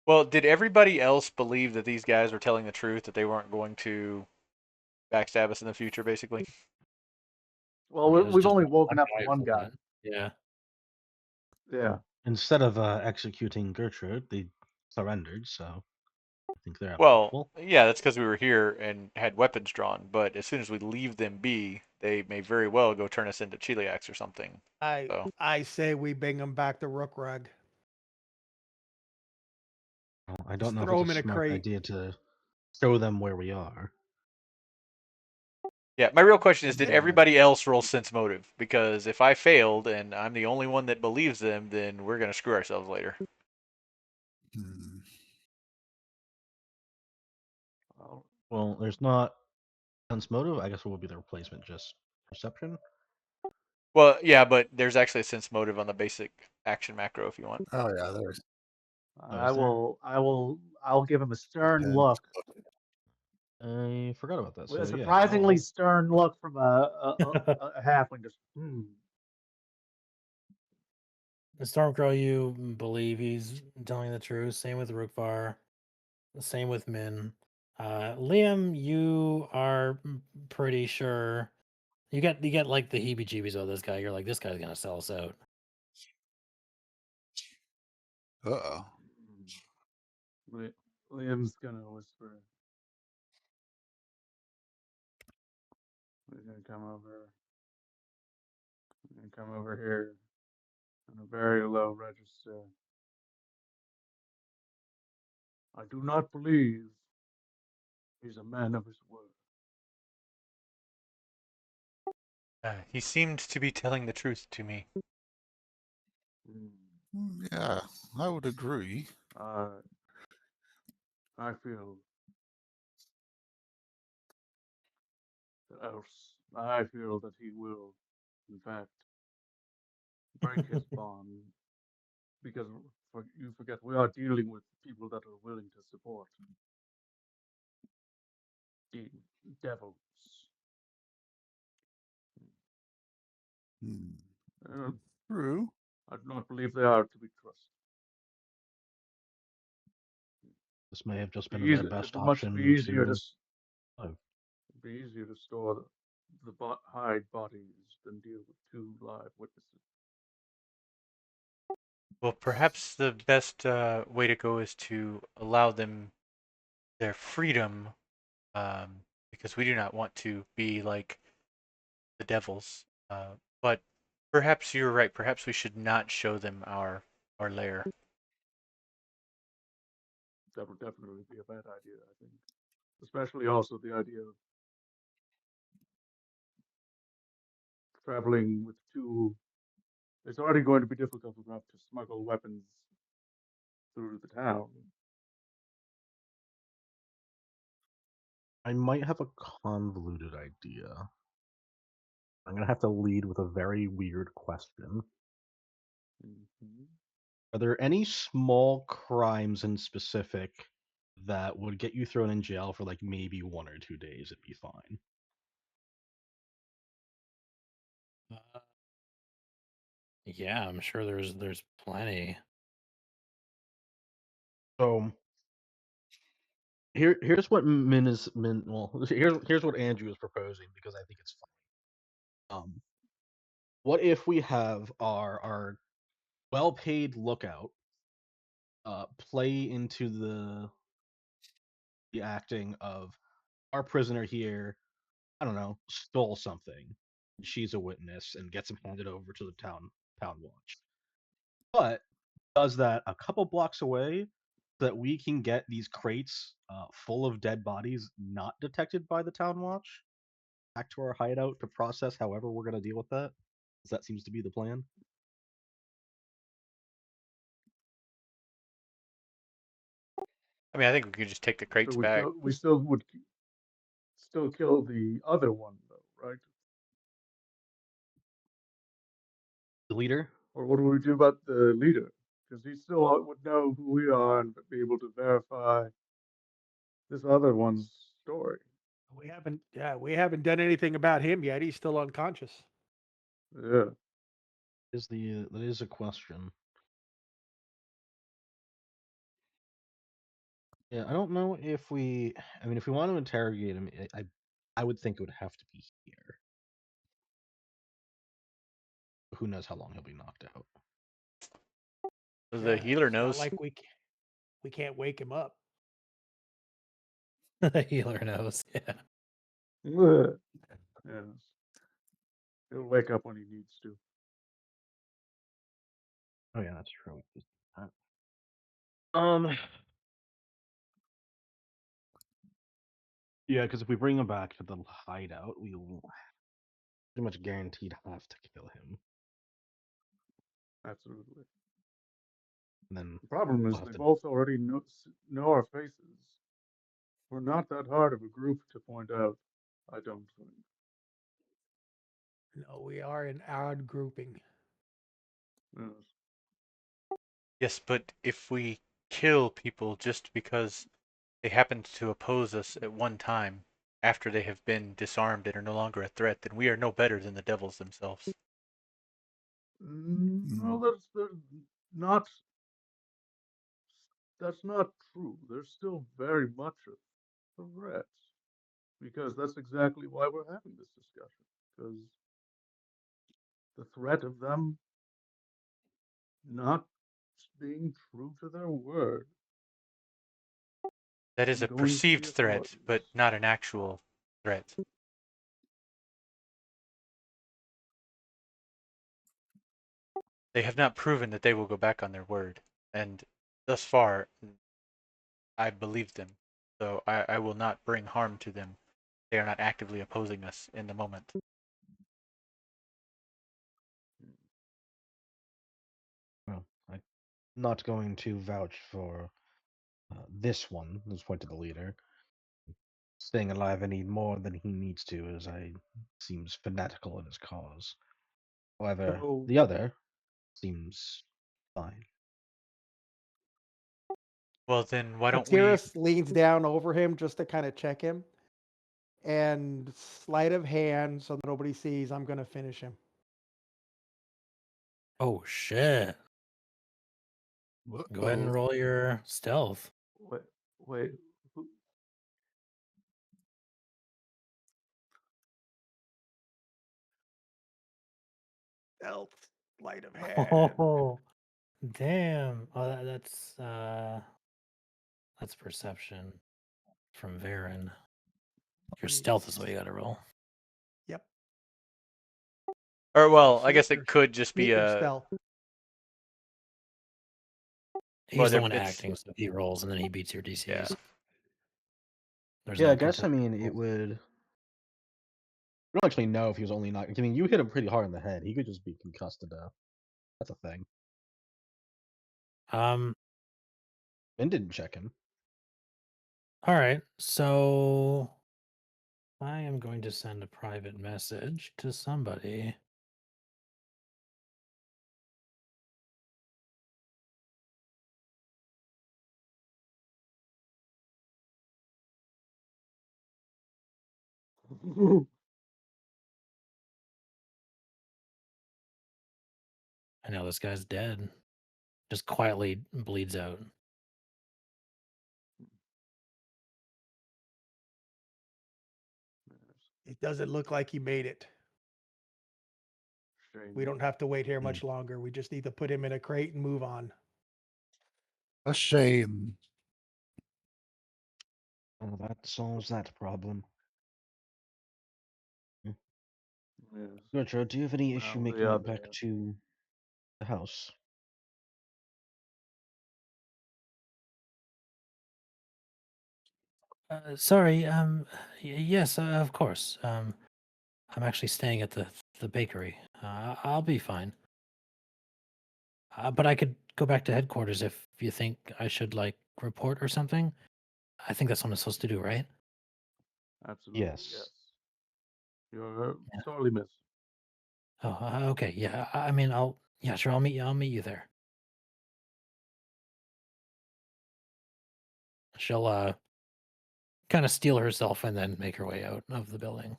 well, did everybody else believe that these guys were telling the truth, that they weren't going to backstab us in the future, basically? Well, Yeah, it was we've just only one woken up the guy one for guy. that. Yeah. Yeah. Instead of executing Gertrude, they surrendered, so think they're Well, applicable. yeah, that's because we were here and had weapons drawn. But as soon as we leave them be, they may very well go turn us into chiliacs or something. So I say we bring him back to Rook Rug. Well, I don't Just know if throw it's him a in a smart crate. idea to show them where we are. yeah, my real question is, did Admit- everybody else roll sense motive? Because if I failed and I'm the only one that believes them, then we're gonna screw ourselves later. Hmm. Well, there's not sense motive. I guess what would be the replacement? Just perception. Well, yeah, but there's actually a sense motive on the basic action macro if you want. Oh yeah, there's Oh, is there? I'll give him a stern pen. look. I forgot about that. With a So yeah, surprisingly stern look from a halfling. Just, The Stormcrow, you believe he's telling the truth. Same with Rookvar. Same with Min. Liam, you are pretty sure. You get like the heebie-jeebies of this guy. You're like, this guy's gonna sell us out. Uh-oh. Liam's gonna whisper. He's gonna come over. He's gonna come over here on a very low register. I do not believe he's a man of his word. He seemed to be telling the truth to me. Yeah, I would agree. I feel else. I feel that he will, in fact, break his bond because you forget we are dealing with people that are willing to support the devils. Hmm. Uh, True. I do not believe they are to be trusted. this may have just been Be their easy, best it'd much be option easier to to. Oh, it'd be easier to store the hide bodies than deal with two live witnesses. Well, perhaps the best way to go is to allow them their freedom, because we do not want to be like the devils. But perhaps you're right. Perhaps we should not show them our lair. That would definitely be a bad idea, I think. Especially also the idea of traveling with two. It's already going to be difficult enough to smuggle weapons through the town. I might have a convoluted idea. I'm gonna have to lead with a very weird question. Mm-hmm. Are there any small crimes in specific that would get you thrown in jail for like maybe 1 or 2 days? It'd be fine. Yeah, I'm sure there's plenty. So here's what Min. Well, here's what Andrew is proposing because I think it's fine. What if we have our well-paid lookout play into the acting of our prisoner here, I don't know, stole something. She's a witness and gets him handed over to the town watch. But does that a couple blocks away so that we can get these crates full of dead bodies not detected by the town watch back to our hideout to process however we're going to deal with that? Because that seems to be the plan. I mean, I think we could just take the crates So back. we still would still kill the other one though, right? The leader? Or what do we do about the leader? Because he still would know who we are and be able to verify this other one's story. We haven't done anything about him yet. He's still unconscious. Yeah. That is a question. Yeah, I don't know if we. I mean, if we want to interrogate him, I would think it would have to be here. Who knows how long he'll be knocked out? The healer It's not knows. like we can't wake him up. The healer knows. Yeah. Ugh. Yes. He'll wake up when he needs to. Oh yeah, that's true. Um, yeah, because if we bring him back to the hideout, we'll pretty much guaranteed have to kill him. Absolutely. And then The problem we'll is have they to. both already know our faces. We're not that hard of a group to point out, I don't think. No, we are an odd grouping. Yes. Yes, but if we kill people just because they happened to oppose us at one time after they have been disarmed and are no longer a threat, then we are no better than the devils themselves. No, that's not. That's not true. They're still very much a threat, because that's exactly why we're having this discussion. Because the threat of them not being true to their word That is and a going to perceived the threat, but authorities. not an actual threat. They have not proven that they will go back on their word, and thus far, I believe them. So I will not bring harm to them. They are not actively opposing us in the moment. Well, I'm not going to vouch for this one. Let's point to the leader. Staying alive any more than he needs to, as I seems fanatical in his cause. However, So, the other seems fine. Well, then why don't we? Atiris leans down over him just to kind of check him. And sleight of hand, so nobody sees, I'm going to finish him. Oh shit. Go ahead and roll your stealth. wait, wait. Who, Stealth, sleight of hand. Oh, damn. Oh, that's perception from Varen. Your stealth is what you got to roll. Yep. Or well, I Sneak guess it or, could just be sneak or a. stealth. Well, He's the one it's acting, so he rolls and then he beats your DCs. yeah. There's Yeah, no I guess. I contest mean, it rolls. would. We don't actually know if he was only not. I mean, you hit him pretty hard in the head. He could just be concussed to death. That's a thing. Ben didn't check him. All right. So I am going to send a private message to somebody. I know this guy's dead. Just quietly bleeds out. It doesn't look like he made it. shame. We don't have to wait here Hmm. much longer. We just need to put him in a crate and move on. A shame. Well, that solves that problem. Yes. Gertrude, do you have any issue Well, making the it back other. to the house? Sorry. Yes, of course. I'm actually staying at the bakery. I'll be fine. But I could go back to headquarters if you think I should like report or something. I think that's what I'm supposed to do, right? Absolutely, Yes. yes. You're Yeah. sorely missed. Oh, okay. Yeah. I mean, yeah, sure. I'll meet you there. She'll kind of steal herself and then make her way out of the building.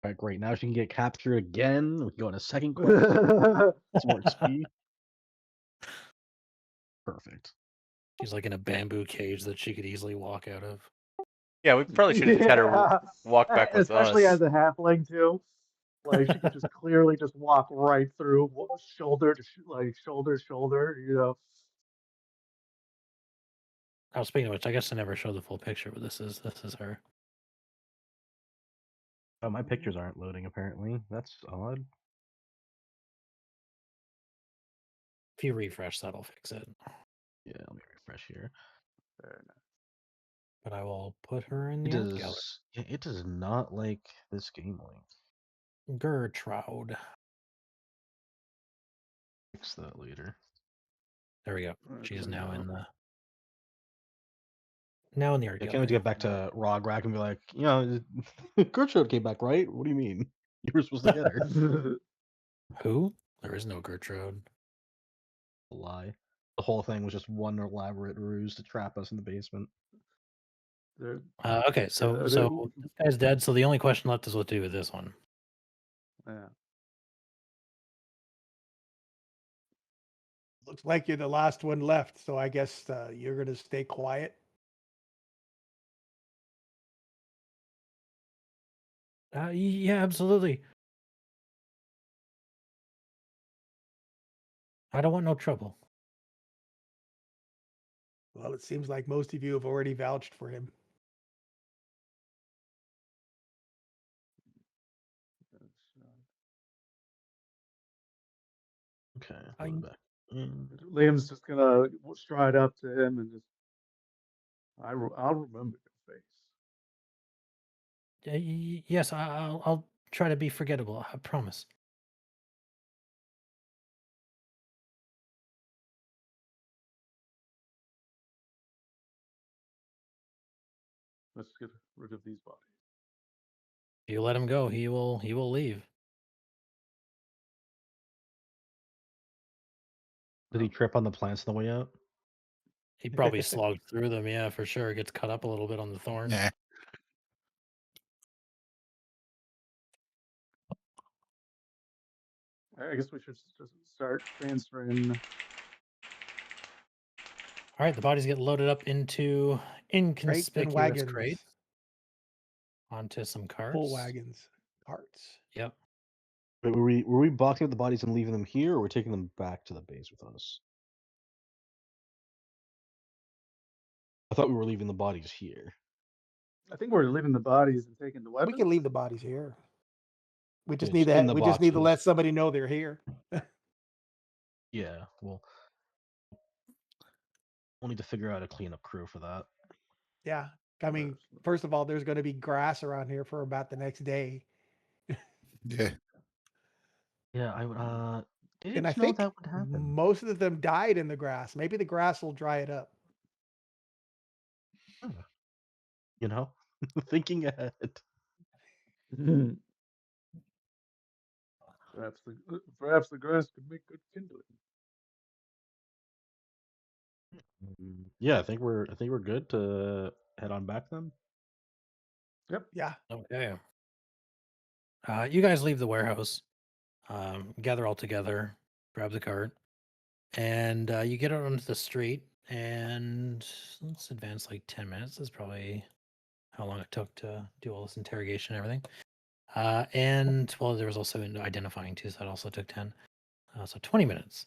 All right, great. Now she can get captured again. We can go on a second quest. It's more XP. Perfect. She's like in a bamboo cage that she could easily walk out of. Yeah, we probably should have just had her walk back with Especially us. as a halfling too. Like she could just clearly just walk right through, shoulder to shoulder to shoulder. Oh, speaking of which, I guess I never showed the full picture, but this is her. Oh, my pictures aren't loading apparently. That's odd. If you refresh, that'll fix it. Yeah, let me refresh here. Very nice. But I will put her in It the art gallery. does. It does not like this game link. Gertrude. Fix that later. There we go. She is Okay. now in the art I can't wait to gallery. get back to Rog and be like, Gertrude came back, right? What do you mean? You were supposed to get her. Who? There is no Gertrude. A lie. The whole thing was just one elaborate ruse to trap us in the basement. There- Okay, so there- so this guy's dead. So the only question left is what to do with this one. yeah. Looks like you're the last one left, so I guess you're going to stay quiet. Yeah, absolutely. I don't want no trouble. Well, it seems like most of you have already vouched for him. Okay, I- going back in. Liam's just gonna stride up to him and just, I'll remember your face. Yes, I'll try to be forgettable. I promise. Let's get rid of these bodies. If you let him go, he will leave. Did he trip on the plants on the way out? He probably slogged through them. Yeah, for sure. Gets cut up a little bit on the thorn. Yeah. I guess we should just start transferring. All right, the bodies get loaded up into Crates and inconspicuous wagons. crates onto some carts. Full wagons, carts. Yep. Wait, were we boxing up the bodies and leaving them here, or we're taking them back to the base with us? I thought we were leaving the bodies here. I think we're leaving the bodies and taking the weapons. We can leave the bodies here. We just It's need in to. the We just need to let boxes. somebody know they're here. Yeah, well, we'll need to figure out a cleanup crew for that. Yeah. I mean, first of all, there's going to be grass around here for about the next day. Yeah. Yeah, I would. Did And I it know think that would happen? most of them died in the grass. Maybe the grass will dry it up. Oh. You know, thinking ahead. Perhaps the grass could make good kindling. Yeah, I think we're good to head on back then. Yeah. Okay. You guys leave the warehouse, gather all together, grab the cart, and you get out onto the street. And let's advance like 10 minutes. That's probably how long it took to do all this interrogation and everything. And well, there was also identifying too, so that also took 10. So 20 minutes.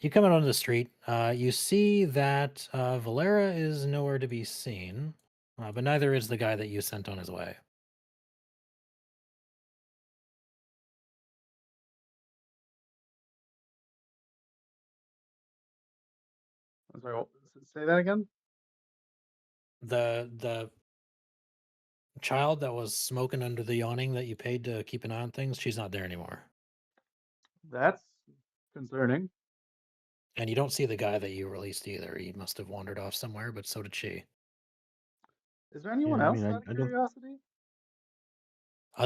You come out onto the street. You see that Valera is nowhere to be seen, but neither is the guy that you sent on his way. I'm sorry, say that again. The child that was smoking under the awning that you paid to keep an eye on things, she's not there anymore. That's concerning. And you don't see the guy that you released either. He must have wandered off somewhere, but so did she. Is there anyone Yeah, I else mean, out of I don't. curiosity?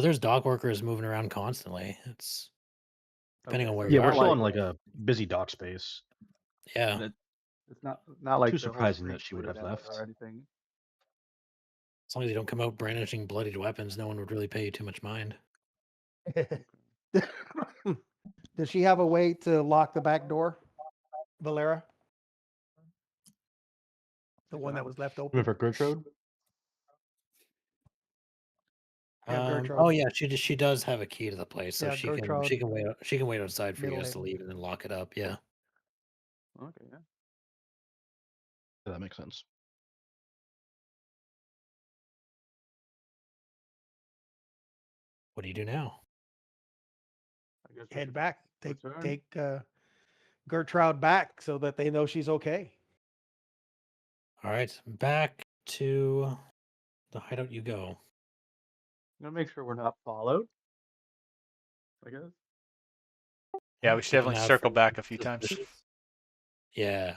There's dock workers moving around constantly. It's depending on where Yeah, you we're are. still on like a busy dock space. Yeah. That- It's not like Too the whole surprising that street's she would cleared have out left. or anything. As long as you don't come out brandishing bloodied weapons, no one would really pay you too much mind. Does she have a way to lock the back door, Valera? The one that was left open. Remember Gertrude? Yeah, Gertrude. Oh yeah, she does have a key to the place, so Yeah, she Gertrude. can wait outside for you guys to Middlehaven. leave and then lock it up. Yeah. Okay, yeah. Yeah, that makes sense. What do you do now? I guess we Head should back. Take return. take. Return. Gertrude back so that they know she's okay. All right, back to the hideout you go. I'm gonna make sure we're not followed. I guess. Yeah, we should Keep an definitely eye out circle for back a few times. suspicious. Yeah,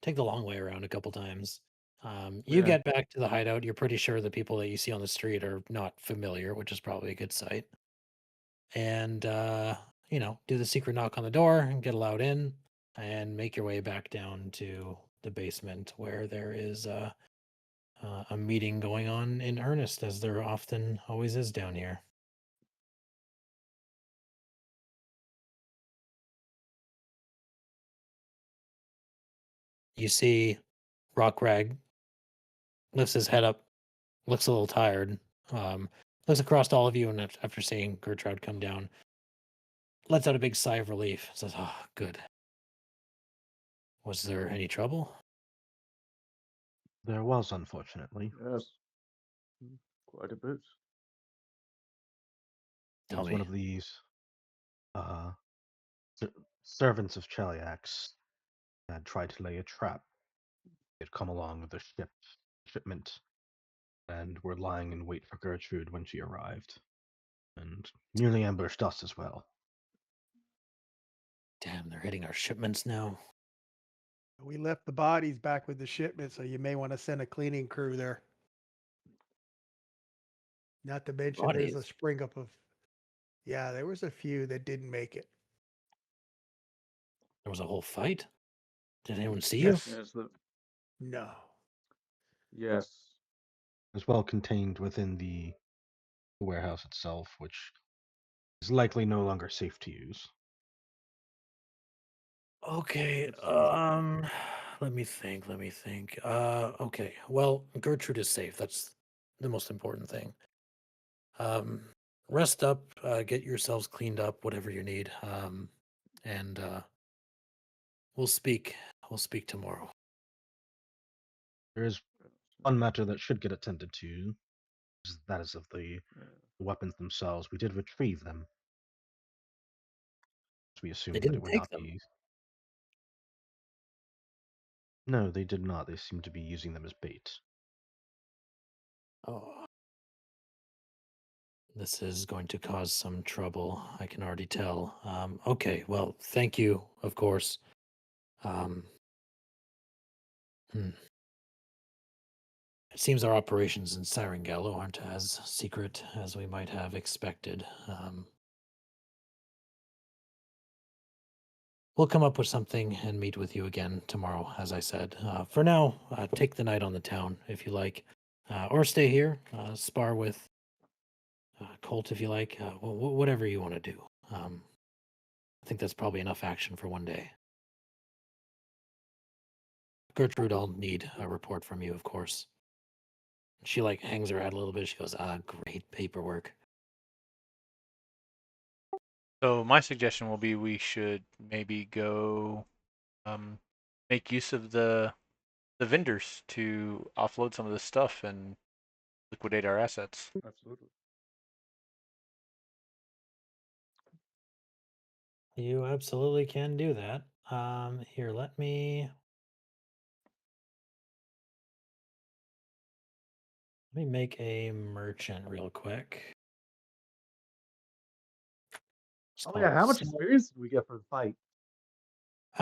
take the long way around a couple times. You Yeah. get back to the hideout. You're pretty sure the people that you see on the street are not familiar, which is probably a good sight. And do the secret knock on the door and get allowed in, and make your way back down to the basement where there is a meeting going on in earnest, as there often always is down here. You see Rockrag lifts his head up, looks a little tired, um, looks across to all of you, and after seeing Gertrude come down, lets out a big sigh of relief. Says, "Oh, good. Was there any trouble?" There was, unfortunately. Yes. Quite a bit. It Tell was one me. of these uh, ser- servants of Cheliax had tried to lay a trap. They'd come along with a shipment and were lying in wait for Gertrude when she arrived, and nearly ambushed us as well. Damn, they're hitting our shipments now. We left the bodies back with the shipment, so you may want to send a cleaning crew there. Not to mention, there's a Bodies? spring up of. Yeah, there was a few that didn't make it. There was a whole fight? Did anyone see you? Yes. Yes. No. Yes. As well contained within the warehouse itself, which is likely no longer safe to use. Okay, That's true. let me think. Okay. Well, Gertrude is safe. That's the most important thing. Um, rest up, get yourselves cleaned up, whatever you need. And we'll speak. We'll speak tomorrow. There is one matter that should get attended to. That is of the weapons themselves. We did retrieve them. So we They assumed that didn't it would take not them. be. No, they did not. They seem to be using them as bait. Oh, this is going to cause some trouble. I can already tell. Okay. Well, thank you, of course. Um, hmm. It seems our operations in Sarangallo aren't as secret as we might have expected. We'll come up with something and meet with you again tomorrow, as I said. For now, take the night on the town if you like, or stay here, spar with Colt if you like, whatever you want to do. I think that's probably enough action for one day. Gertrude, I'll need a report from you, of course. She hangs her head a little bit. She goes, great paperwork. So my suggestion will be we should maybe go make use of the vendors to offload some of this stuff and liquidate our assets. Absolutely. You absolutely can do that. Here, let me make a merchant real quick. Oh yeah, how much So- experience did we get for the fight?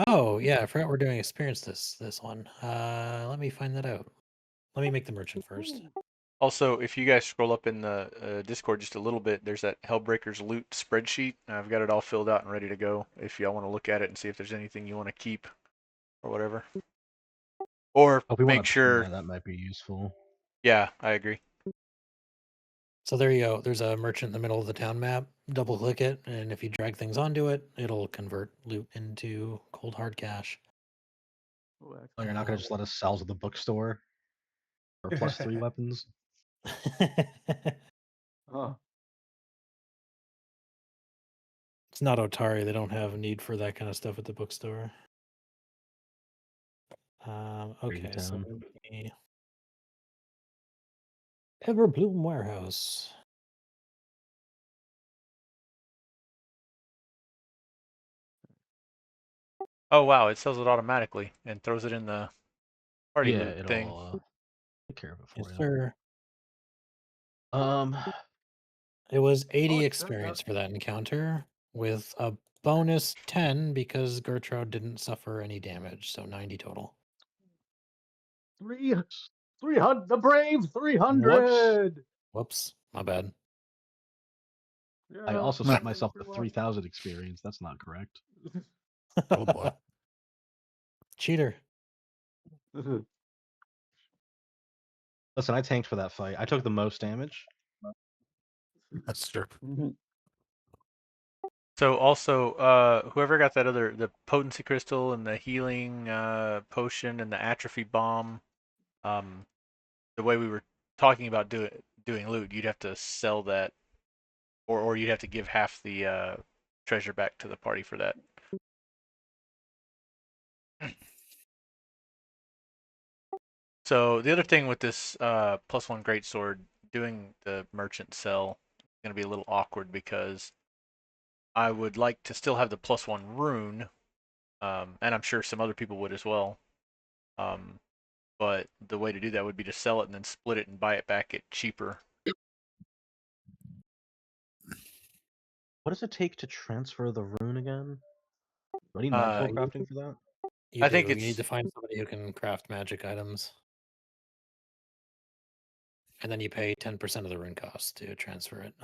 Oh yeah, I forgot we're doing experience this one. Let me find that out. Let me make the merchant first. Also, if you guys scroll up in the Discord just a little bit, there's that Hellbreakers loot spreadsheet. I've got it all filled out and ready to go. If y'all want to look at it and see if there's anything you want to keep or whatever, or Oh, if we want make to sure. that might be useful. Yeah, I agree. So there you go. There's a merchant in the middle of the town map. Double click it, and if you drag things onto it, it'll convert loot into cold hard cash. Oh, Oh, you're not going to just let us sell to the bookstore for +3 weapons? oh, It's not Otari. They don't have a need for that kind of stuff at the bookstore. Okay, so Town. the Everbloom Warehouse. Oh wow, it sells it automatically and throws it in the party Yeah, loot thing. it'll take care of it for Yes, you. sir. Um, It was 80 it experience does. for that encounter with a bonus 10 because Gertrude didn't suffer any damage, so 90 total. 300. The brave whoops. 300. Whoops, my bad. Yeah, I also Meh. set myself to pretty well. 3,000 experience. That's not correct. Oh boy. Cheater. Listen, I tanked for that fight. I took the most damage. That's true. So also, whoever got the potency crystal and the healing potion and the atrophy bomb, the way we were talking about doing loot, you'd have to sell that, or you'd have to give half the treasure back to the party for that. So the other thing with this +1 greatsword, doing the merchant sell is going to be a little awkward because I would like to still have the +1 rune, and I'm sure some other people would as well. But the way to do that would be to sell it and then split it and buy it back at cheaper. What does it take to transfer the rune again? Do I need Uh, nightfall crafting for that? You I do. think You need it's to find somebody who can craft magic items. And then you pay 10% of the rune cost to transfer it.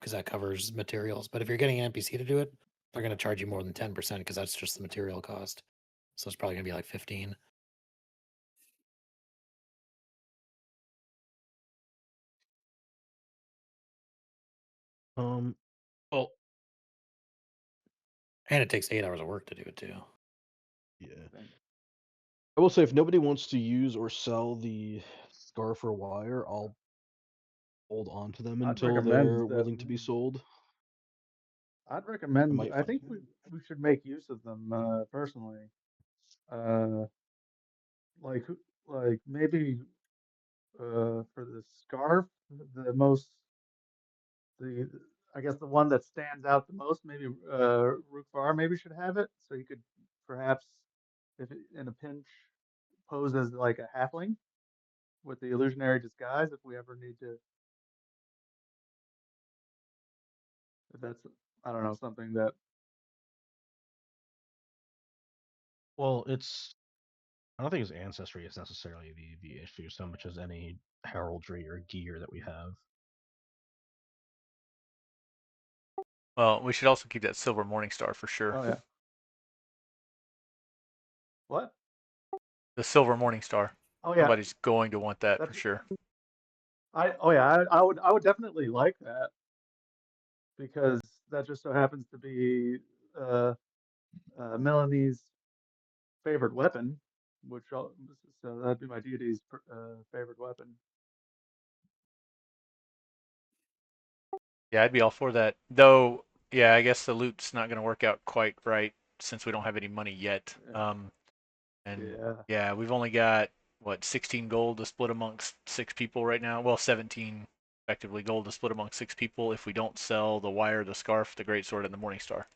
Because that covers materials. But if you're getting an NPC to do it, they're going to charge you more than 10% because that's just the material cost. So it's probably going to be like 15. Well, And it takes 8 hours of work to do it too. yeah. I will say, if nobody wants to use or sell the scarf or wire, I'll hold on to them I'd until recommend they're willing to them. be sold. I'd I recommend. might I find think we should make use of them personally. Uh, like maybe for the scarf, the most the I guess the one that stands out the most, maybe Rukvar maybe should have it, so he could perhaps, if in a pinch, pose as like a halfling with the illusionary disguise if we ever need to. If that's, I don't know, something that. Well, I don't think his ancestry is necessarily the issue so much as any heraldry or gear that we have. well, we should also keep that silver morning star for sure. Oh yeah. What? The silver morning star. Oh yeah. Somebody's going to want that for That's. sure. I would definitely like that because that just so happens to be uh, Melanie's favorite weapon, so that'd be my deity's favorite weapon. Yeah, I'd be all for that. Though, yeah, I guess the loot's not going to work out quite right since we don't have any money yet. Yeah. And Yeah. yeah, we've only got what 16 gold to split amongst 6 people right now. Well, 17 effectively gold to split amongst 6 people if we don't sell the wire, the scarf, the greatsword, and the morning star.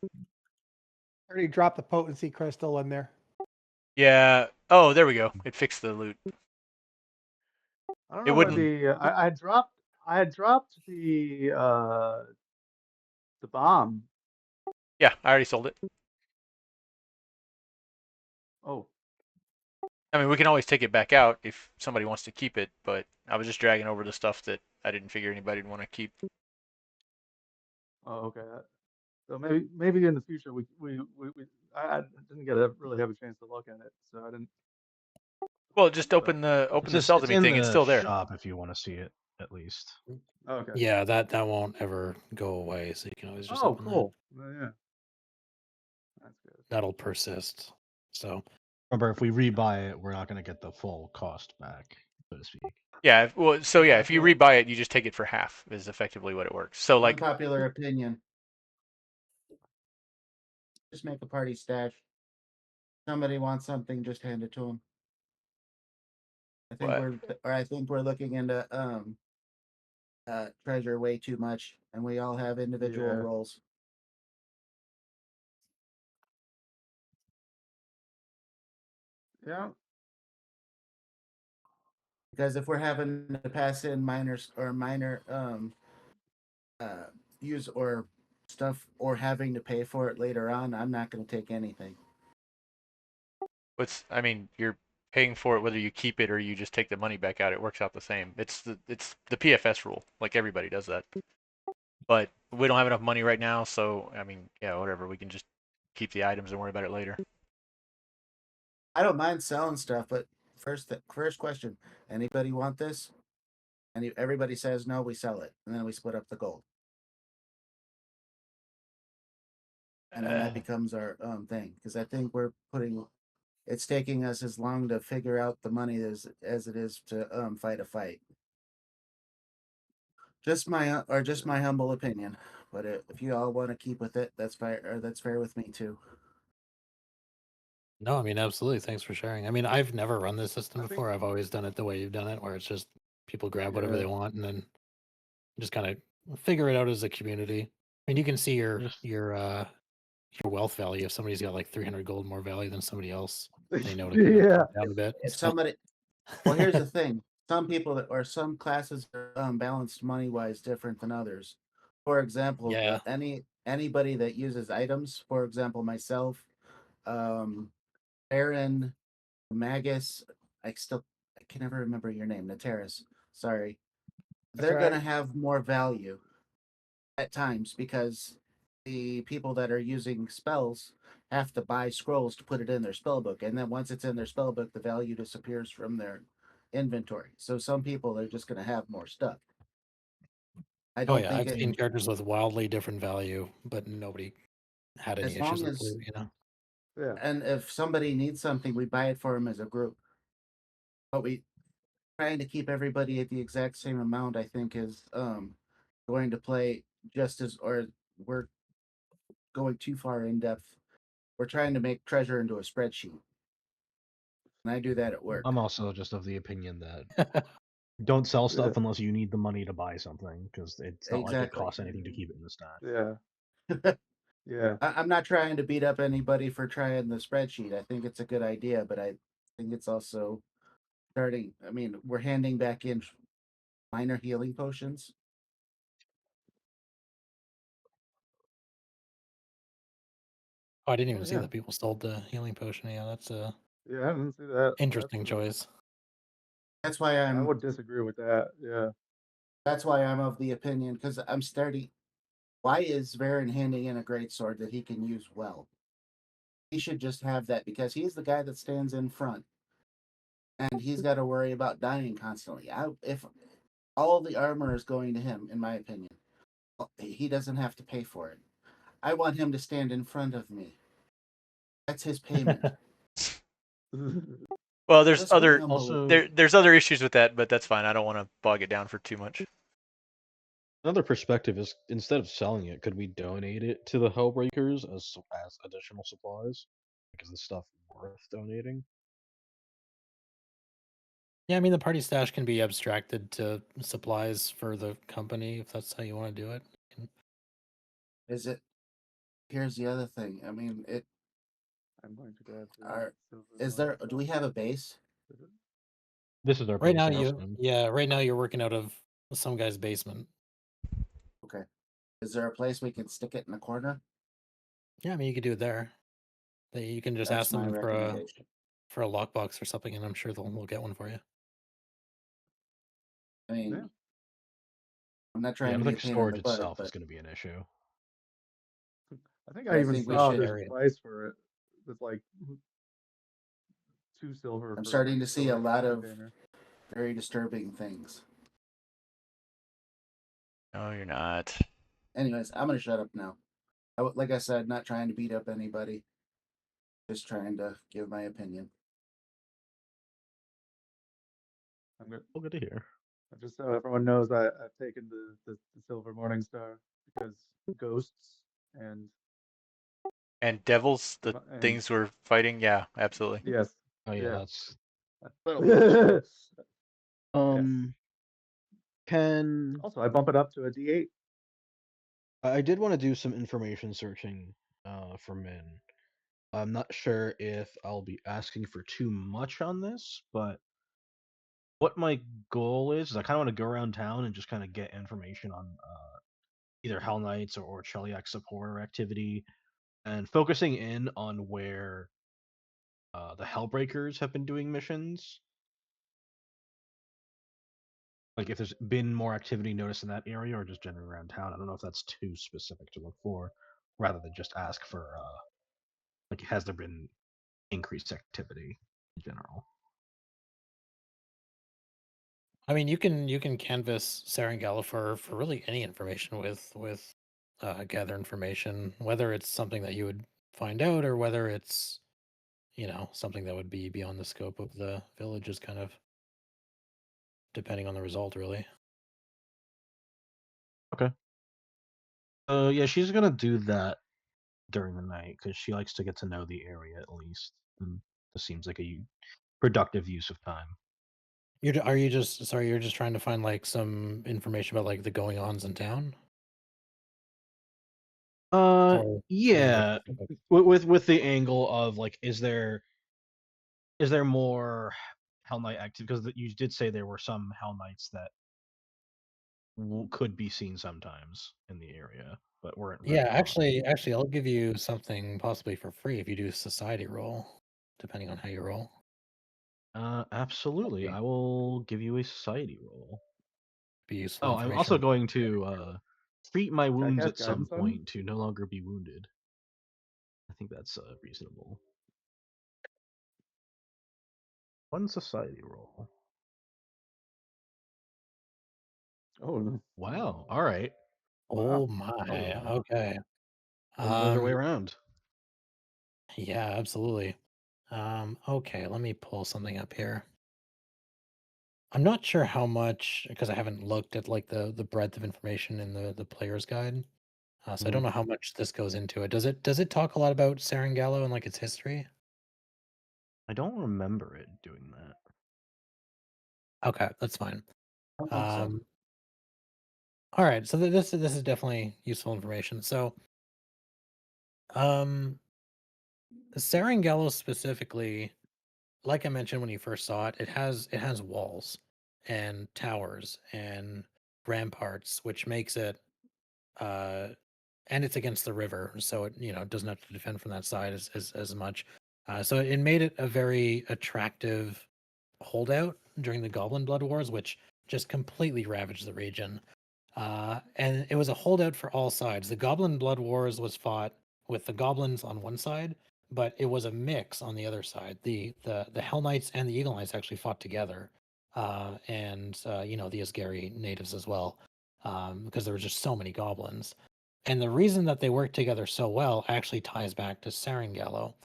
Already dropped the potency crystal in there. Yeah. Oh, there we go. It fixed the loot. I don't It know where wouldn't. the I had dropped the bomb. Yeah, I already sold it. Oh. I mean, we can always take it back out if somebody wants to keep it, but I was just dragging over the stuff that I didn't figure anybody would want to keep. Oh, okay. So maybe in the future I didn't really have a chance to look at it, so I didn't. Well, just But open the sell to It's me in thing. It's the still there. shop if you want to see it, at least. oh, okay. Yeah, that won't ever go away. So you can always just Oh, open that. cool. Yeah. That's good. That'll persist. So Remember, if we rebuy it, we're not going to get the full cost back, so to speak. Yeah. Well, so yeah, if you Popular- rebuy it, you just take it for half. Is effectively what it works. So like, Unpopular opinion. Just make a party stash. Somebody wants something, just hand it to them. what? I think we're looking into treasure way too much, and we all have individual Yeah. roles. Yeah. Because if we're having to pass in minors or minor uh use or stuff or having to pay for it later on, I'm not going to take anything. I mean, you're paying for it whether you keep it or you just take the money back out. It works out the same. It's the PFS rule. Like everybody does that. But we don't have enough money right now, so I mean, yeah, whatever. We can just keep the items and worry about it later. I don't mind selling stuff, but first question: anybody want this? And everybody says no, we sell it, and then we split up the gold, and then that becomes our thing. Because I think it's taking us as long to figure out the money as it is to fight a fight. Just my humble opinion, but if you all want to keep with it, that's fair. Or that's fair with me too. No, I mean, absolutely. Thanks for sharing. I mean, I've never run this system I think- before. I've always done it the way you've done it, where it's just people grab whatever Yeah. they want and then just kind of figure it out as a community. I mean, you can see Just- your wealth value. If somebody's got like 300 gold more value than somebody else, they know to Yeah. drop down a bit. If So- somebody, well, here's the thing: some people or some classes are balanced money wise different than others. For example, Yeah. anybody that uses items, for example, myself, um, Aaron, Magus, I can never remember your name, Nateris. Sorry, That's they're right. gonna have more value at times because the people that are using spells have to buy scrolls to put it in their spell book, and then once it's in their spell book, the value disappears from their inventory. So some people are just going to have more stuff. I Oh don't yeah, think I've seen characters with wildly different value, but nobody had any as issues long with as loot, you know. Yeah. and if somebody needs something, we buy it for them as a group. But we trying to keep everybody at the exact same amount, I think, is going to play just as or we're going too far in depth. We're trying to make treasure into a spreadsheet. And I do that at work. I'm also just of the opinion that don't sell Yeah. stuff unless you need the money to buy something, because it's not like it Exactly. costs anything to keep it in the stash. Yeah. Yeah. I'm not trying to beat up anybody for trying the spreadsheet. I think it's a good idea, but I think it's also starting. I mean, we're handing back in minor healing potions. Oh, I didn't even Oh, see yeah. that people sold the healing potion. Yeah, that's a Yeah, I didn't see that. interesting That's choice. That's why I would disagree with that. Yeah. That's why I'm of the opinion because I'm starting. Why is Varen handing in a great sword that he can use well? He should just have that because he's the guy that stands in front, and he's got to worry about dying constantly. If all the armor is going to him, in my opinion, he doesn't have to pay for it. I want him to stand in front of me. That's his payment. Well, there's That's my other humble Also, there's other issues with that, but that's fine. I don't want to bog it down for too much. another perspective is instead of selling it, could we donate it to the Hellbreakers as additional supplies? Like, is the stuff worth donating? Yeah, I mean the party stash can be abstracted to supplies for the company if that's how you want to do it. Is it? Here's the other thing. I mean, I'm going to grab the are silver is there? morning Do we have a base? star. This is our Right base, now yes. right now you're working out of some guy's basement. Okay. Is there a place we can stick it in the corner? Yeah, I mean you could do it there. You can just That's ask my them recommendation. for a lockbox or something, and I'm sure they'll get one for you. I mean, Yeah. I'm not Yeah, I trying to don't be a think pain in the storage butt, itself is but going to be an issue. I think I I even think we saw should- there's Area. a price for it. It's like 2 silver. I'm for starting one to see a storage lot of container. very disturbing things. No, you're not. Anyways, I'm gonna shut up now. Like I said, not trying to beat up anybody, just trying to give my opinion. I'm good. Oh, good to hear. Just so everyone knows, I've taken the silver morning star because ghosts and And devils, the and things we're fighting, yeah, absolutely. yes, Oh yeah, yeah. that's Yes. Can Also, I bump it up to a D8. I did want to do some information searching for Min. I'm not sure if I'll be asking for too much on this, but what my goal is I kind of want to go around town and just kind of get information on either Hell Knights or Cheliac support or activity, and focusing in on where the Hellbreakers have been doing missions. Like if there's been more activity noticed in that area or just generally around town. I don't know if that's too specific to look for, rather than just ask for like has there been increased activity in general. I mean, you can canvas Serengala for really any information with gather information, whether it's something that you would find out or whether it's something that would be beyond the scope of the village, is kind of depending on the result, really. Okay. Yeah, she's gonna do that during the night because she likes to get to know the area at least, and this seems like a productive use of time. Are you just sorry? You're just trying to find like some information about like the going ons in town, or something more Yeah, specific? with the angle of like, is there more Hell Knight active? Because you did say there were some Hell Knights that could be seen sometimes in the area, but weren't Yeah, very common. actually, I'll give you something possibly for free if you do society roll, depending on how you roll. Absolutely. Be, I will give you a society roll. be useful Oh, I'm also information. going to treat my Can I wounds cast at some guidance on him? point to no longer be wounded. I think that's reasonable. One society roll. Oh, no. Wow. All right. Oh Wow. my. Oh, Okay. only the other way Um. around. Yeah, absolutely. Okay, let me pull something up here. I'm not sure how much because I haven't looked at like the breadth of information in the player's guide. So I don't Mhm. know how much this goes into it. Does it talk a lot about Sarangallo and like its history? I don't remember it doing that. Okay, that's fine. I don't think so. Um, all right, so this is definitely useful information. So, um, Sarangallo specifically, like I mentioned when you first saw it, it has walls and towers and ramparts, which makes it uh and it's against the river, so it doesn't have to defend from that side as much. So it made it a very attractive holdout during the Goblin Blood Wars, which just completely ravaged the region. And it was a holdout for all sides. The Goblin Blood Wars was fought with the goblins on one side, but it was a mix on the other side. The Hell Knights and the Eagle Knights actually fought together, and the Asgari natives as well, because there were just so many goblins. And the reason that they worked together so well actually ties back to Sarangallo.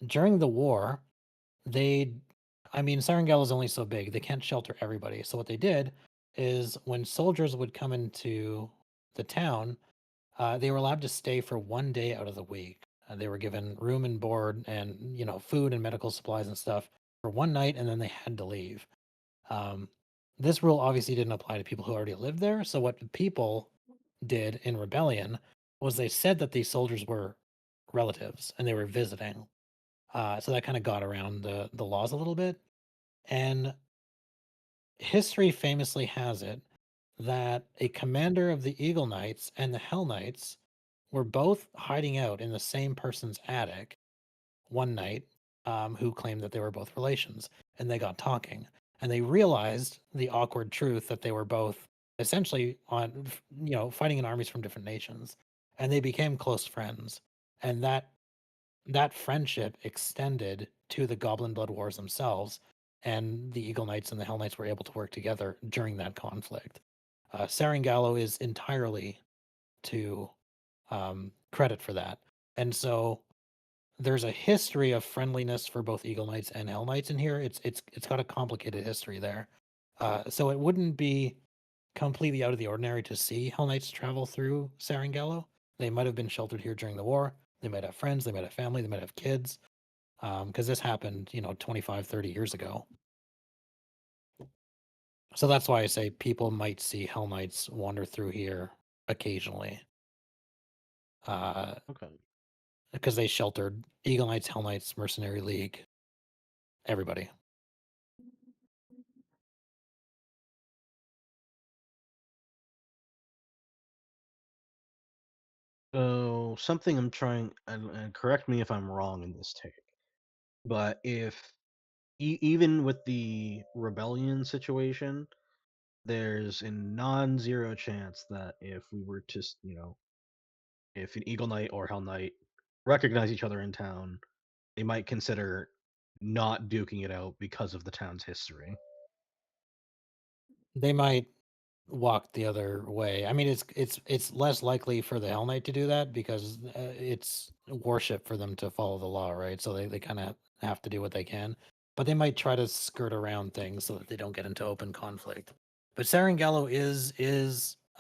During the war, they I mean, Sarangallo is only so big. They can't shelter everybody. So what they did is when soldiers would come into the town, they were allowed to stay for 1 day out of the week. They were given room and board and, food and medical supplies and stuff for one night, and then they had to leave. Um, this rule obviously didn't apply to people who already lived there. So what the people did in rebellion was they said that these soldiers were relatives and they were visiting. So that kind of got around the laws a little bit. And history famously has it that a commander of the Eagle Knights and the Hell Knights were both hiding out in the same person's attic one night, who claimed that they were both relations. And they got talking. And they realized the awkward truth that they were both essentially fighting in armies from different nations. And they became close friends. And that friendship extended to the Goblin Blood Wars themselves, and the Eagle Knights and the Hell Knights were able to work together during that conflict. Sarangallo is entirely to credit for that, and so there's a history of friendliness for both Eagle Knights and Hell Knights in here. It's got a complicated history there, so it wouldn't be completely out of the ordinary to see Hell Knights travel through Sarangallo. They might have been sheltered here during the war. They might have friends. They might have family. They might have kids. Because this happened, 25, 30 years ago. So that's why I say people might see Hell Knights wander through here occasionally. Uh, Okay. because they sheltered Eagle Knights, Hell Knights, Mercenary League, everybody. So something I'm trying, and correct me if I'm wrong in this take, but if even with the rebellion situation, there's a non-zero chance that if we were to, if an Eagle Knight or Hell Knight recognize each other in town, they might consider not duking it out because of the town's history. They might walk the other way. I mean, it's less likely for the Hell Knight to do that because it's worship for them to follow the law, right? So they kind of have to do what they can. But they might try to skirt around things so that they don't get into open conflict. But Sarangallo is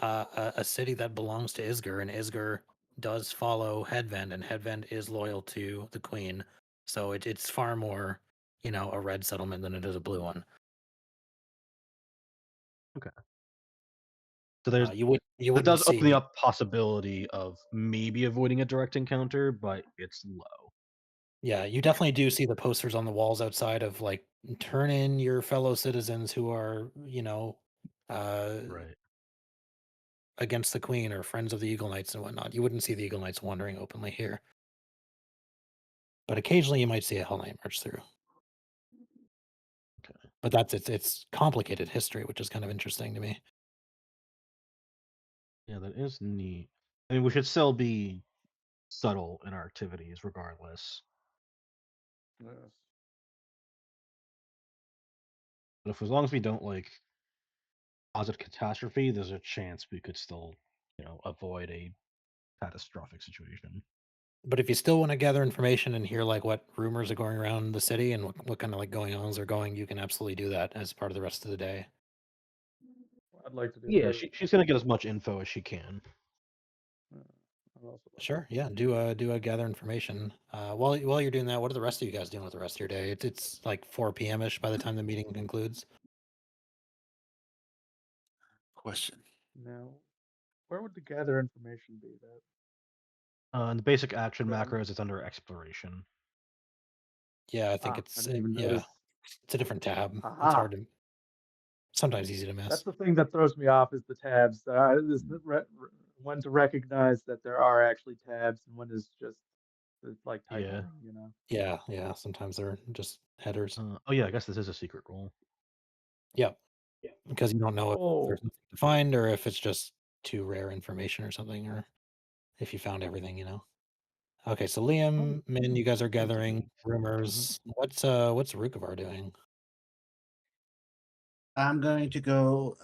a city that belongs to Isger, and Isger does follow Headvend, and Headvend is loyal to the Queen. So it's far more, a red settlement than it is a blue one. Okay. So there's You that wouldn't does open see. up possibility of maybe avoiding a direct encounter, but it's low. Yeah, you definitely do see the posters on the walls outside of like turn in your fellow citizens who are, Right. against the Queen or friends of the Eagle Knights and whatnot. You wouldn't see the Eagle Knights wandering openly here. But occasionally you might see a Hell Knight march through. Okay. But that's it's complicated history, which is kind of interesting to me. Yeah, that is neat. I mean, we should still be subtle in our activities regardless. Yes. But if as long as we don't cause a catastrophe, there's a chance we could still, avoid a catastrophic situation. But if you still want to gather information and hear like what rumors are going around the city and what kind of like going ons are going, you can absolutely do that as part of the rest of the day. I'd like to do Yeah, that. she's gonna get as much info as she can. I'd also like Sure. Yeah. Do a gather information. While you're doing that, what are the rest of you guys doing with the rest of your day? It's like 4 p.m. ish by the time the meeting concludes. Question. Now, where would the gather information be? That In the basic action Would I- macros, it's under exploration. Yeah, I think I it's didn't even yeah, notice. it's a different tab. It's Aha! hard to sometimes easy to miss. That's the thing that throws me off is the tabs. When to recognize that there are actually tabs and when is just it's like typing, Yeah. Yeah. Sometimes they're just headers. Oh yeah, I guess this is a secret role. Yeah, because you don't know if Oh, there's nothing to find or if it's just too rare information or something, or if you found everything. Okay, so Liam, Min, you guys are gathering rumors. What's Rukavar doing? I'm going to go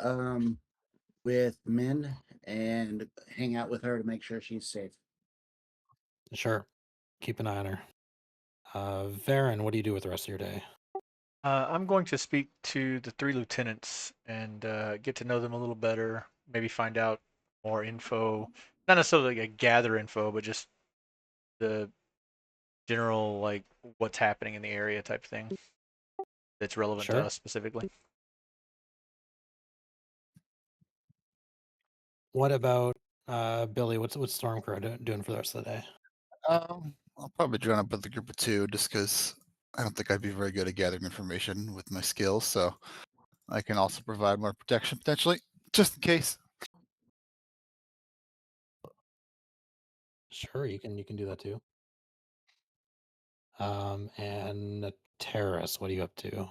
with Min and hang out with her to make sure she's safe. Sure. Keep an eye on her. Varen, what do you do with the rest of your day? I'm going to speak to the 3 lieutenants and get to know them a little better. Maybe find out more info. Not necessarily like a gather info, but just the general like what's happening in the area type thing that's relevant to Sure. us specifically. What about Billy? What's Stormcrow doing for the rest of the day? I'll probably join up with a group of 2 just because I don't think I'd be very good at gathering information with my skills. So I can also provide more protection potentially, just in case. Sure, you can do that too. And Terrace, what are you up to?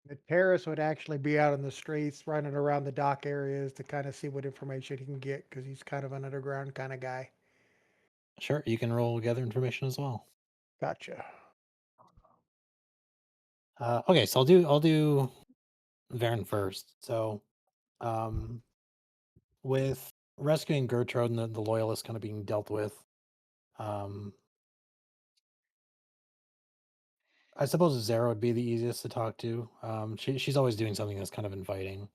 The terrorist would actually be out in the streets, running around the dock areas to kind of see what information he can get because he's kind of an underground kind of guy. Sure, you can roll gather information as well. Gotcha. Okay, so I'll do Varen first. So, with rescuing Gertrude and the loyalists kind of being dealt with, I suppose Zara would be the easiest to talk to. She's always doing something that's kind of inviting.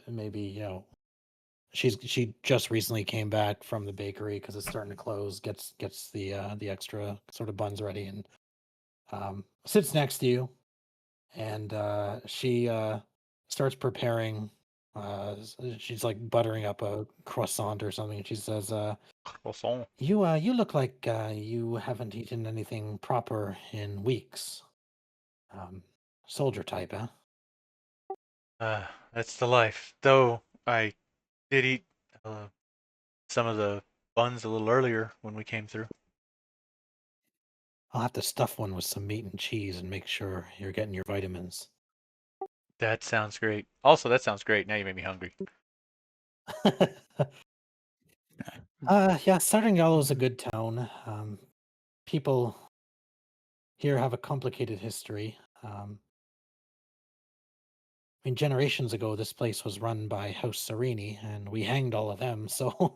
Maybe she just recently came back from the bakery because it's starting to close. Gets the extra sort of buns ready and sits next to you, and she starts preparing She's like buttering up a croissant or something. And she says, Croissant. you look like you haven't eaten anything proper in weeks. Um, Soldier type, huh?" That's the life. Though I did eat uh, some of the buns a little earlier when we came through. I'll have to stuff one with some meat and cheese and make sure you're getting your vitamins. That sounds great. Also, that sounds great. Now you made me hungry. Yeah, Starting Yellow is a good town. People here have a complicated history. I mean, generations ago, this place was run by House Serini, and we hanged all of them. So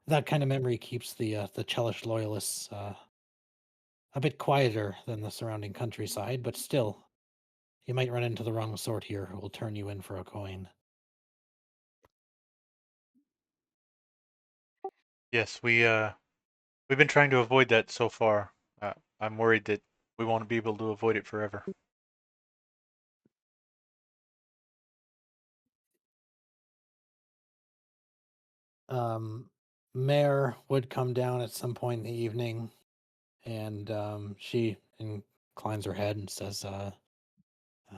that kind of memory keeps the Chelish loyalists a bit quieter than the surrounding countryside. But still, you might run into the wrong sort here who will turn you in for a coin. Yes, we've been trying to avoid that so far. I'm worried that we won't be able to avoid it forever. Um, Mare would come down at some point in the evening, and she inclines her head and says,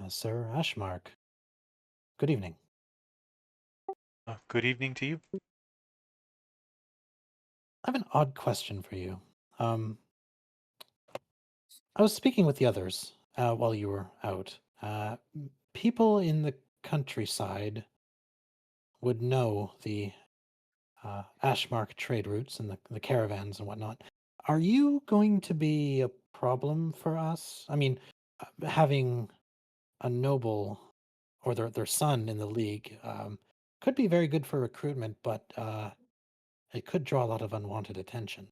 "Sir Ashmark, good evening." Good evening to you. I have an odd question for you. Um, I was speaking with the others while you were out. People in the countryside would know the Ashmark trade routes and the caravans and whatnot. Are you going to be a problem for us? I mean, having a noble or their son in the league could be very good for recruitment, but it could draw a lot of unwanted attention.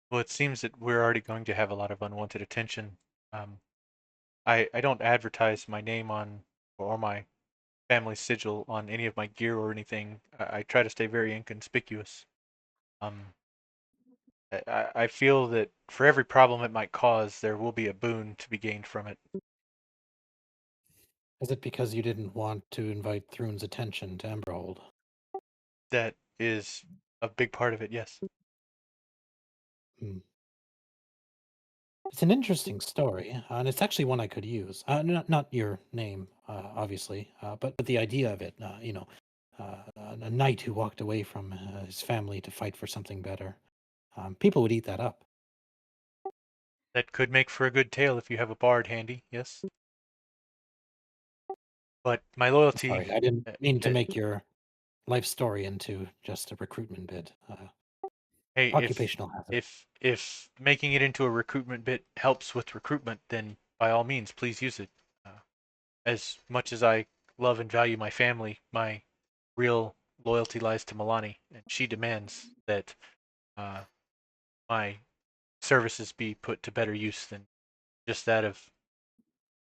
Well, it seems that we're already going to have a lot of unwanted attention. Um, I don't advertise my name on or my family sigil on any of my gear or anything. I try to stay very inconspicuous. Um, I feel that for every problem it might cause, there will be a boon to be gained from it. Is it because you didn't want to invite Thrune's attention to Emberhold? That is a big part of it, yes. Hmm. It's an interesting story, and it's actually one I could use. Not your name, obviously, but the idea of it. A knight who walked away from his family to fight for something better. People would eat that up. That could make for a good tale if you have a bard handy, yes. But my loyalty, Sorry, I didn't uh, mean to uh, make your life story into just a recruitment bid. hey, Occupational hazard. if making it into a recruitment bit helps with recruitment, then by all means, please use it. As much as I love and value my family, my real loyalty lies to Milani, and she demands that uh, my services be put to better use than just that of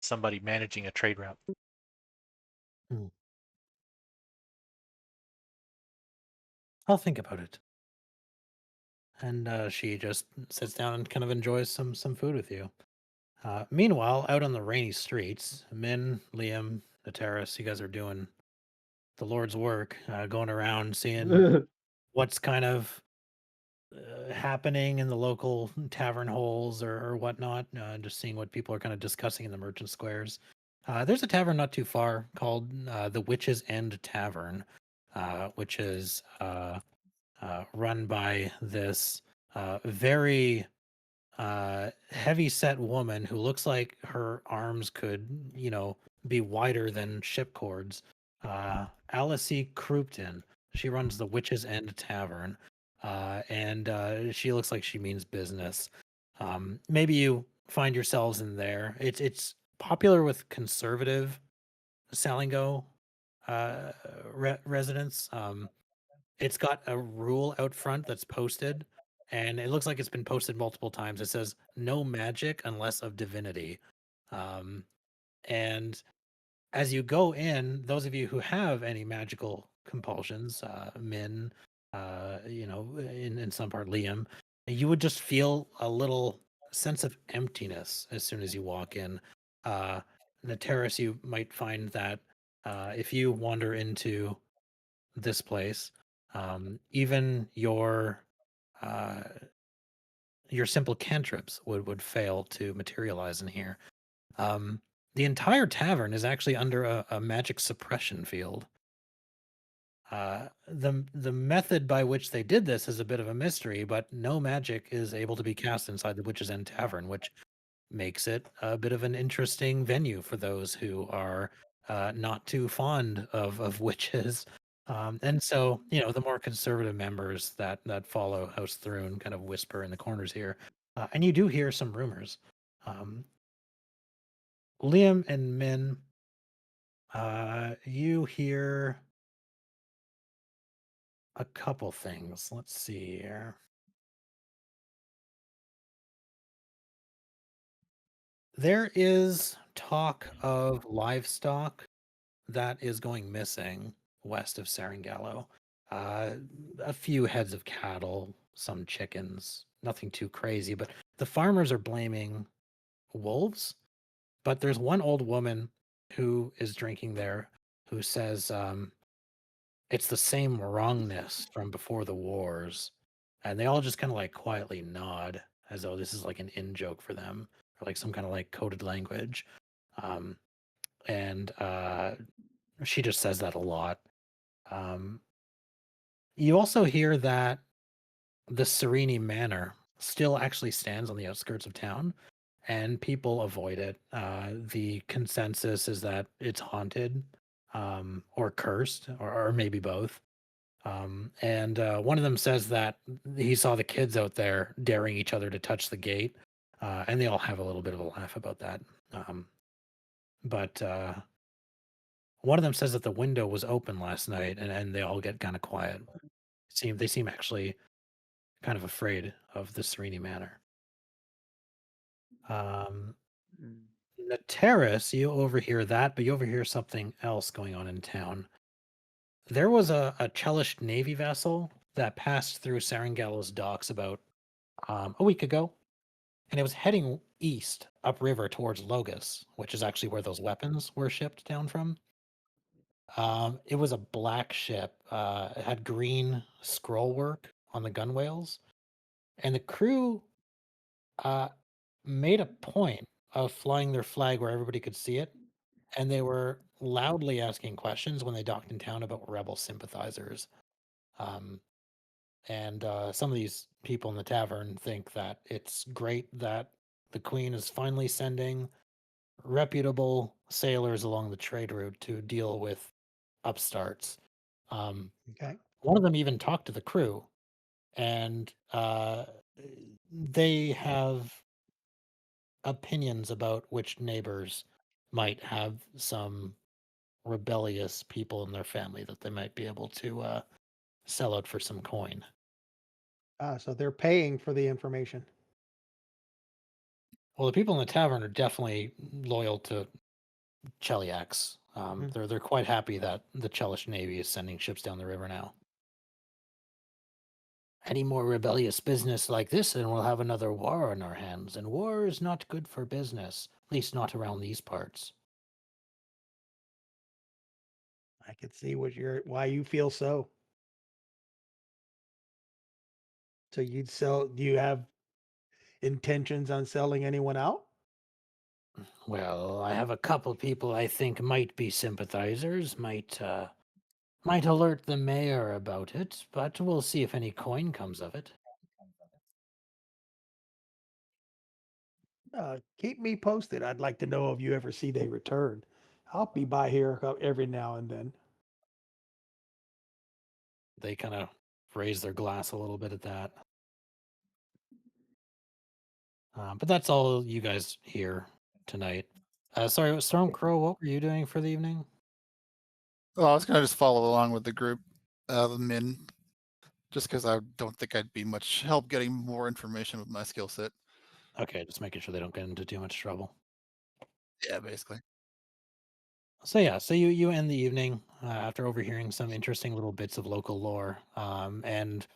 somebody managing a trade route. Hmm. I'll think about it. And she just sits down and kind of enjoys some food with you. Meanwhile, out on the rainy streets, Min, Liam, the terrace, you guys are doing the Lord's work, going around seeing what's kind of happening in the local tavern holes or whatnot, just seeing what people are kind of discussing in the merchant squares. There's a tavern not too far called the Witch's End Tavern, which is run by this very heavy set woman who looks like her arms could, be wider than ship cords. Alice Croupton. She runs the Witch's End Tavern, and she looks like she means business. Maybe you find yourselves in there. It's popular with conservative Salingo residents. It's got a rule out front that's posted, and it looks like it's been posted multiple times. It says no magic unless of divinity. Um, and as you go in, those of you who have any magical compulsions, Min, in some part Liam, you would just feel a little sense of emptiness as soon as you walk in. The terrace, you might find that If you wander into this place, even uh, your simple cantrips would fail to materialize in here. Um, the entire tavern is actually under a magic suppression field. The method by which they did this is a bit of a mystery, but no magic is able to be cast inside the Witch's End Tavern, which makes it a bit of an interesting venue for those who are not too fond of witches. And so, the more conservative members that follow House Thrune kind of whisper in the corners here, and you do hear some rumors. Liam and Min, you hear a couple things. Let's see here. There is talk of livestock that is going missing west of Serengallo. Uh, a few heads of cattle, some chickens, nothing too crazy, but the farmers are blaming wolves. But there's one old woman who is drinking there who says it's the same wrongness from before the wars. And they all just kind of like quietly nod as though this is like an in joke for them or like some kind of like coded language. Um, and she just says that a lot. Um, you also hear that the Sereni Manor still actually stands on the outskirts of town, and people avoid it. The consensus is that it's haunted, or cursed, or maybe both. And one of them says that he saw the kids out there daring each other to touch the gate, and they all have a little bit of a laugh about that. But one of them says that the window was open last night, and they all get kind of quiet. They seem actually kind of afraid of the Sereni Manor. Um, the terrace, you overhear that, but you overhear something else going on in town. There was a Chelish Navy vessel that passed through Serengallo's docks about a week ago, and it was heading east upriver towards Logos, which is actually where those weapons were shipped down from. It was a black ship. It had green scroll work on the gunwales, and the crew uh, made a point of flying their flag where everybody could see it, and they were loudly asking questions when they docked in town about rebel sympathizers. Um, and some of these people in the tavern think that it's great that the Queen is finally sending reputable sailors along the trade route to deal with upstarts. Um, Okay. one of them even talked to the crew, and they have opinions about which neighbors might have some rebellious people in their family that they might be able to sell out for some coin. So they're paying for the information. Well, the people in the tavern are definitely loyal to Cheliax. Mhm. They're quite happy that the Chelish Navy is sending ships down the river now. Any more rebellious business like this, and we'll have another war on our hands. And war is not good for business, at least not around these parts. I can see why you feel so. So do you have intentions on selling anyone out? Well, I have a couple people I think might be sympathizers, might alert the mayor about it, but we'll see if any coin comes of it. Keep me posted. I'd like to know if you ever see they return. I'll be by here every now and then. They kind of raise their glass a little bit at that. But that's all you guys hear tonight. Sorry, Stormcrow, what were you doing for the evening? Well, I was gonna just follow along with the group, the Min, just because I don't think I'd be much help getting more information with my skill set. Okay, just making sure they don't get into too much trouble. Yeah, basically. So yeah, so you end the evening after overhearing some interesting little bits of local lore, and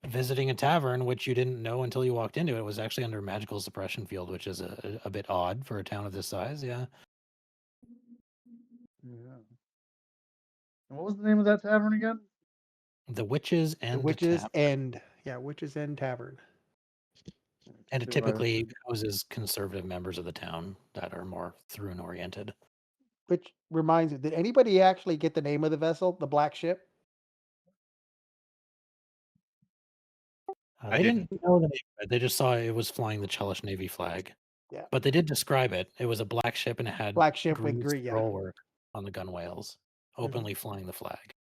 visiting a tavern which you didn't know until you walked into it was actually under a magical suppression field, which is a bit odd for a town of this size. Yeah. Yeah. What was the name of that tavern again? The Witches The and Witches Tavern. End. Yeah, Witches End Tavern. And it Do I- typically houses conservative members of the town that are more Thrun oriented. Which reminds me, did anybody actually get the name of the vessel, the Black Ship? I They didn't. didn't know the name of it. They just saw it was flying the Chelish Navy flag. Yeah. But they did describe it. It was a black ship and it had Black Ship with green green, yeah. scroll work on the gunwales, openly flying the flag.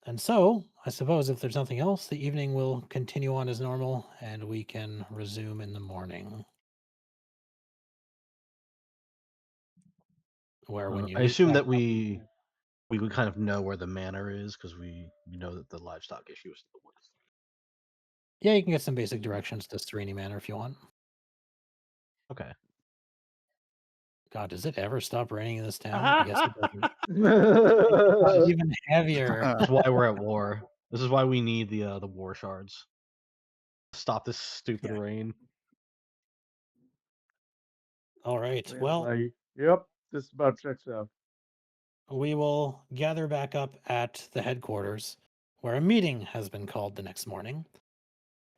And so, I suppose if there's nothing else, the evening will continue on as normal and we can resume in the morning. Where when you I meet assume back that up- we would kind of know where the manor is because we know that the livestock issue is in the woods. Yeah, you can get some basic directions to Sereni Manor if you want. Okay. God, does it ever stop raining in this town? I guess it doesn't. That's Even heavier. This is why we're at war. This is why we need the war shards. Stop this stupid Yeah. rain. All right. Well, yep, this about checks out. we will gather back up at the headquarters where a meeting has been called the next morning.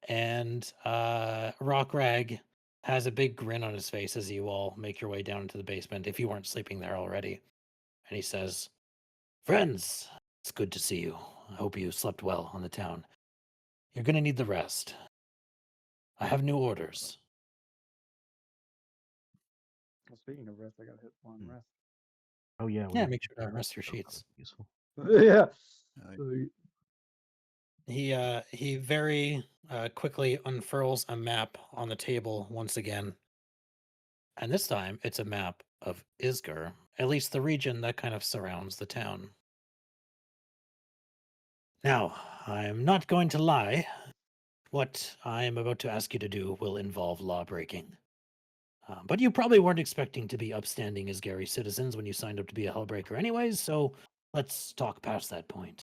And Rock Rag has a big grin on his face as you all make your way down into the basement if you weren't sleeping there already. And he says, "Friends, it's good to see you. I hope you slept well on the town. You're going to need the rest. I have new orders." Well, speaking of rest, I gotta hit one Hmm. rest. Oh yeah. Yeah, make sure to rest your sheets. Useful. Yeah. Right. He very quickly unfurls a map on the table once again. And this time it's a map of Isger, at least the region that kind of surrounds the town. Now, I'm not going to lie. What I am about to ask you to do will involve law breaking. But you probably weren't expecting to be upstanding as Gary citizens when you signed up to be a Hellbreaker anyways, so let's talk past that point.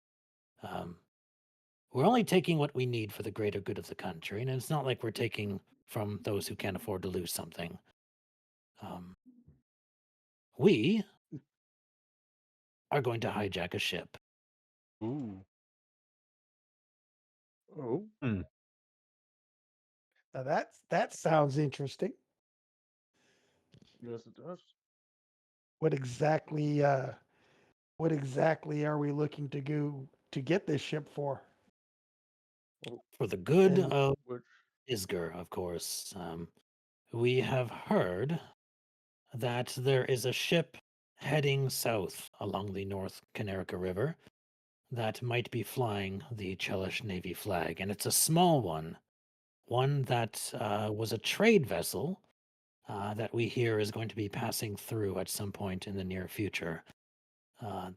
We're only taking what we need for the greater good of the country, and it's not like we're taking from those who can't afford to lose something. We are going to hijack a ship. Ooh. Oh, Now that sounds interesting. yes, it does. What exactly are we looking to go to get this ship for? For the good And of Which Isger, of course. We have heard that there is a ship heading south along the North Canerica River that might be flying the Chelish Navy flag, and it's a small one that was a trade vessel that we hear is going to be passing through at some point in the near future.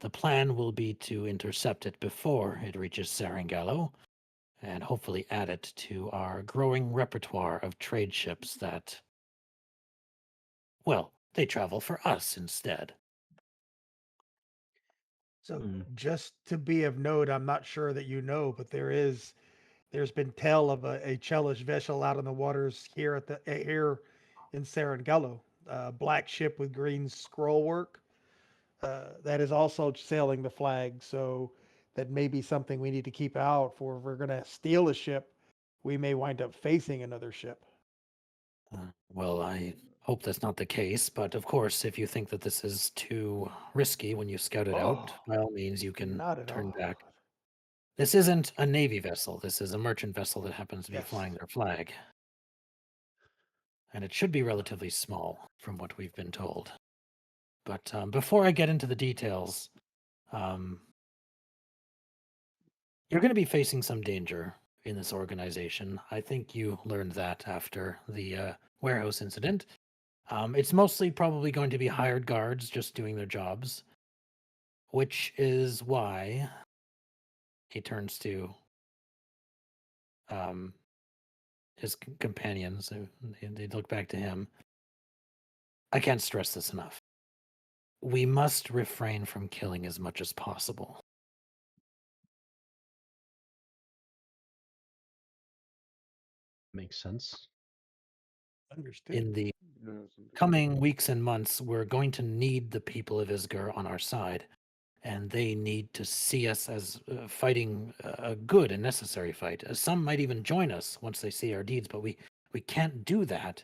The plan will be to intercept it before it reaches Sarangallo, and hopefully add it to our growing repertoire of trade ships that, well, they travel for us instead. so Hmm. just to be of note, I'm not sure that you know, but there's been tell of a Chelish vessel out on the waters here here in Sarangallo, black ship with green scroll work. That is also sailing the flag, so that may be something we need to keep out for. If we're going to steal a ship, we may wind up facing another ship. Well, I hope that's not the case, but of course, if you think that this is too risky when you scout it out, Oh, by all means, you can not at turn all. back. This isn't a Navy vessel. This is a merchant vessel that happens to be Yes. flying their flag. And it should be relatively small, from what we've been told. But before I get into the details, you're going to be facing some danger in this organization. I think you learned that after the warehouse incident. It's mostly probably going to be hired guards just doing their jobs, which is why he turns to his companions. They look back to him. I can't stress this enough. We must refrain from killing as much as possible. Makes sense. Understood. In the Yes, indeed. coming weeks and months, we're going to need the people of Isgar on our side, and they need to see us as fighting a good and necessary fight. Some might even join us once they see our deeds, but we can't do that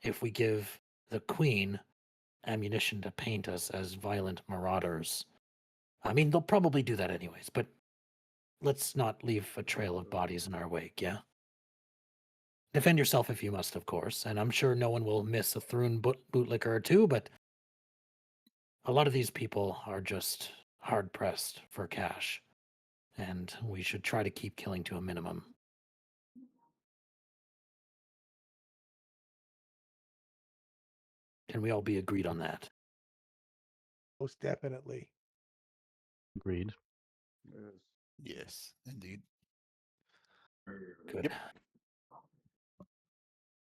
if we give the Queen ammunition to paint us as violent marauders. I mean, they'll probably do that anyways, but let's not leave a trail of bodies in our wake, yeah? Defend yourself if you must, of course, and I'm sure no one will miss a Thrun bootlicker or two, but a lot of these people are just hard pressed for cash, and we should try to keep killing to a minimum. Can we all be agreed on that? Most definitely. Agreed. Yes. Yes, indeed. Good.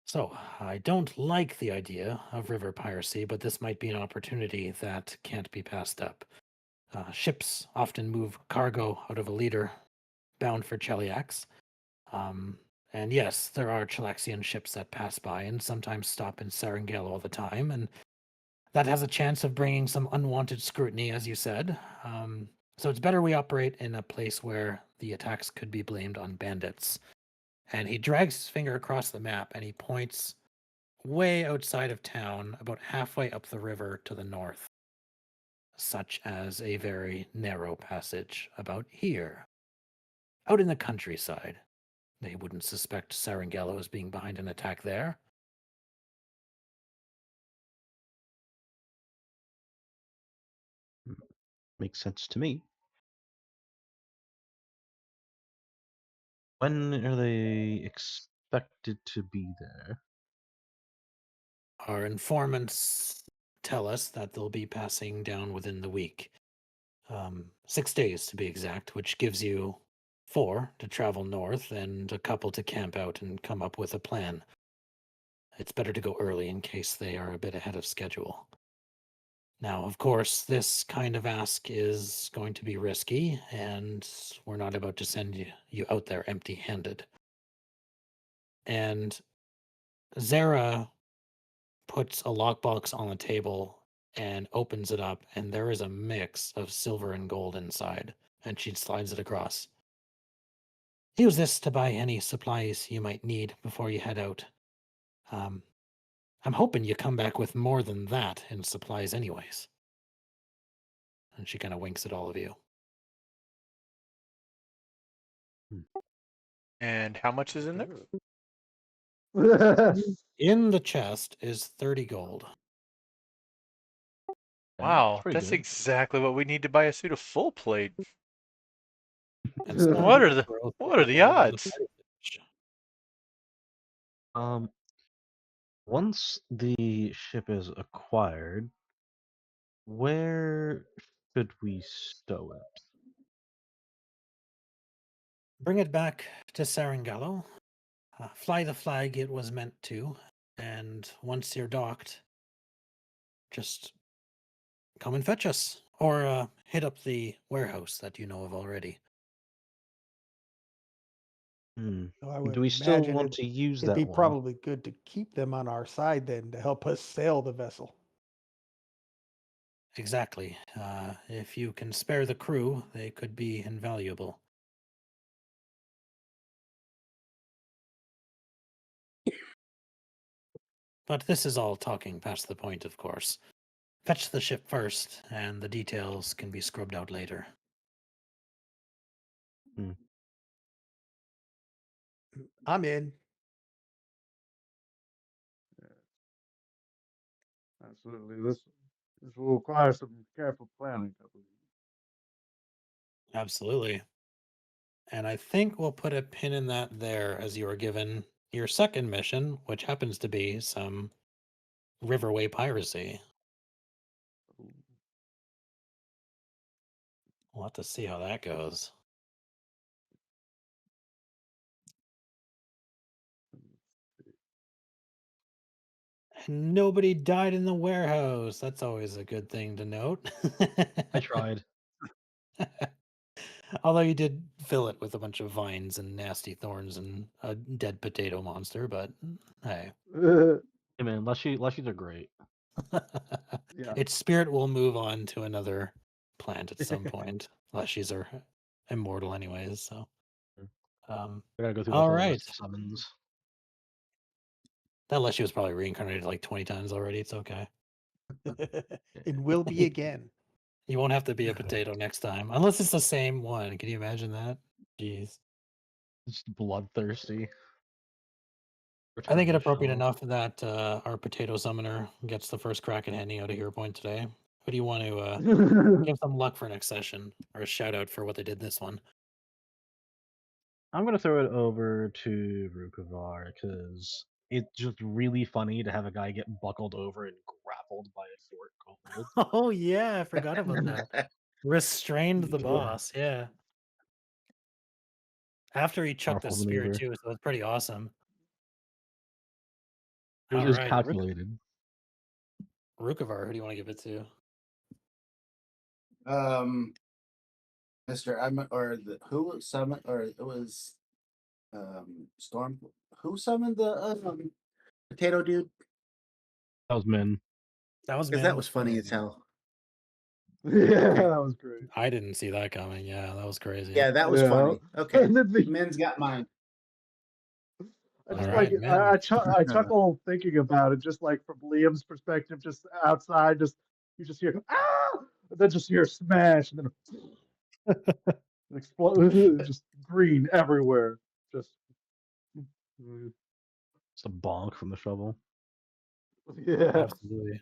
So, I don't like the idea of river piracy, but this might be an opportunity that can't be passed up. Ships often move cargo out of a leader bound for Cheliax. And yes, there are Chelaxian ships that pass by and sometimes stop in Serengale all the time, and that has a chance of bringing some unwanted scrutiny, as you said. So it's better we operate in a place where the attacks could be blamed on bandits. And he drags his finger across the map and he points way outside of town, about halfway up the river to the north, such as a very narrow passage about here. Out in the countryside. They wouldn't suspect Sarangello as being behind an attack there. Makes sense to me. When are they expected to be there? Our informants tell us that they'll be passing down within the week. 6 days to be exact, which gives you 4 to travel north and a couple to camp out and come up with a plan. It's better to go early in case they are a bit ahead of schedule. Now, of course, this kind of ask is going to be risky, and we're not about to send you out there empty-handed. And Zara puts a lockbox on the table and opens it up, and there is a mix of silver and gold inside, and she slides it across. Use this to buy any supplies you might need before you head out. I'm hoping you come back with more than that in supplies anyways. And she kind of winks at all of you. And how much is in there? In the chest is 30 gold. Wow, pretty that's good. exactly what we need to buy a suit of full plate. And some What are the growth what are the gold on the odds? party finish. Once the ship is acquired, where should we stow it? Bring it back to Sarangallo. Fly the flag it was meant to, and once you're docked, just come and fetch us, or hit up the warehouse that you know of already. So I would Do we still imagine want to use it'd that be one? probably good to keep them on our side then to help us sail the vessel. Exactly. If you can spare the crew, they could be invaluable. But this is all talking past the point, of course. Fetch the ship first, and the details can be scrubbed out later. I'm in. Absolutely. This will require some careful planning, I believe. Absolutely. And I think we'll put a pin in that there as you are given your second mission, which happens to be some riverway piracy. We'll have to see how that goes. And nobody died in the warehouse. That's always a good thing to note. I tried. Although you did fill it with a bunch of vines and nasty thorns and a dead potato monster, but hey. Hey man, Lushies are great. Yeah. Its spirit will move on to another plant at some point. Lushies are immortal anyways, so I gotta go through the all whole right. list of summons. That Lushi was probably reincarnated like 20 times already. It's okay. And will be again. You won't have to be a potato next time. Unless it's the same one. Can you imagine that? Jeez. Just bloodthirsty. I think it Return appropriate shell. enough that our potato summoner gets the first crack at handing out a hero point today. Who do you want to give some luck for next session? Or a shout out for what they did this one? I'm gonna throw it over to Rukavar because it's just really funny to have a guy get buckled over and grappled by a short kobold. Oh yeah, I forgot about that. Restrained the Yeah. boss, yeah. After he chucked the Powerful spear maneuver. too, so it's pretty awesome. It was Alright, calculated. Rukavar, who do you want to give it to? Mr. Or who summoned, or it was Storm. Who summoned the potato dude? That was Min. That was Because that Min. was funny as hell. Yeah, that was great. I didn't see that coming. Yeah, that was crazy. Yeah, that was Yeah. funny. Okay, And then the- Min's got mine. I just All like right, it. I man. chuckle thinking about it, just like from Liam's perspective, just outside, just you just hear ah, and then just hear smash, and then explode, just green everywhere. Just Just a bonk from the shovel. yeah. Absolutely.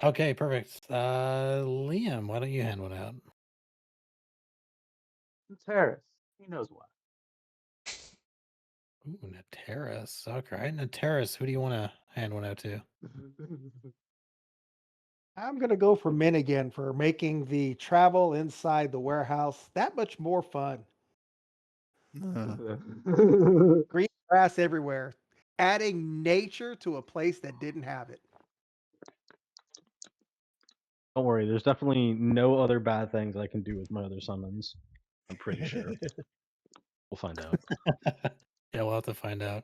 Okay, perfect. Liam, why don't you hand one out? Terrace. He knows why. Ooh, Nateris. Okay, Nateris, who do you want to hand one out to? I'm going to go for Min again for making the travel inside the warehouse that much more fun. Green grass everywhere, adding nature to a place that didn't have it. Don't worry, there's definitely no other bad things I can do with my other summons. I'm pretty sure. We'll find out. Yeah, we'll have to find out.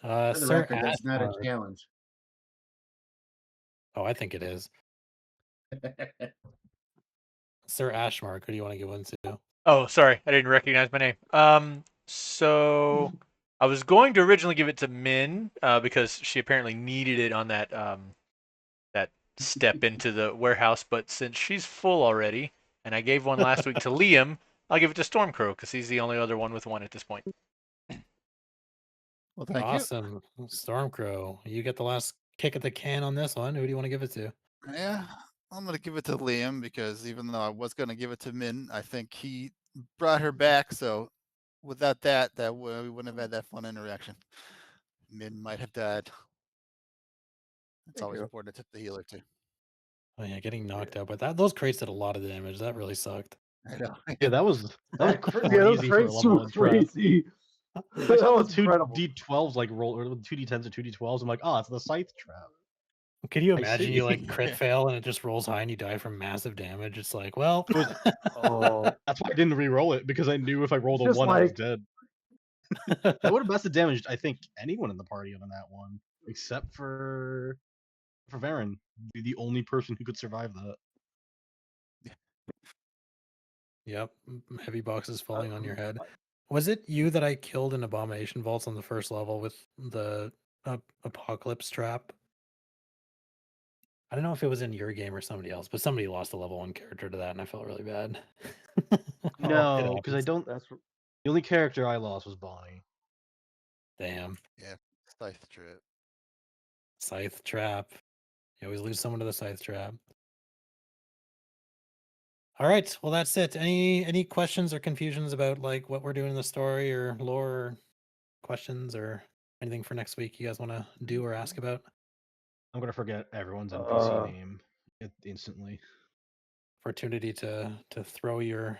For the Sir record, that's not a Ashmar. challenge. Oh, I think it is. Sir Ashmark, who do you want to give one to? Oh, sorry, I didn't recognize my name. So I was going to originally give it to Min, because she apparently needed it on that step into the warehouse, but since she's full already, and I gave one last week to Liam, I'll give it to Stormcrow because he's the only other one with one at this point. Well, thank Awesome. Stormcrow, you get the last kick at the can on this one. Who do you want to give it to? you. Yeah, I'm gonna give it to Liam because even though I was gonna give it to Min, I think he brought her back. So without that, we wouldn't have had that fun interaction. Min might have died. It's Thank always you. important to tip the healer too. Oh yeah, getting knocked out, but those crates did a lot of damage. That really sucked. I know. Yeah, that was Yeah, those crazy for a crates level were 1 trap. crazy. I That saw was the two incredible. D12s like roll, or 2D10s or 2D12s. I'm like, oh, it's the scythe trap. Could you I imagine see. you like crit fail and it just rolls high and you die from massive damage? It's like, well, Oh, That's why I didn't re-roll it because I knew if I rolled a Just 1, I was like- dead. That would have bested damaged, I think, anyone in the party on that one, except for Varen, the only person who could survive that. yep, heavy boxes falling on your head. Was it you that I killed in Abomination Vaults on the first level with the Apocalypse trap? I don't know if it was in your game or somebody else, but somebody lost a level 1 character to that, and I felt really bad. No, because I happens. don't. that's The only character I lost was Bonnie. Damn. Yeah, scythe trip. Scythe trap. You always lose someone to the scythe trap. All right, well that's it. Any questions or confusions about like what we're doing in the story or lore or questions or anything for next week you guys want to do or ask about? I'm gonna forget everyone's NPC Uh, name instantly. Opportunity to throw your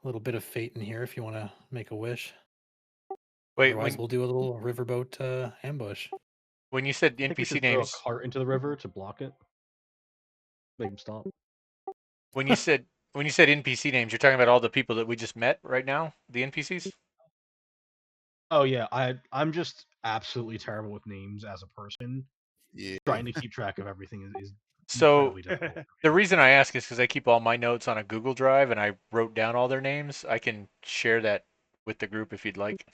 little bit of fate in here if you want to make a wish. Wait, Otherwise, we'll do a little riverboat ambush. when you said I think we NPC should throw a names, cart into the river to block it. Make him stop. when you said When you said NPC names, you're talking about all the people that we just met right now, the NPCs. Oh yeah, I'm just absolutely terrible with names as a person. Yeah. Trying to keep track of everything is So incredibly difficult. the reason I ask is because I keep all my notes on a Google Drive and I wrote down all their names. I can share that with the group if you'd like.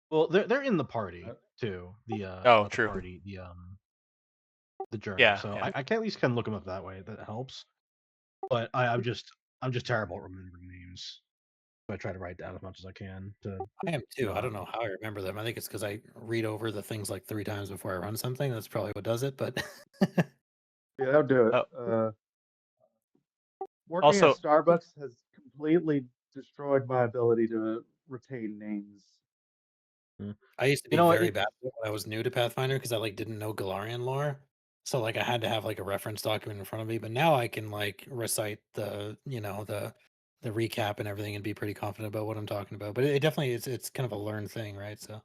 Well, they're in the party too. The Oh, not the true. party, the journey. Yeah, So yeah. I can at least can look them up that way. That helps. But I'm just terrible at remembering names. So I try to write down as much as I can to. I am too. I not- don't know how I remember them. I think it's because I read over the things like 3 times before I run something. That's probably what does it. But Yeah, that'll do it. Oh. Working at Also, Starbucks has completely destroyed my ability to retain names. I used to be You know what? very bad at it when I was new to Pathfinder because I like didn't know Galarian lore. So like I had to have like a reference document in front of me. But now I can like recite the the recap and everything and be pretty confident about what I'm talking about. But it definitely it's kind of a learned thing, right? So